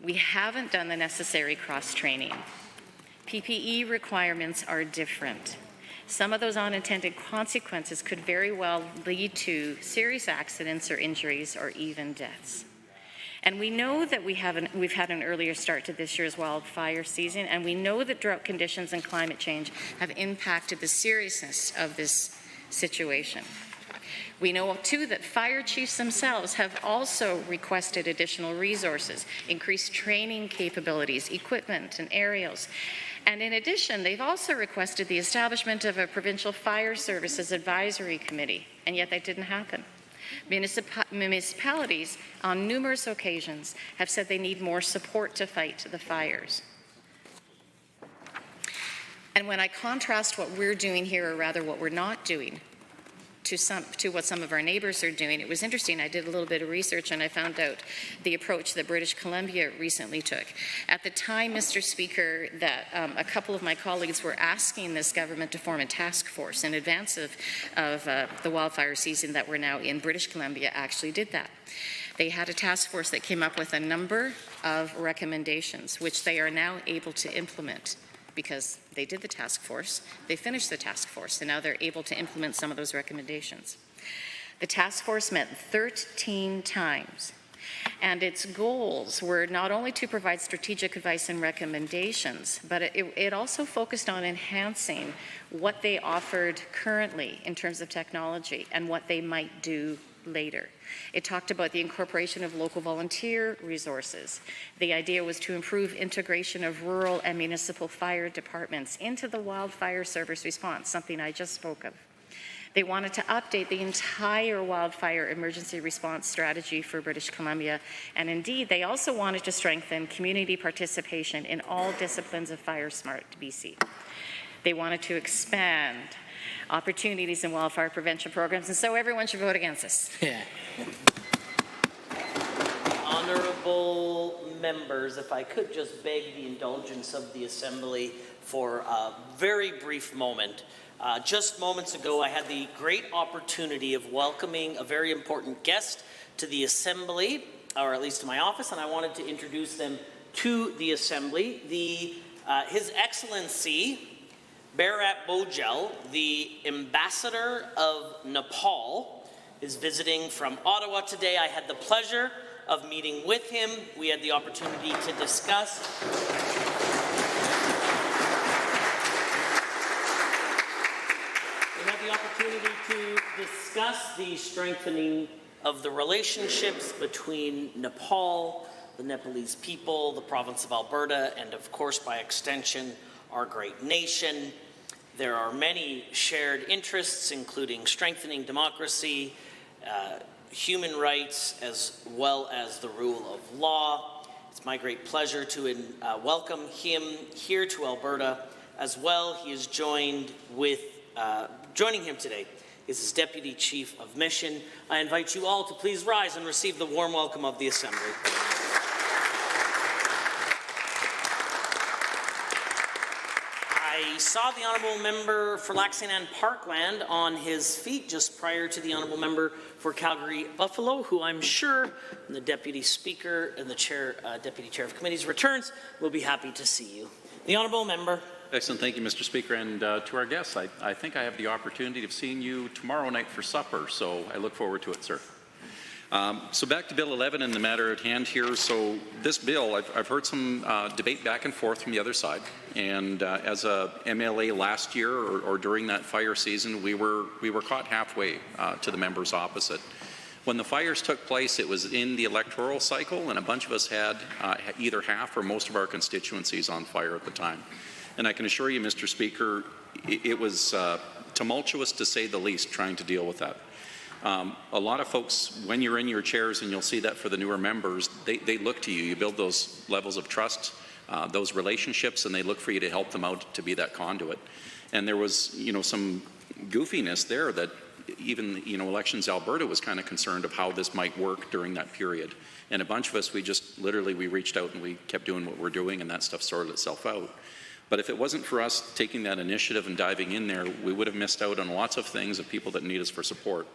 We haven't done the necessary cross-training. PPE requirements are different. Some of those unintended consequences could very well lead to serious accidents or injuries or even deaths. And we know that we've had an earlier start to this year's wildfire season, and we know that drought conditions and climate change have impacted the seriousness of this situation. We know, too, that fire chiefs themselves have also requested additional resources, increased training capabilities, equipment, and aerials. And in addition, they've also requested the establishment of a provincial fire services advisory committee, and yet that didn't happen. Municipalities on numerous occasions have said they need more support to fight the fires. And when I contrast what we're doing here, or rather what we're not doing, to what some of our neighbours are doing, it was interesting. I did a little bit of research and I found out the approach that British Columbia recently took. At the time, Mr. Speaker, that a couple of my colleagues were asking this government to form a task force in advance of the wildfire season that we're now in, British Columbia actually did that. They had a task force that came up with a number of recommendations, which they are now able to implement, because they did the task force, they finished the task force, and now they're able to implement some of those recommendations. The task force met 13 times, and its goals were not only to provide strategic advice and recommendations, but it also focused on enhancing what they offered currently in terms of technology and what they might do later. It talked about the incorporation of local volunteer resources. The idea was to improve integration of rural and municipal fire departments into the wildfire service response, something I just spoke of. They wanted to update the entire wildfire emergency response strategy for British Columbia, and indeed, they also wanted to strengthen community participation in all disciplines of Fire Smart BC. They wanted to expand opportunities in wildfire prevention programs, and so everyone should vote against this. Yeah. Honourable members, if I could just beg the indulgence of the Assembly for a very brief moment. Just moments ago, I had the great opportunity of welcoming a very important guest to the Assembly, or at least to my office, and I wanted to introduce them to the Assembly. His Excellency, Bharat Bojel, the Ambassador of Nepal, is visiting from Ottawa today. I had the pleasure of meeting with him. We had the opportunity to discuss the strengthening of the relationships between Nepal, the Nepalese people, the province of Alberta, and of course, by extension, our great nation. There are many shared interests, including strengthening democracy, human rights, as well as the rule of law. It's my great pleasure to welcome him here to Alberta as well. He is joined with, joining him today is his Deputy Chief of Mission. I invite you all to please rise and receive the warm welcome of the Assembly. I saw the Honourable Member for Lac St. Anne Parkland on his feet just prior to the Honourable Member for Calgary Buffalo, who I'm sure, when the Deputy Speaker and the Deputy Chair of Committees returns, will be happy to see you. The Honourable Member. Excellent. Thank you, Mr. Speaker. And to our guests, I think I have the opportunity of seeing you tomorrow night for supper, so I look forward to it, sir. So back to Bill 11 and the matter at hand here. So this bill, I've heard some debate back and forth from the other side. And as a MLA last year or during that fire season, we were caught halfway to the members opposite. When the fires took place, it was in the electoral cycle, and a bunch of us had either half or most of our constituencies on fire at the time. And I can assure you, Mr. Speaker, it was tumultuous to say the least trying to deal with that. A lot of folks, when you're in your chairs, and you'll see that for the newer members, they look to you. You build those levels of trust, those relationships, and they look for you to help them out to be that conduit. And there was, some goofiness there that even, Elections Alberta was kind of concerned of how this might work during that period. And a bunch of us, we reached out and we kept doing what we're doing, and that stuff sorted itself out. But if it wasn't for us taking that initiative and diving in there, we would have missed out on lots of things of people that need us for support.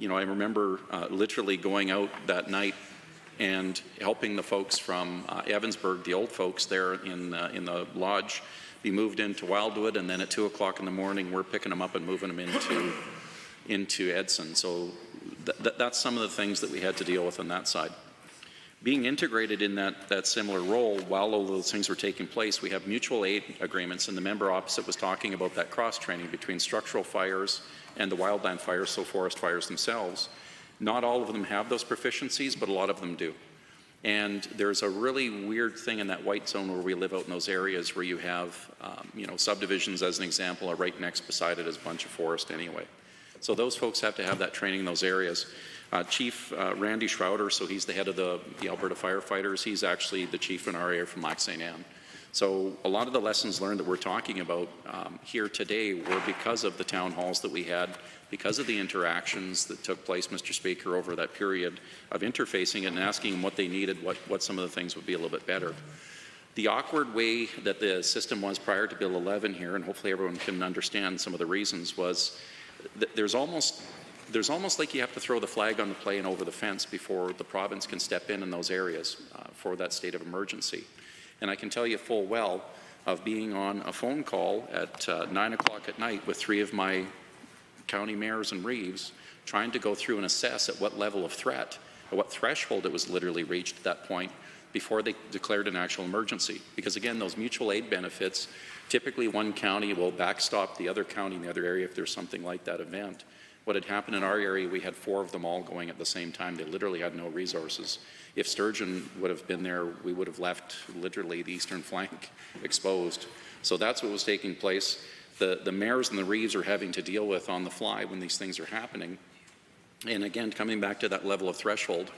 I remember literally going out that night and helping the folks from Evansburg, the old folks there in the lodge, be moved into Wildwood, and then at 2 o'clock in the morning, we're picking them up and moving them into Edson. So that's some of the things that we had to deal with on that side. Being integrated in that similar role, while all those things were taking place, we have mutual aid agreements, and the member opposite was talking about that cross-training between structural fires and the wildland fires, so forest fires themselves. Not all of them have those proficiencies, but a lot of them do. And there's a really weird thing in that white zone where we live out in those areas where you have, subdivisions, as an example, are right next beside it as a bunch of forest anyway. So those folks have to have that training in those areas. Chief Randy Schrouder, so he's the head of the Alberta Firefighters. He's actually the chief in our area from Lac St. Anne. So a lot of the lessons learned that we're talking about here today were because of the town halls that we had, because of the interactions that took place, Mr. Speaker, over that period of interfacing and asking them what they needed, what some of the things would be a little bit better. The awkward way that the system was prior to Bill 11 here, and hopefully everyone can understand some of the reasons, was that there's almost like you have to throw the flag on the play and over the fence before the province can step in those areas for that state of emergency. And I can tell you full well of being on a phone call at 9 o'clock at night with 3 of my county mayors and reeves trying to go through and assess at what level of threat, or what threshold it was literally reached at that point before they declared an actual emergency. Because again, those mutual aid benefits, typically one county will backstop the other county in the other area if there's something like that event. What had happened in our area, we had 4 of them all going at the same time. They literally had no resources. If sturgeon would have been there, we would have left literally the eastern flank exposed. So that's what was taking place. The mayors and the reeves are having to deal with on the fly when these things are happening. And again, coming back to that level of threshold,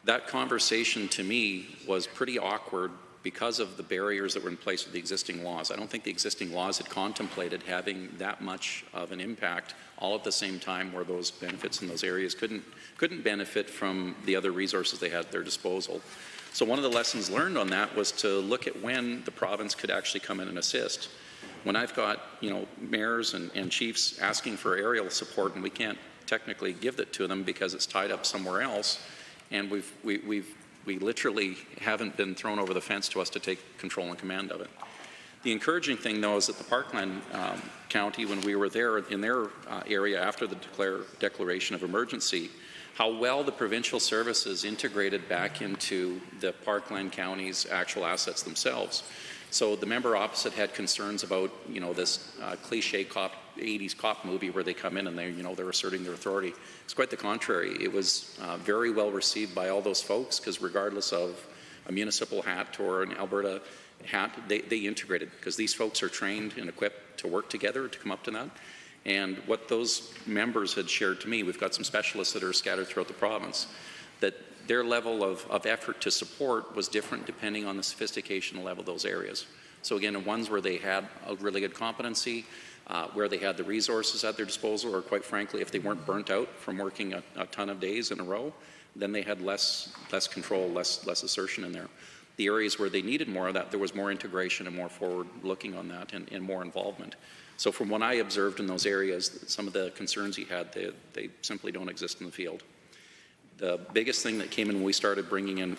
that conversation to me was pretty awkward because of the barriers that were in place with the existing laws. I don't think the existing laws had contemplated having that much of an impact all at the same time, where those benefits in those areas couldn't benefit from the other resources they had at their disposal. So one of the lessons learned on that was to look at when the province could actually come in and assist. When I've got, mayors and chiefs asking for aerial support and we can't technically give it to them because it's tied up somewhere else, and we literally haven't been thrown over the fence to us to take control and command of it. The encouraging thing, though, is that the Parkland County, when we were there in their area after the declaration of emergency, how well the provincial services integrated back into the Parkland County's actual assets themselves. So the member opposite had concerns about, this cliche 80s cop movie where they come in and they're asserting their authority. It's quite the contrary. It was very well received by all those folks, because regardless of a municipal hat or an Alberta hat, they integrated, because these folks are trained and equipped to work together to come up to that. And what those members had shared to me, we've got some specialists that are scattered throughout the province, that their level of effort to support was different depending on the sophistication level of those areas. So again, in ones where they had a really good competency, where they had the resources at their disposal, or quite frankly, if they weren't burnt out from working a ton of days in a row, then they had less control, less assertion in there. The areas where they needed more of that, there was more integration and more forward looking on that, and more involvement. So from what I observed in those areas, some of the concerns he had, they simply don't exist in the field. The biggest thing that came in when we started bringing in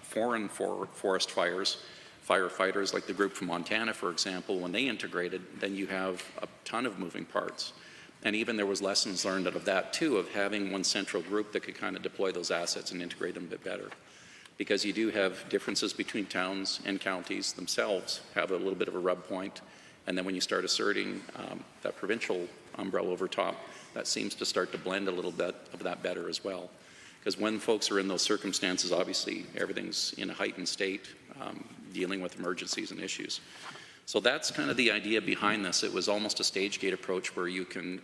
foreign forest firefighters, like the group from Montana, for example, when they integrated, then you have a ton of moving parts. And even there was lessons learned out of that too, of having one central group that could kind of deploy those assets and integrate them a bit better. Because you do have differences between towns and counties themselves, have a little bit of a rub point. And then when you start asserting that provincial umbrella over top, that seems to start to blend a little bit of that better as well. Because when folks are in those circumstances, obviously everything's in a heightened state, dealing with emergencies and issues. So that's kind of the idea behind this. It was almost a stage gate approach where you can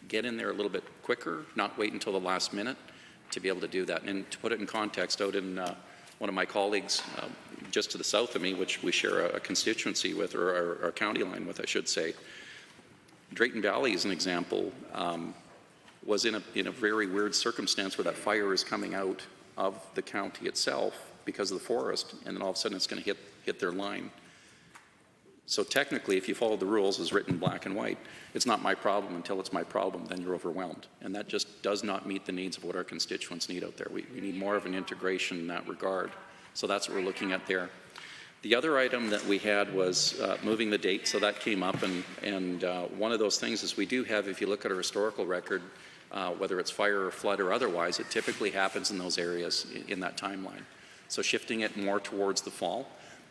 get in there a little bit quicker, not wait until the last minute to be able to do that. And to put it in context, out in one of my colleagues just to the south of me, which we share a constituency with, or our county line with, I should say, Drayton Valley is an example, was in a very weird circumstance where that fire is coming out of the county itself because of the forest, and then all of a sudden it's going to hit their line. So technically, if you follow the rules as written black and white, it's not my problem until it's my problem, then you're overwhelmed. And that just does not meet the needs of what our constituents need out there. We need more of an integration in that regard. So that's what we're looking at there. The other item that we had was moving the date, so that came up, and one of those things is we do have, if you look at our historical record, whether it's fire or flood or otherwise, it typically happens in those areas in that timeline. So shifting it more towards the fall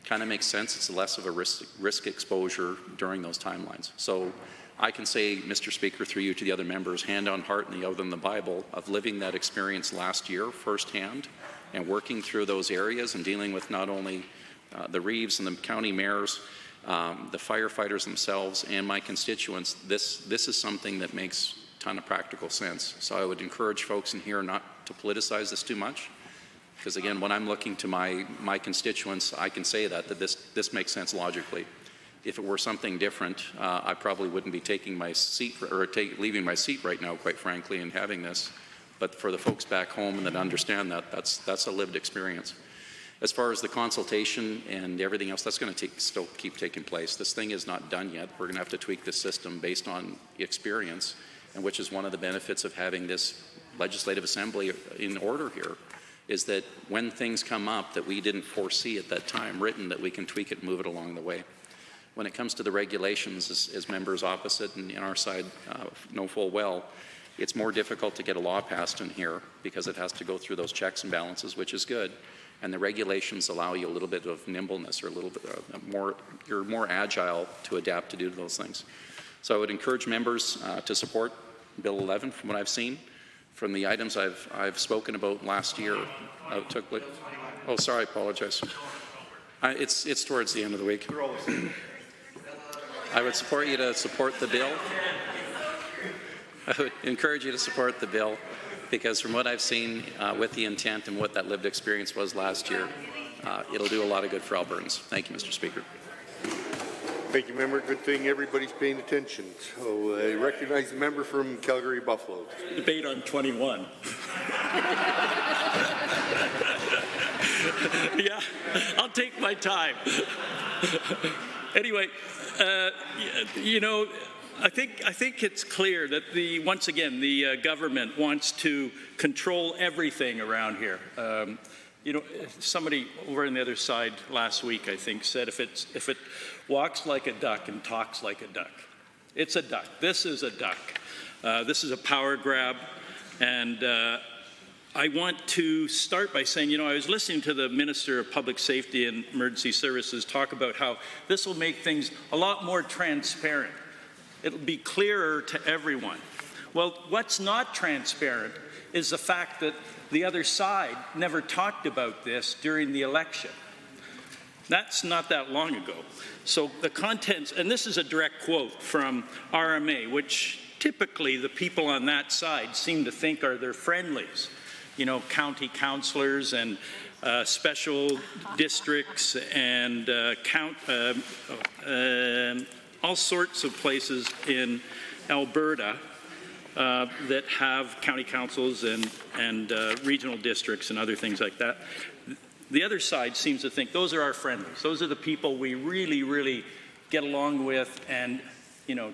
kind of makes sense. It's less of a risk exposure during those timelines. So I can say, Mr. Speaker, through you to the other members, hand on heart and the oath in the Bible, of living that experience last year firsthand and working through those areas and dealing with not only the reeves and the county mayors, the firefighters themselves, and my constituents. This is something that makes a ton of practical sense. So I would encourage folks in here not to politicize this too much. Because again, when I'm looking to my constituents, I can say that this makes sense logically. If it were something different, I probably wouldn't be taking my seat or leaving my seat right now, quite frankly, and having this. But for the folks back home that understand that, that's a lived experience. As far as the consultation and everything else, that's going to still keep taking place. This thing is not done yet. We're going to have to tweak the system based on experience, and which is one of the benefits of having this legislative assembly in order here, is that when things come up that we didn't foresee at that time written, that we can tweak it and move it along the way. when it comes to the regulations, as members opposite and in our side know full well, it's more difficult to get a law passed in here because it has to go through those checks and balances, which is good. And the regulations allow you a little bit of nimbleness, or a little bit more, you're more agile to adapt to do those things. So I would encourage members to support Bill 11 from what I've seen. From the items I've spoken about last year, oh, sorry, I apologize. It's towards the end of the week. I would support you to support the bill. I would encourage you to support the bill, because from what I've seen with the intent and what that lived experience was last year, it'll do a lot of good for Albertans. Thank you, Mr. Speaker. Thank you, member. Good thing everybody's paying attention. So I recognize the member from Calgary Buffalo. Debate on 21. Yeah, I'll take my time. Anyway, you know, I think it's clear that once again the government wants to control everything around here. You know, somebody over on the other side last week, I think, said if it walks like a duck and talks like a duck, it's a duck. This is a duck. This is a power grab, and I want to start by saying, you know, I was listening to the Minister of Public Safety and Emergency Services talk about how this will make things a lot more transparent. It'll be clearer to everyone. Well, what's not transparent is the fact that the other side never talked about this during the election. That's not that long ago. So the contents, and this is a direct quote from RMA, which typically the people on that side seem to think are their friendlies. You know, county councillors and special districts and all sorts of places in Alberta that have county councils and regional districts and other things like that. The other side seems to think those are our friends. Those are the people we really, really get along with, and, you know,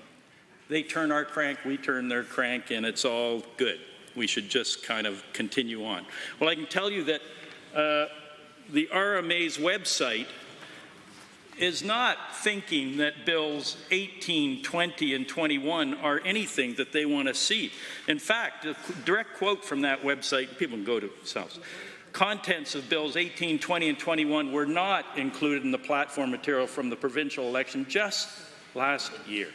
they turn our crank, we turn their crank, and it's all good. We should just kind of continue on. Well, I can tell you that the RMA's website is not thinking that Bills 18, 20, and 21 are anything that they want to see. In fact, a direct quote from that website, people can go to themselves. Contents of Bills 18, 20, and 21 were not included in the platform material from the provincial election just last year.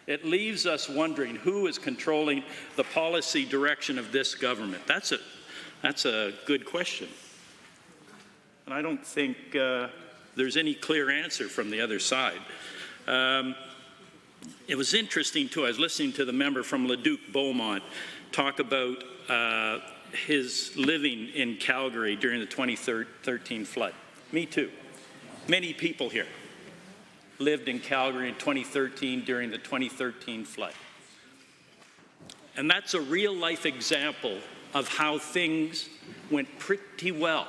It leaves us wondering who is controlling the policy direction of this government. That's a good question. And I don't think there's any clear answer from the other side. It was interesting, too. I was listening to the member from Leduc Beaumont talk about his living in Calgary during the 2013 flood. Me too. Many people here lived in Calgary in 2013 during the 2013 flood. And that's a real-life example of how things went pretty well.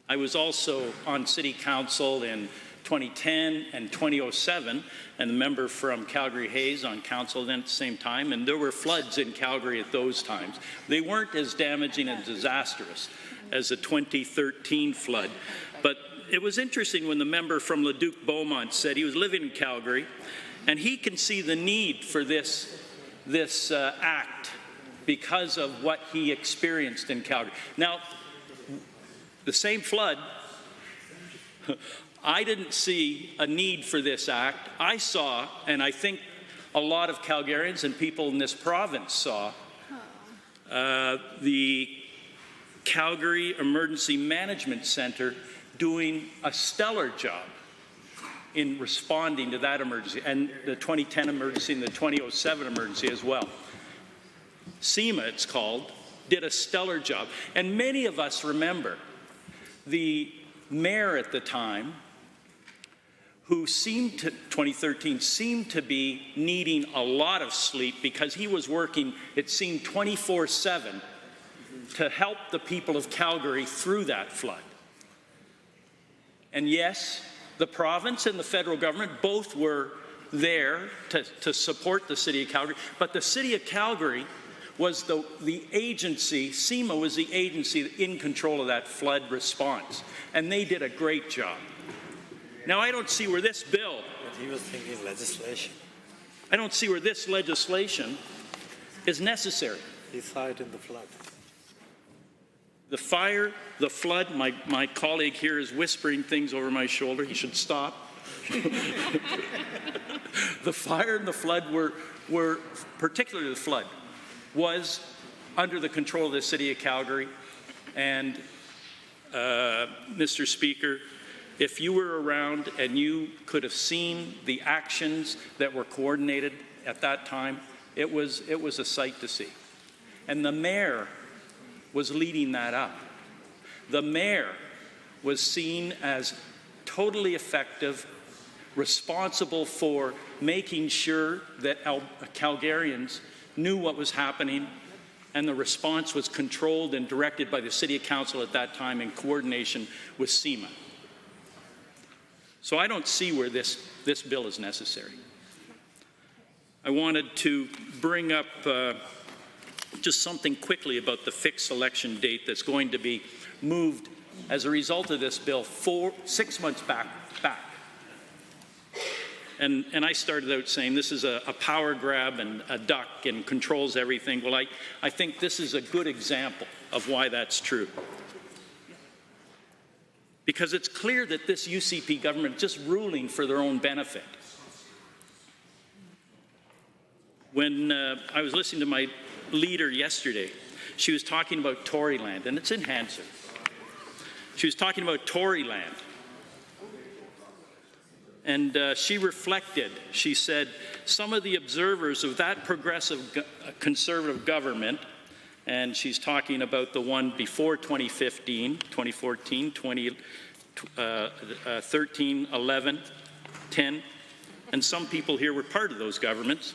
I was also on City Council in 2010 and 2007, and the member from Calgary Hayes on council then at the same time, and there were floods in Calgary at those times. They weren't as damaging and disastrous as the 2013 flood, but it was interesting when the member from Leduc Beaumont said he was living in Calgary, and he can see the need for this act because of what he experienced in Calgary. Now, the same flood, I didn't see a need for this act. I saw, and I think a lot of Calgarians and people in this province saw, the Calgary Emergency Management Centre doing a stellar job in responding to that emergency, and the 2010 emergency and the 2007 emergency as well. SEMA, it's called, did a stellar job. And many of us remember the mayor at the time, who 2013 seemed to be needing a lot of sleep because he was working, it seemed, 24/7 to help the people of Calgary through that flood. And yes, the province and the federal government both were there to support the City of Calgary, but the City of Calgary was the agency, SEMA was the agency in control of that flood response, and they did a great job. Now, I don't see where this bill, But he was thinking legislation. I don't see where this legislation is necessary. He saw it in the flood. The fire, the flood, my colleague here is whispering things over my shoulder. He should stop. The fire and the flood were, particularly the flood, was under the control of the City of Calgary. And Mr. Speaker, if you were around and you could have seen the actions that were coordinated at that time, it was a sight to see. And the mayor was leading that up. The mayor was seen as totally effective, responsible for making sure that Calgarians knew what was happening, and the response was controlled and directed by the City Council at that time in coordination with SEMA. So I don't see where this bill is necessary. I wanted to bring up just something quickly about the fixed election date that's going to be moved as a result of this bill 6 months back. And I started out saying this is a power grab and a duck and controls everything. Well, I think this is a good example of why that's true. Because it's clear that this UCP government is just ruling for their own benefit. When I was listening to my leader yesterday, she was talking about Toryland, and it's in Hansard. She was talking about Toryland. And she reflected, she said, some of the observers of that progressive conservative government, and she's talking about the one before 2015, 2014, 2013, 11, 10, and some people here were part of those governments.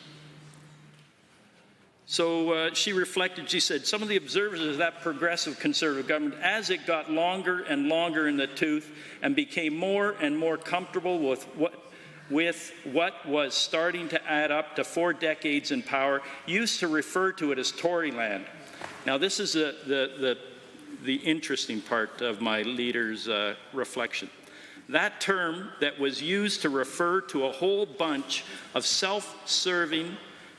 So she reflected, she said, some of the observers of that progressive conservative government, as it got longer and longer in the tooth and became more and more comfortable with what was starting to add up to 4 decades in power, used to refer to it as Toryland. Now this is the interesting part of my leader's reflection. That term that was used to refer to a whole bunch of self-serving,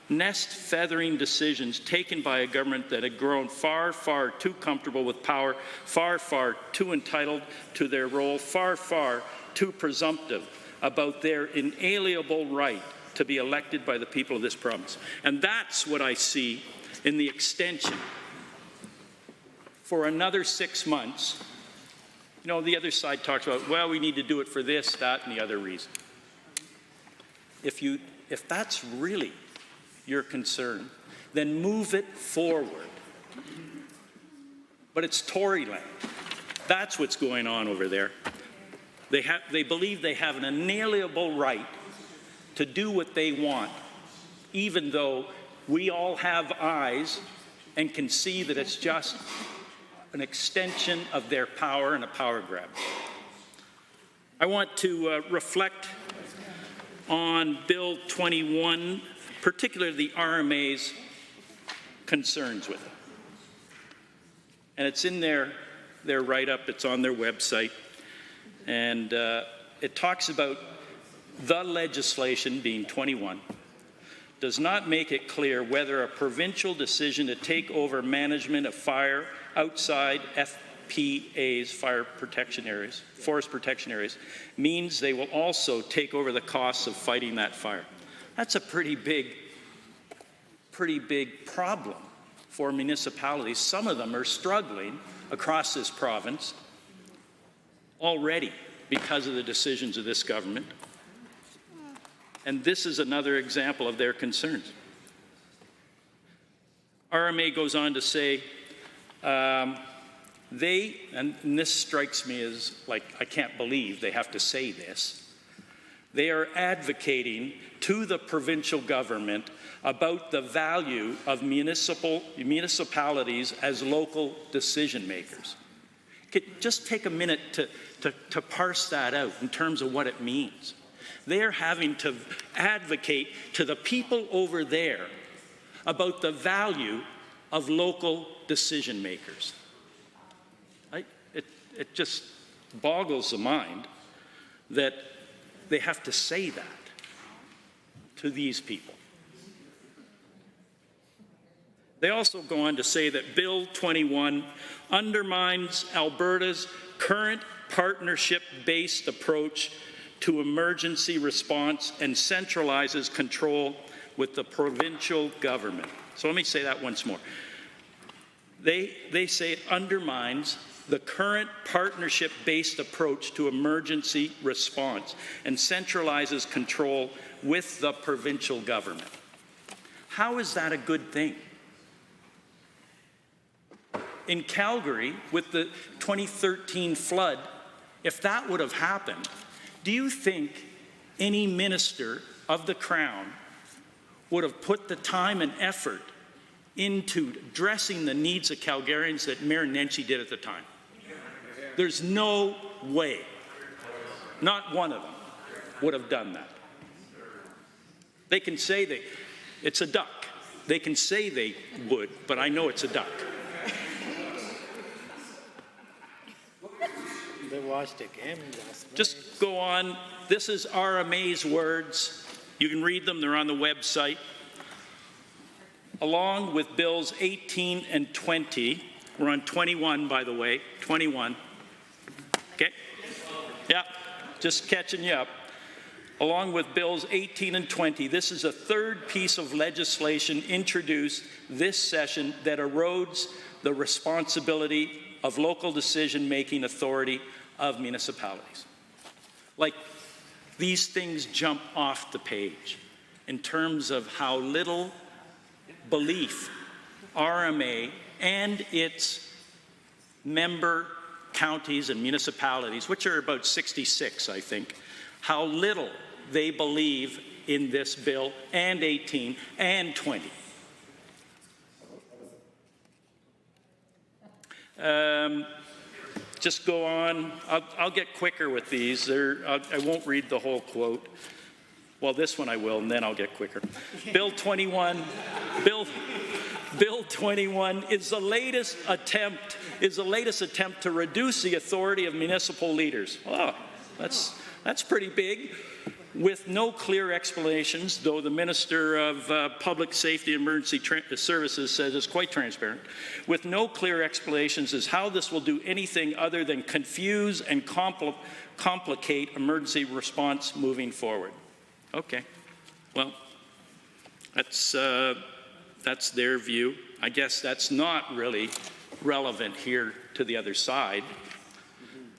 nest-feathering decisions taken by a government that had grown far, far too comfortable with power, far, far too entitled to their role, far, far too presumptive about their inalienable right to be elected by the people of this province. And that's what I see in the extension for another 6 months. You know, the other side talks about, well, we need to do it for this, that, and the other reason. If that's really your concern, then move it forward. But it's Toryland. That's what's going on over there. They believe they have an inalienable right to do what they want, even though we all have eyes and can see that it's just an extension of their power and a power grab. I want to reflect on Bill 21, particularly the RMA's concerns with it. And it's in their write-up, it's on their website, and it talks about the legislation, being 21, does not make it clear whether a provincial decision to take over management of fire outside FPA's fire protection areas, forest protection areas, means they will also take over the costs of fighting that fire. That's a pretty big problem for municipalities. Some of them are struggling across this province already because of the decisions of this government. And this is another example of their concerns. RMA goes on to say, and this strikes me as like, I can't believe they have to say this. They are advocating to the provincial government about the value of municipalities as local decision makers. Just take a minute to parse that out in terms of what it means. They're having to advocate to the people over there about the value of local decision makers. It just boggles the mind that they have to say that to these people. They also go on to say that Bill 21 undermines Alberta's current partnership-based approach to emergency response and centralizes control with the provincial government. So let me say that once more. They say it undermines the current partnership-based approach to emergency response and centralizes control with the provincial government. How is that a good thing? In Calgary, with the 2013 flood, if that would have happened, do you think any minister of the Crown would have put the time and effort into addressing the needs of Calgarians that Mayor Nenshi did at the time? There's no way. Not one of them would have done that. They can say it's a duck. They can say they would, but I know it's a duck. They watched the game last night. Just go on. This is RMA's words. You can read them. They're on the website. Along with Bills 18 and 20, we're on 21, by the way, 21. Okay? Yeah, just catching you up. Along with Bills 18 and 20, this is a third piece of legislation introduced this session that erodes the responsibility of local decision-making authority of municipalities. Like, these things jump off the page in terms of how little belief RMA and its member counties and municipalities, which are about 66, I think, how little they believe in this bill and 18 and 20. Just go on. I'll get quicker with these. I won't read the whole quote. Well, this one I will, and then I'll get quicker. Bill 21 is the latest attempt to reduce the authority of municipal leaders. Oh, that's pretty big. With no clear explanations, though the Minister of Public Safety and Emergency Services says it's quite transparent, with no clear explanations as how this will do anything other than confuse and complicate emergency response moving forward. Okay, well, that's their view. I guess that's not really relevant here to the other side.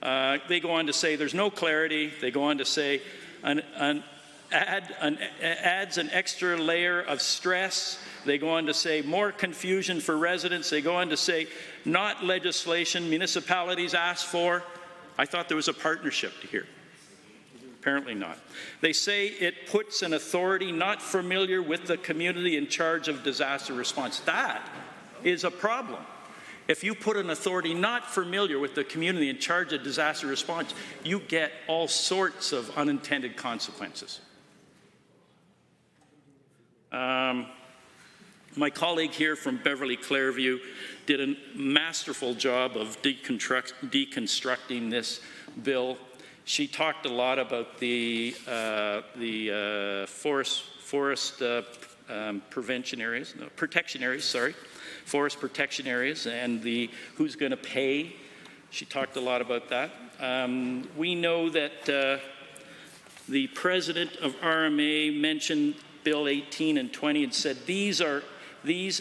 They go on to say there's no clarity. They go on to say adds an extra layer of stress. They go on to say more confusion for residents. They go on to say not legislation municipalities asked for. I thought there was a partnership here. Apparently not. They say it puts an authority not familiar with the community in charge of disaster response. That is a problem. If you put an authority not familiar with the community in charge of disaster response, you get all sorts of unintended consequences. My colleague here from Beverly Clairview did a masterful job of deconstructing this bill. She talked a lot about the forest prevention areas, no, protection areas, sorry. Forest protection areas and the who's going to pay. She talked a lot about that. We know that the president of RMA mentioned Bill 18 and 20 and said these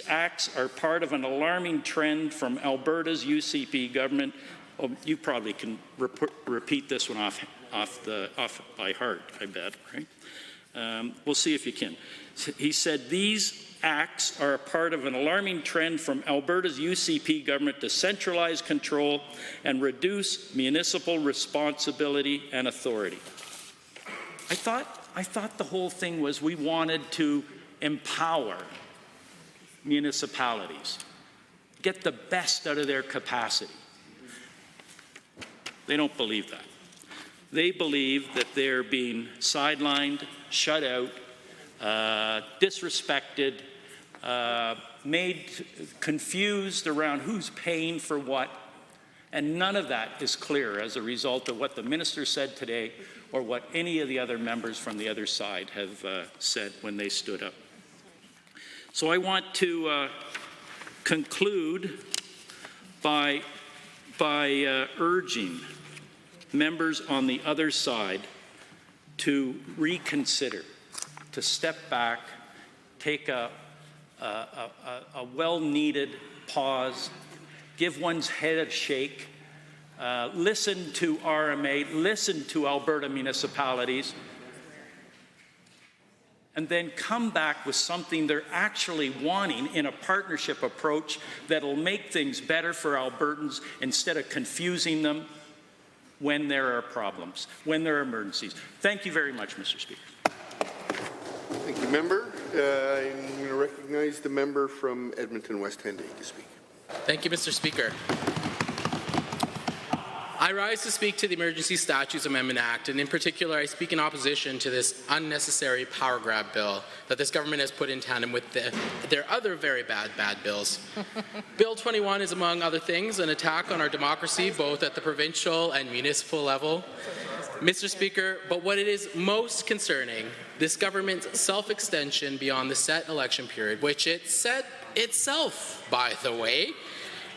acts are part of an alarming trend from Alberta's UCP government. Oh, you probably can repeat this one off by heart, I bet, right? We'll see if you can. He said these acts are a part of an alarming trend from Alberta's UCP government to centralize control and reduce municipal responsibility and authority. I thought the whole thing was we wanted to empower municipalities, get the best out of their capacity. They don't believe that. They believe that they're being sidelined, shut out, disrespected, made confused around who's paying for what, And none of that is clear as a result of what the minister said today or what any of the other members from the other side have said when they stood up. So I want to conclude by urging members on the other side to reconsider, to step back, take a well-needed pause, give one's head a shake, listen to RMA, listen to Alberta municipalities, and then come back with something they're actually wanting in a partnership approach that'll make things better for Albertans instead of confusing them when there are problems, when there are emergencies. Thank you very much, Mr. Speaker. Thank you, member. I'm going to recognize the member from Edmonton West Henday to speak. Thank you, Mr. Speaker. I rise to speak to the Emergency Statutes Amendment Act, and in particular, I speak in opposition to this unnecessary power grab bill that this government has put in tandem with their other very bad bills. Bill 21 is, among other things, an attack on our democracy, both at the provincial and municipal level. Mr. Speaker, but what it is most concerning, this government's self-extension beyond the set election period, which it set itself, by the way,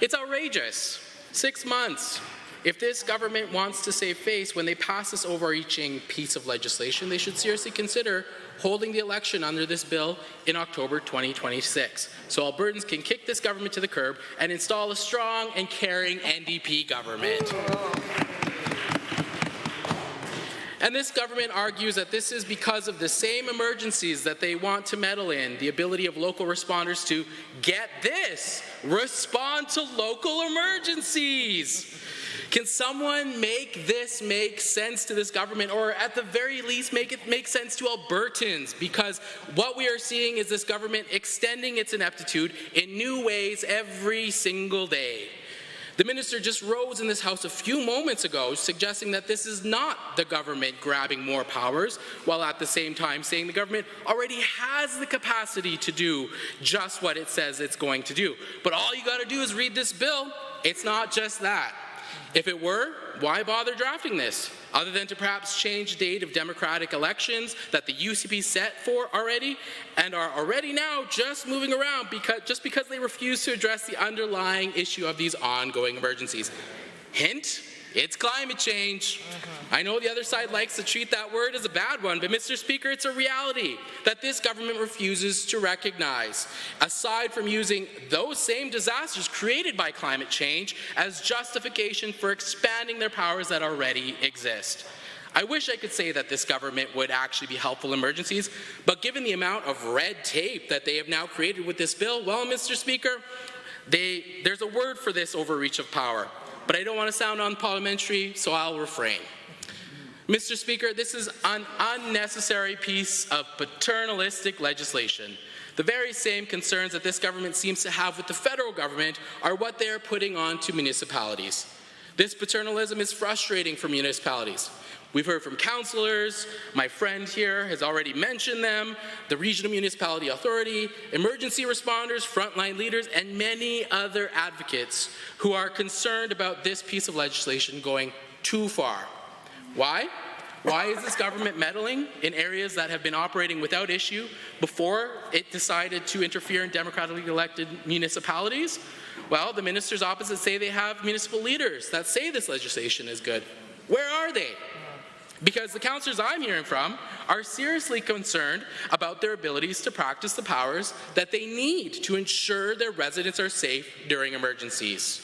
it's outrageous. 6 months. If this government wants to save face when they pass this overreaching piece of legislation, they should seriously consider holding the election under this bill in October 2026, so Albertans can kick this government to the curb and install a strong and caring NDP government. And this government argues that this is because of the same emergencies that they want to meddle in, the ability of local responders to, get this, respond to local emergencies. Can someone make this make sense to this government, or at the very least make it make sense to Albertans? Because what we are seeing is this government extending its ineptitude in new ways every single day. The minister just rose in this House a few moments ago suggesting that this is not the government grabbing more powers, while at the same time saying the government already has the capacity to do just what it says it's going to do. But all you got to do is read this bill. It's not just that. If it were, why bother drafting this? Other than to perhaps change the date of democratic elections that the UCP set for already and are already now just moving around because they refuse to address the underlying issue of these ongoing emergencies. Hint, it's climate change. I know the other side likes to treat that word as a bad one, but Mr. Speaker, it's a reality that this government refuses to recognize, aside from using those same disasters created by climate change as justification for expanding their powers that already exist. I wish I could say that this government would actually be helpful in emergencies, but given the amount of red tape that they have now created with this bill, well, Mr. Speaker, there's a word for this overreach of power. But I don't want to sound unparliamentary, so I'll refrain. Mr. Speaker, this is an unnecessary piece of paternalistic legislation. The very same concerns that this government seems to have with the federal government are what they are putting on to municipalities. This paternalism is frustrating for municipalities. We've heard from councillors, my friend here has already mentioned them, the Regional Municipality Authority, emergency responders, frontline leaders, and many other advocates who are concerned about this piece of legislation going too far. Why? Why is this government meddling in areas that have been operating without issue before it decided to interfere in democratically elected municipalities? Well, the ministers opposite say they have municipal leaders that say this legislation is good. Where are they? Because the councillors I'm hearing from are seriously concerned about their abilities to practice the powers that they need to ensure their residents are safe during emergencies.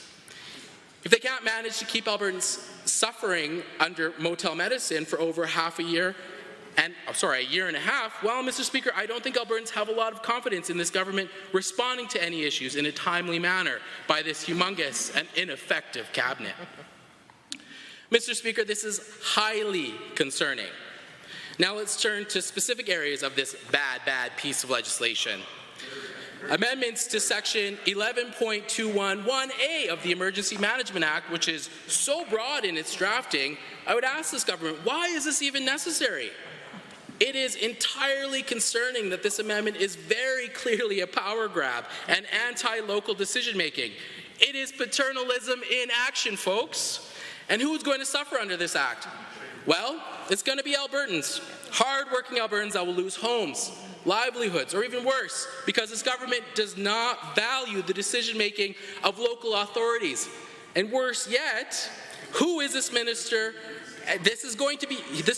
If they can't manage to keep Albertans suffering under motel medicine for over a year and a half, well, Mr. Speaker, I don't think Albertans have a lot of confidence in this government responding to any issues in a timely manner by this humongous and ineffective cabinet. Mr. Speaker, this is highly concerning. Now let's turn to specific areas of this bad piece of legislation. Amendments to Section 11.211A of the Emergency Management Act, which is so broad in its drafting, I would ask this government, why is this even necessary? It is entirely concerning that this amendment is very clearly a power grab and anti-local decision-making. It is paternalism in action, folks. And who's going to suffer under this act? Well, it's going to be Albertans, hard-working Albertans that will lose homes, livelihoods, or even worse, because this government does not value the decision-making of local authorities. And worse yet, who is this minister? This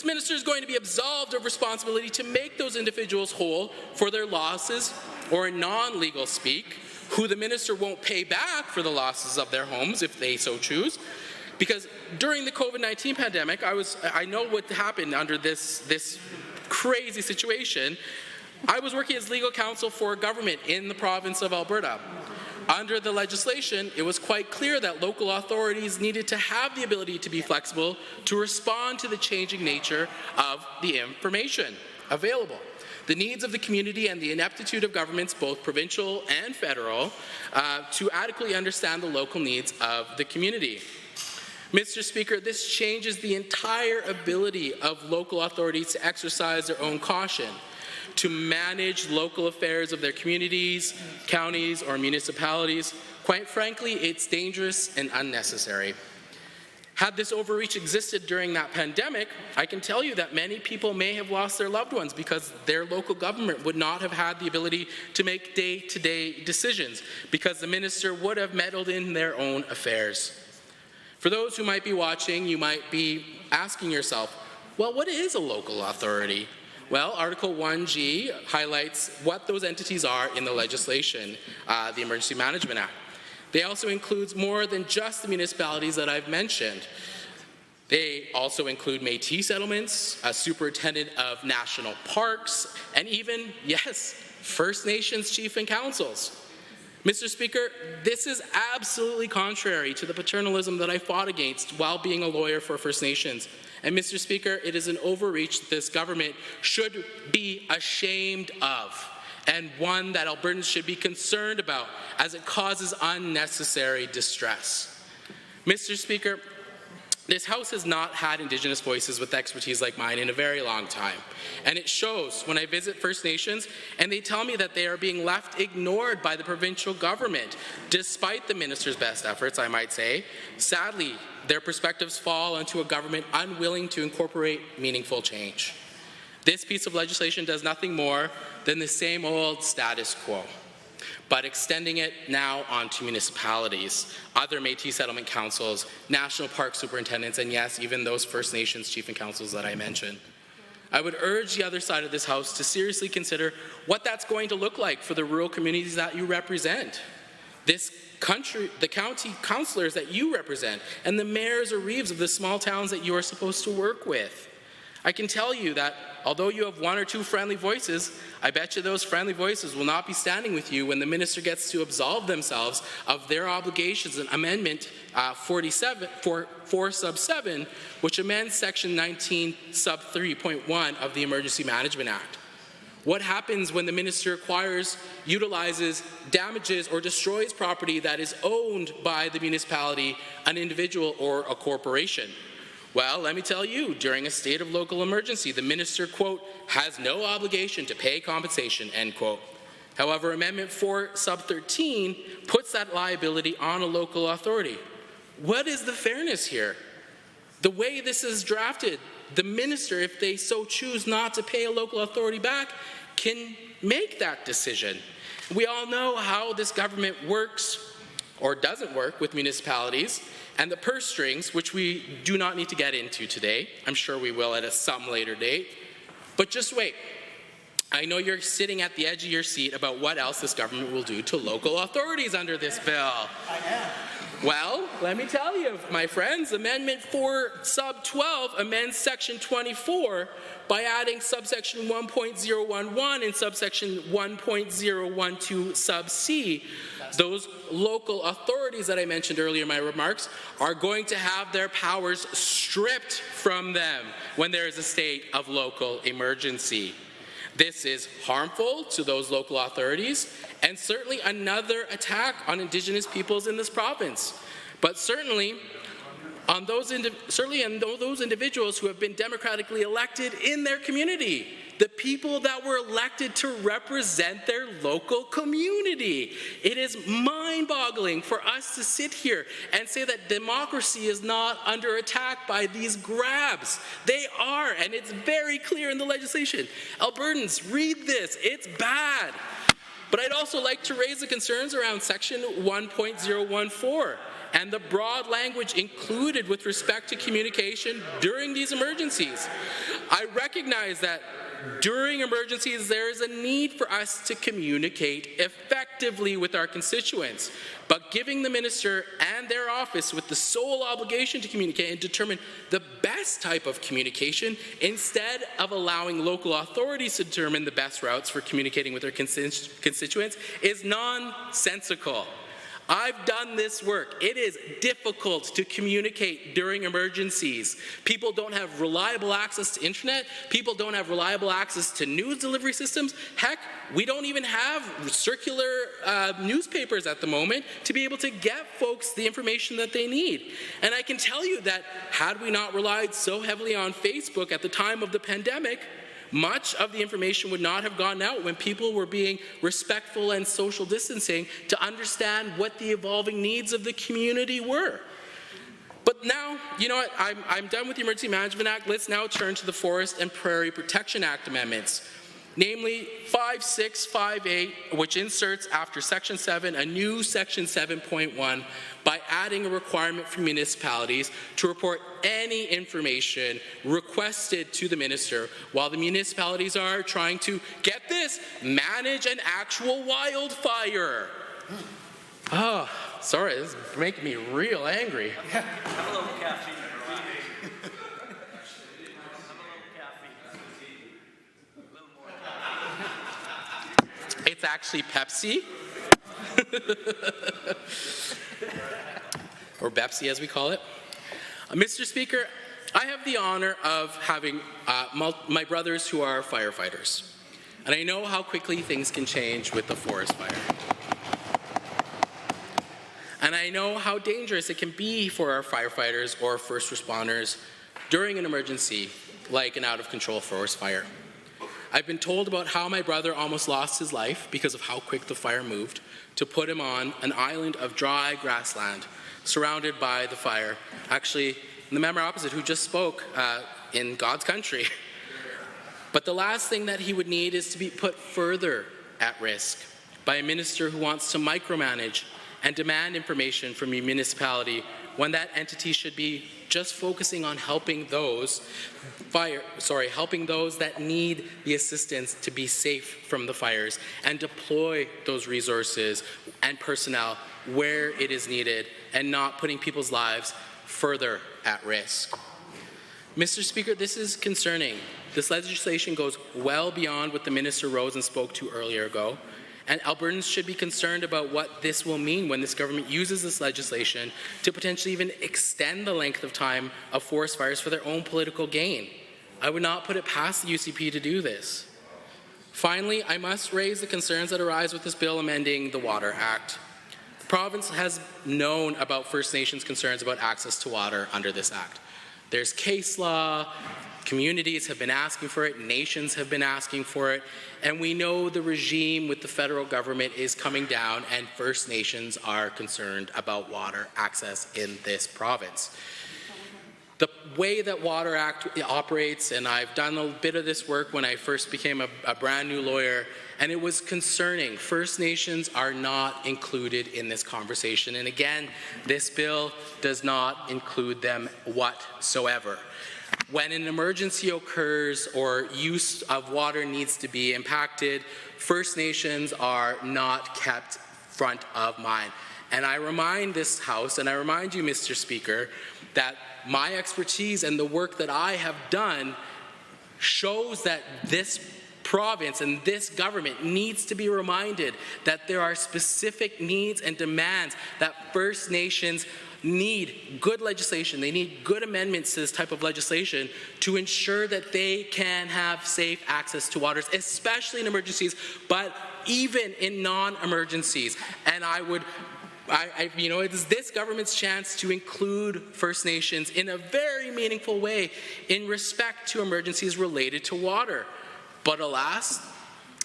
minister is going to be absolved of responsibility to make those individuals whole for their losses, or in non-legal speak, who the minister won't pay back for the losses of their homes if they so choose. Because during the COVID-19 pandemic, I know what happened under this crazy situation. I was working as legal counsel for a government in the province of Alberta. Under the legislation, it was quite clear that local authorities needed to have the ability to be flexible to respond to the changing nature of the information available, the needs of the community, and the ineptitude of governments, both provincial and federal, to adequately understand the local needs of the community. Mr. Speaker, this changes the entire ability of local authorities to exercise their own caution, to manage local affairs of their communities, counties, or municipalities. Quite frankly, it's dangerous and unnecessary. Had this overreach existed during that pandemic, I can tell you that many people may have lost their loved ones because their local government would not have had the ability to make day-to-day decisions because the minister would have meddled in their own affairs. For those who might be watching, you might be asking yourself, well, what is a local authority? Well, Article 1G highlights what those entities are in the legislation, the Emergency Management Act. They also include more than just the municipalities that I've mentioned. They also include Métis settlements, a superintendent of national parks, and even, yes, First Nations chief and councils. Mr. Speaker, this is absolutely contrary to the paternalism that I fought against while being a lawyer for First Nations. And Mr. Speaker, it is an overreach that this government should be ashamed of, and one that Albertans should be concerned about as it causes unnecessary distress. Mr. Speaker, this House has not had Indigenous voices with expertise like mine in a very long time. And it shows when I visit First Nations and they tell me that they are being left ignored by the provincial government, despite the minister's best efforts, I might say. Sadly, their perspectives fall onto a government unwilling to incorporate meaningful change. This piece of legislation does nothing more than the same old status quo, but extending it now onto municipalities, other Métis settlement councils, national park superintendents, and yes, even those First Nations chief and councils that I mentioned. I would urge the other side of this House to seriously consider what that's going to look like for the rural communities that you represent. The county councillors that you represent, and the mayors or reeves of the small towns that you are supposed to work with. I can tell you that although you have one or two friendly voices, I bet you those friendly voices will not be standing with you when the minister gets to absolve themselves of their obligations in Amendment 4 sub 7, which amends Section 19 sub 3.1 of the Emergency Management Act. What happens when the minister acquires, utilizes, damages, or destroys property that is owned by the municipality, an individual, or a corporation? Well, let me tell you, during a state of local emergency, the minister, quote, has no obligation to pay compensation, end quote. However, Amendment 4 sub 13 puts that liability on a local authority. What is the fairness here? The way this is drafted, the minister, if they so choose not to pay a local authority back, can make that decision. We all know how this government works or doesn't work with municipalities, and the purse strings, which we do not need to get into today. I'm sure we will at some later date. But just wait. I know you're sitting at the edge of your seat about what else this government will do to local authorities under this bill. I am. Well, let me tell you, my friends, Amendment 4 sub 12 amends Section 24 by adding subsection 1.011 and subsection 1.012 sub C. Those local authorities that I mentioned earlier in my remarks are going to have their powers stripped from them when there is a state of local emergency. This is harmful to those local authorities and certainly another attack on Indigenous peoples in this province. But certainly on those individuals who have been democratically elected in their community. the people that were elected to represent their local community. It is mind-boggling for us to sit here and say that democracy is not under attack by these grabs. They are, and it's very clear in the legislation. Albertans, read this. It's bad. But I'd also like to raise the concerns around section 1.014 and the broad language included with respect to communication during these emergencies. I recognize that during emergencies, there is a need for us to communicate effectively with our constituents. But giving the minister and their office with the sole obligation to communicate and determine the best type of communication instead of allowing local authorities to determine the best routes for communicating with their constituents is nonsensical. I've done this work. It is difficult to communicate during emergencies. People don't have reliable access to internet. People don't have reliable access to news delivery systems. Heck, we don't even have circular newspapers at the moment to be able to get folks the information that they need. And I can tell you that had we not relied so heavily on Facebook at the time of the pandemic, much of the information would not have gone out when people were being respectful and social distancing to understand what the evolving needs of the community were. But now, you know what, I'm done with the Emergency Management Act. Let's now turn to the Forest and Prairie Protection Act amendments. Namely 5658, which inserts after Section 7 a new Section 7.1 by adding a requirement for municipalities to report any information requested to the minister while the municipalities are trying to, get this, manage an actual wildfire. Oh, sorry, this is making me real angry. Have a little caffeine. It's actually Pepsi. Or Bepsi as we call it. Mr. Speaker, I have the honor of having my brothers who are firefighters. And I know how quickly things can change with the forest fire. And I know how dangerous it can be for our firefighters or first responders during an emergency like an out-of-control forest fire. I've been told about how my brother almost lost his life because of how quick the fire moved to put him on an island of dry grassland surrounded by the fire. Actually, the member opposite who just spoke in God's country. But the last thing that he would need is to be put further at risk by a minister who wants to micromanage and demand information from a municipality when that entity should be just focusing on helping those that need the assistance to be safe from the fires and deploy those resources and personnel where it is needed and not putting people's lives further at risk. Mr. Speaker, this is concerning. This legislation goes well beyond what the Minister rose and spoke to earlier ago. And Albertans should be concerned about what this will mean when this government uses this legislation to potentially even extend the length of time of forest fires for their own political gain. I would not put it past the UCP to do this. Finally, I must raise the concerns that arise with this bill amending the Water Act. The province has known about First Nations concerns about access to water under this act. There's case law, communities have been asking for it, nations have been asking for it, and we know the regime with the federal government is coming down and First Nations are concerned about water access in this province. The way that Water Act operates, and I've done a bit of this work when I first became a brand new lawyer, and it was concerning. First Nations are not included in this conversation, and again, this bill does not include them whatsoever. When an emergency occurs or use of water needs to be impacted, First Nations are not kept front of mind. And I remind this House, and I remind you, Mr. Speaker, that my expertise and the work that I have done shows that this province and this government needs to be reminded that there are specific needs and demands that First Nations need good legislation. They need good amendments to this type of legislation to ensure that they can have safe access to waters, especially in emergencies, but even in non-emergencies. And it is this government's chance to include First Nations in a very meaningful way in respect to emergencies related to water. But alas,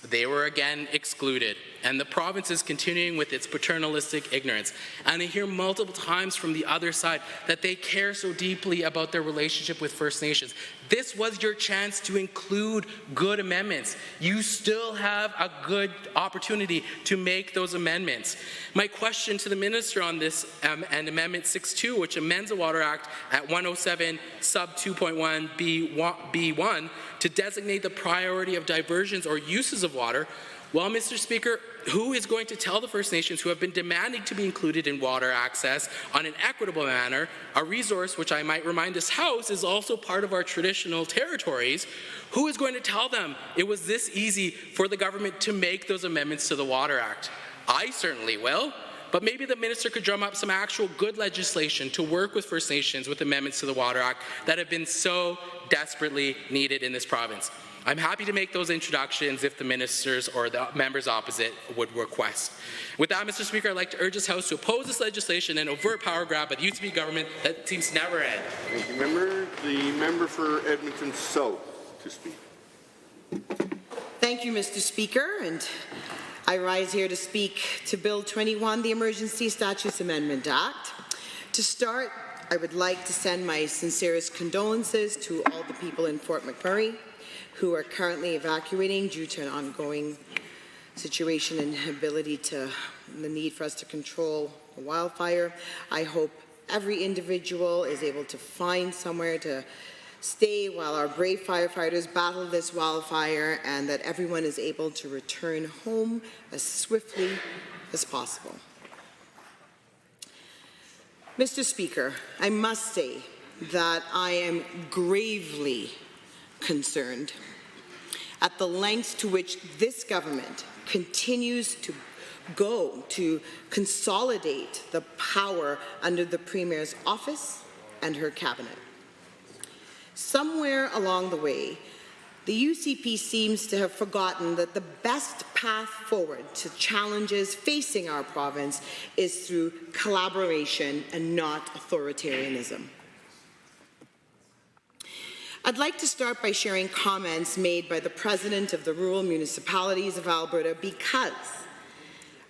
they were again excluded, and the province is continuing with its paternalistic ignorance. And I hear multiple times from the other side that they care so deeply about their relationship with First Nations. This was your chance to include good amendments. You still have a good opportunity to make those amendments. My question to the minister on this and Amendment 6.2, which amends the Water Act at 107 sub 2.1 B1 to designate the priority of diversions or uses of water. Well, Mr. Speaker, who is going to tell the First Nations who have been demanding to be included in water access on an equitable manner, a resource which I might remind this House is also part of our traditional territories, who is going to tell them it was this easy for the government to make those amendments to the Water Act? I certainly will. But maybe the minister could drum up some actual good legislation to work with First Nations with amendments to the Water Act that have been so desperately needed in this province. I'm happy to make those introductions if the ministers or the members opposite would request. With that, Mr. Speaker, I'd like to urge this House to oppose this legislation and overt power grab by the UCP government that seems to never end. Thank you, member. The member for Edmonton South to speak. Thank you, Mr. Speaker, and I rise here to speak to Bill 21, the Emergency Statutes Amendment Act. To start, I would like to send my sincerest condolences to all the people in Fort McMurray who are currently evacuating due to an ongoing situation and the need for us to control the wildfire. I hope every individual is able to find somewhere to stay while our brave firefighters battle this wildfire, and that everyone is able to return home as swiftly as possible. Mr. Speaker, I must say that I am gravely concerned at the lengths to which this government continues to go to consolidate the power under the Premier's office and her cabinet. Somewhere along the way, the UCP seems to have forgotten that the best path forward to challenges facing our province is through collaboration and not authoritarianism. I'd like to start by sharing comments made by the President of the Rural Municipalities of Alberta, because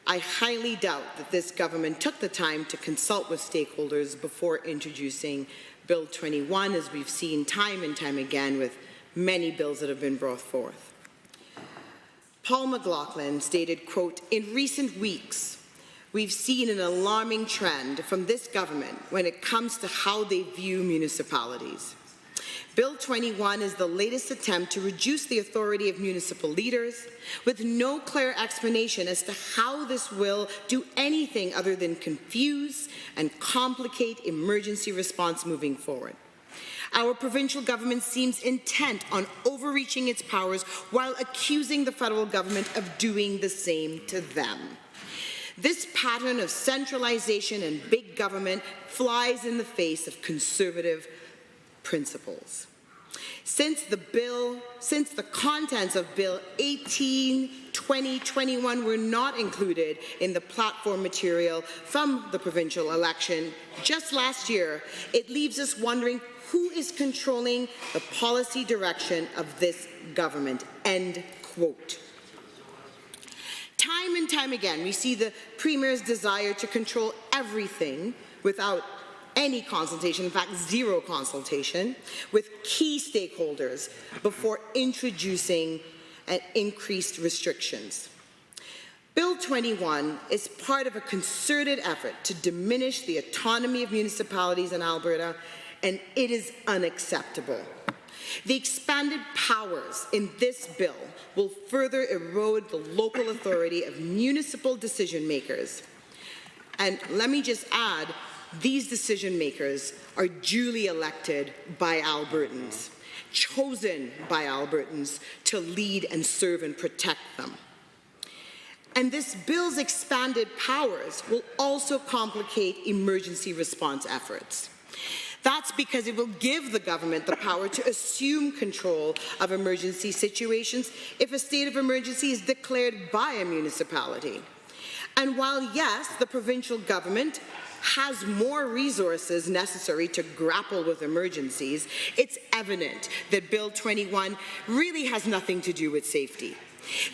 I highly doubt that this government took the time to consult with stakeholders before introducing Bill 21, as we've seen time and time again with many bills that have been brought forth. Paul McLaughlin stated, quote, "In recent weeks, we've seen an alarming trend from this government when it comes to how they view municipalities. Bill 21 is the latest attempt to reduce the authority of municipal leaders, with no clear explanation as to how this will do anything other than confuse and complicate emergency response moving forward. Our provincial government seems intent on overreaching its powers while accusing the federal government of doing the same to them. This pattern of centralization and big government flies in the face of conservative principles. Since the contents of Bill 18/2021 were not included in the platform material from the provincial election just last year, it leaves us wondering who is controlling the policy direction of this government." End quote. Time and time again, we see the Premier's desire to control everything without any consultation, in fact, zero consultation, with key stakeholders before introducing increased restrictions. Bill 21 is part of a concerted effort to diminish the autonomy of municipalities in Alberta, and it is unacceptable. The expanded powers in this bill will further erode the local authority of municipal decision makers. And let me just add, these decision makers are duly elected by Albertans, chosen by Albertans to lead and serve and protect them. And this bill's expanded powers will also complicate emergency response efforts. That's because it will give the government the power to assume control of emergency situations if a state of emergency is declared by a municipality. And while, yes, the provincial government has more resources necessary to grapple with emergencies, it's evident that Bill 21 really has nothing to do with safety.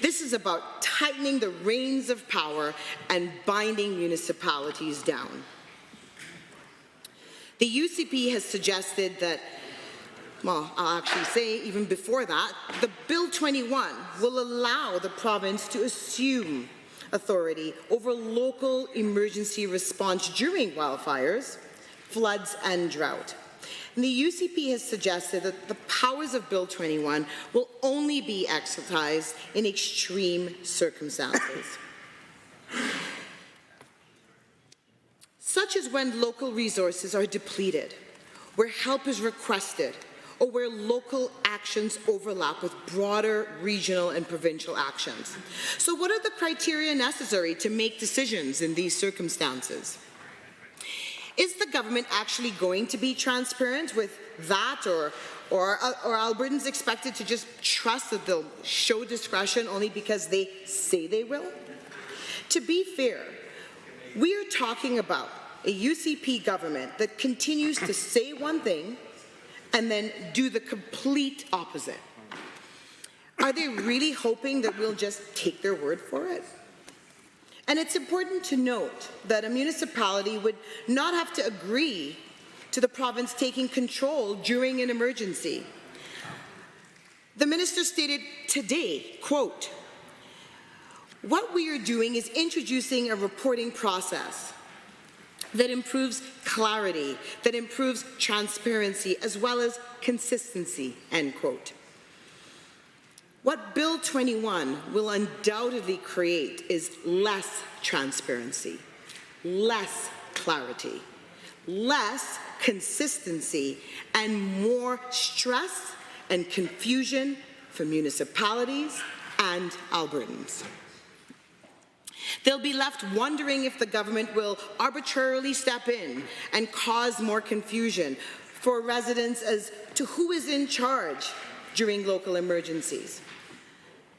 This is about tightening the reins of power and binding municipalities down. The UCP has suggested that, well, I'll actually say even before that, the Bill 21 will allow the province to assume authority over local emergency response during wildfires, floods, and drought. And the UCP has suggested that the powers of Bill 21 will only be exercised in extreme circumstances, such as when local resources are depleted, where help is requested, or where local actions overlap with broader regional and provincial actions. So what are the criteria necessary to make decisions in these circumstances? Is the government actually going to be transparent with that, or are Albertans expected to just trust that they'll show discretion only because they say they will? To be fair, we are talking about a UCP government that continues to say one thing and then do the complete opposite. Are they really hoping that we'll just take their word for it? And it's important to note that a municipality would not have to agree to the province taking control during an emergency. The minister stated today, quote, "What we are doing is introducing a reporting process that improves clarity, that improves transparency, as well as consistency," end quote. What Bill 21 will undoubtedly create is less transparency, less clarity, less consistency, and more stress and confusion for municipalities and Albertans. They'll be left wondering if the government will arbitrarily step in and cause more confusion for residents as to who is in charge during local emergencies.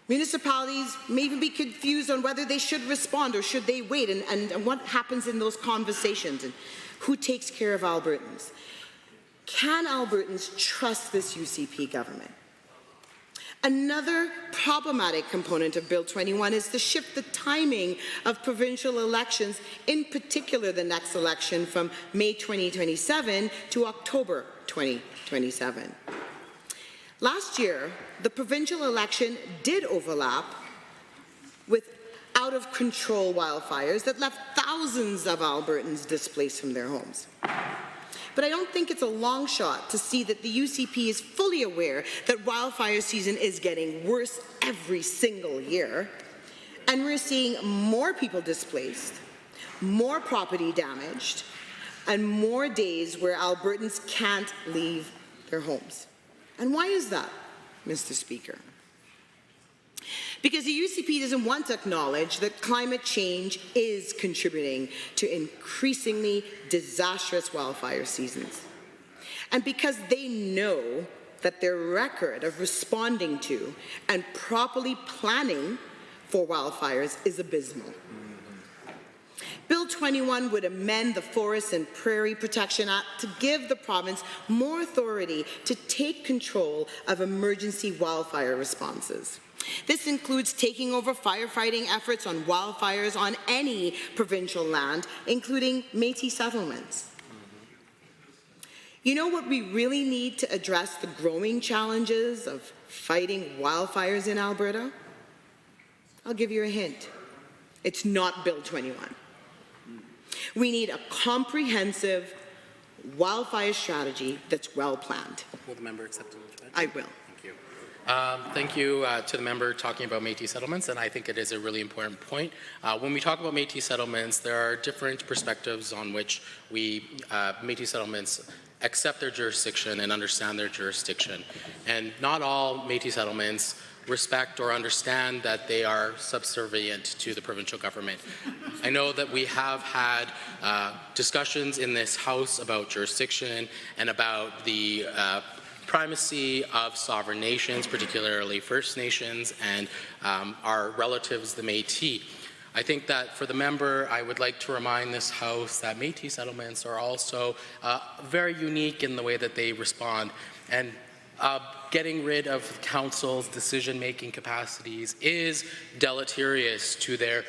Municipalities may even be confused on whether they should respond or should they wait, and what happens in those conversations and who takes care of Albertans. Can Albertans trust this UCP government? Another problematic component of Bill 21 is to shift the timing of provincial elections, in particular the next election from May 2027 to October 2027. Last year, the provincial election did overlap with out-of-control wildfires that left thousands of Albertans displaced from their homes. But I don't think it's a long shot to see that the UCP is fully aware that wildfire season is getting worse every single year, and we're seeing more people displaced, more property damaged, and more days where Albertans can't leave their homes. And why is that, Mr. Speaker? Because the UCP doesn't want to acknowledge that climate change is contributing to increasingly disastrous wildfire seasons. And because they know that their record of responding to and properly planning for wildfires is abysmal. Bill 21 would amend the Forest and Prairie Protection Act to give the province more authority to take control of emergency wildfire responses. This includes taking over firefighting efforts on wildfires on any provincial land, including Métis settlements. You know what we really need to address the growing challenges of fighting wildfires in Alberta? I'll give you a hint. It's not Bill 21. We need a comprehensive wildfire strategy that's well planned. Will the member accept the motion? I will. Thank you to the member talking about Métis settlements, and I think it is a really important point. When we talk about Métis settlements, there are different perspectives on which Métis settlements accept their jurisdiction and understand their jurisdiction. And not all Métis settlements respect or understand that they are subservient to the provincial government. I know that we have had discussions in this House about jurisdiction and about the primacy of sovereign nations, particularly First Nations and our relatives, the Métis. I think that for the member, I would like to remind this House that Métis settlements are also very unique in the way that they respond. And getting rid of council's decision-making capacities is deleterious to their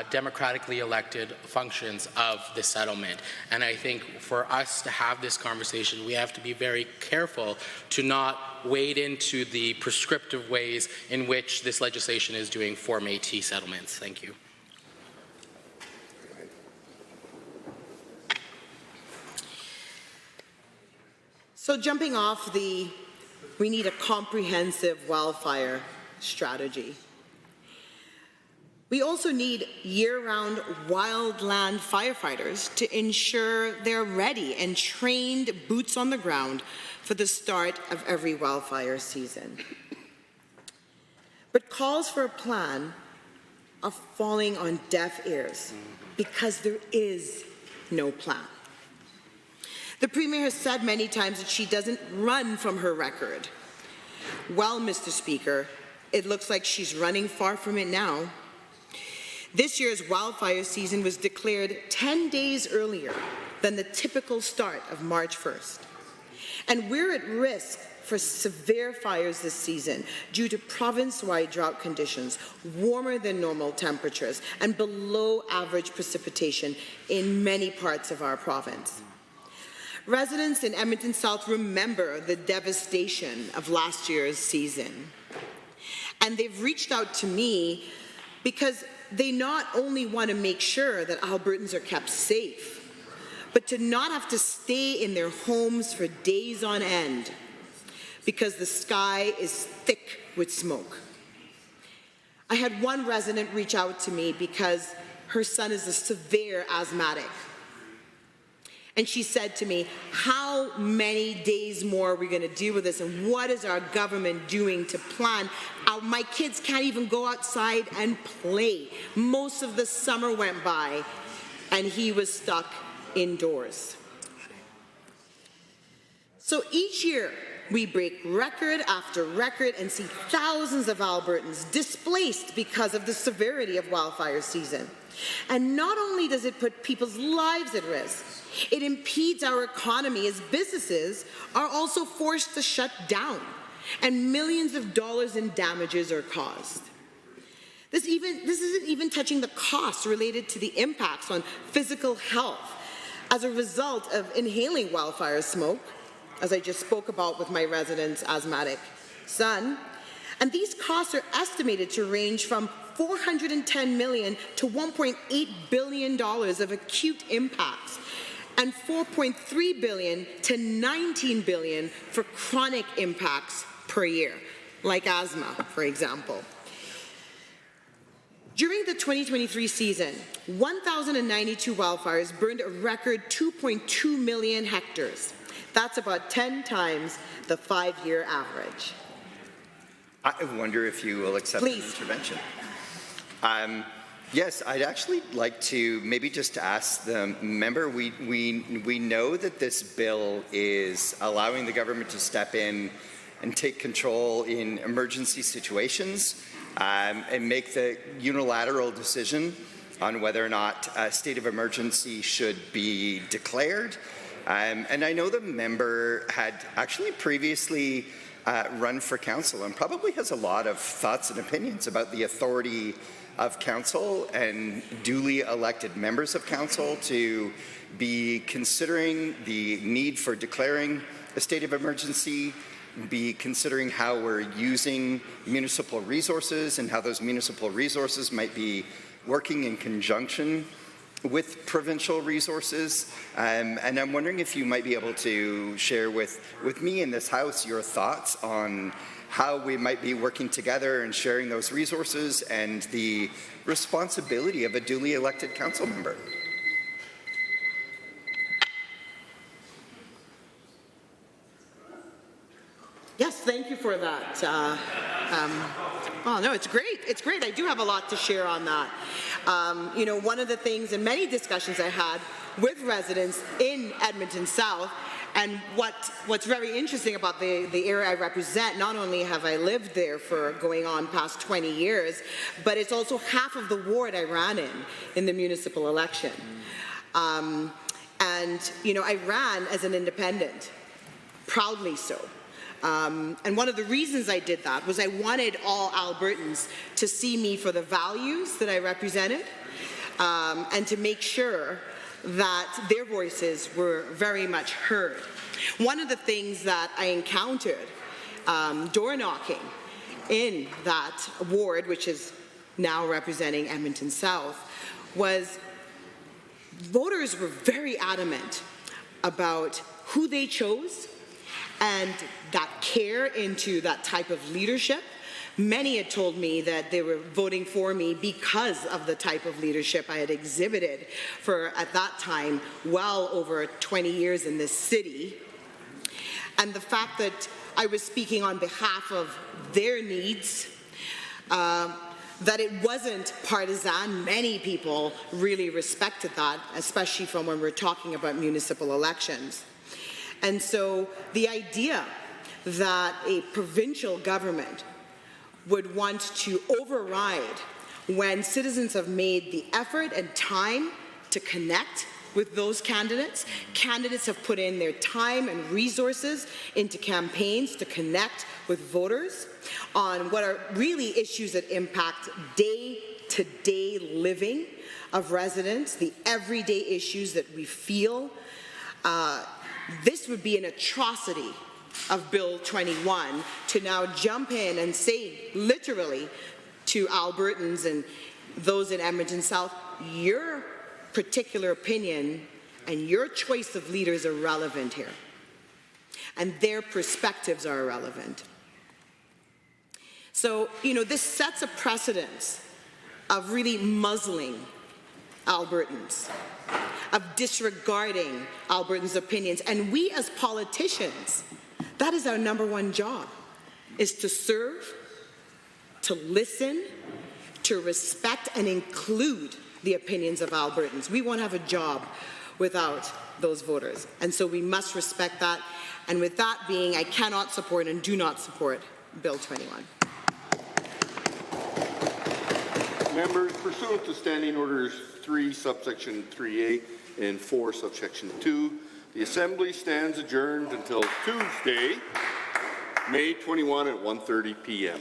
democratically elected functions of the settlement. And I think for us to have this conversation, we have to be very careful to not wade into the prescriptive ways in which this legislation is doing for Métis settlements. Thank you. So jumping off we need a comprehensive wildfire strategy. We also need year-round wildland firefighters to ensure they're ready and trained boots on the ground for the start of every wildfire season. But calls for a plan are falling on deaf ears because there is no plan. The Premier has said many times that she doesn't run from her record. Well, Mr. Speaker, it looks like she's running far from it now. This year's wildfire season was declared 10 days earlier than the typical start of March 1st. And we're at risk for severe fires this season due to province-wide drought conditions, warmer than normal temperatures, and below average precipitation in many parts of our province. Residents in Edmonton South remember the devastation of last year's season. And they've reached out to me because they not only want to make sure that Albertans are kept safe, but to not have to stay in their homes for days on end because the sky is thick with smoke. I had one resident reach out to me because her son is a severe asthmatic. And she said to me, how many days more are we going to deal with this, and what is our government doing to plan? My kids can't even go outside and play. Most of the summer went by, and he was stuck indoors. So each year, we break record after record and see thousands of Albertans displaced because of the severity of wildfire season. And not only does it put people's lives at risk, it impedes our economy as businesses are also forced to shut down and millions of dollars in damages are caused. This isn't even touching the costs related to the impacts on physical health as a result of inhaling wildfire smoke, as I just spoke about with my resident's asthmatic son. And these costs are estimated to range from $410 million to $1.8 billion of acute impacts, and $4.3 billion to $19 billion for chronic impacts per year, like asthma, for example. During the 2023 season, 1,092 wildfires burned a record 2.2 million hectares. That's about 10 times the 5-year average. I wonder if you will accept an intervention. Yes, I'd actually like to maybe just ask the member, we know that this bill is allowing the government to step in and take control in emergency situations and make the unilateral decision on whether or not a state of emergency should be declared. And I know the member had actually previously run for council and probably has a lot of thoughts and opinions about the authority of council and duly elected members of council to be considering the need for declaring a state of emergency, be considering how we're using municipal resources and how those municipal resources might be working in conjunction with provincial resources. And I'm wondering if you might be able to share with me in this House your thoughts on how we might be working together and sharing those resources and the responsibility of a duly elected council member. Yes, thank you for that. Oh, no, it's great. It's great. I do have a lot to share on that. You know, one of the things in many discussions I had with residents in Edmonton South And what's very interesting about the area I represent, not only have I lived there for going on past 20 years, but it's also half of the ward I ran in the municipal election. And, you know, I ran as an independent, proudly so. And one of the reasons I did that was I wanted all Albertans to see me for the values that I represented, and to make sure that their voices were very much heard. One of the things that I encountered door knocking in that ward, which is now representing Edmonton South, was voters were very adamant about who they chose and that care into that type of leadership. Many had told me that they were voting for me because of the type of leadership I had exhibited for, at that time, well over 20 years in this city. And the fact that I was speaking on behalf of their needs, that it wasn't partisan. Many people really respected that, especially from when we're talking about municipal elections. And so the idea that a provincial government would want to override when citizens have made the effort and time to connect with those candidates. Candidates have put in their time and resources into campaigns to connect with voters on what are really issues that impact day-to-day living of residents, the everyday issues that we feel. This would be an atrocity of Bill 21 to now jump in and say literally to Albertans and those in Edmonton South, your particular opinion and your choice of leaders are relevant here, and their perspectives are irrelevant. So, you know, this sets a precedence of really muzzling Albertans, of disregarding Albertans' opinions, and we as politicians, that is our #1 job, is to serve, to listen, to respect and include the opinions of Albertans. We won't have a job without those voters, and so we must respect that. And with that being, I cannot support and do not support Bill 21. Members, pursuant to Standing Orders 3, subsection 3A and 4, subsection 2, the Assembly stands adjourned until Tuesday, May 21 at 1:30 p.m.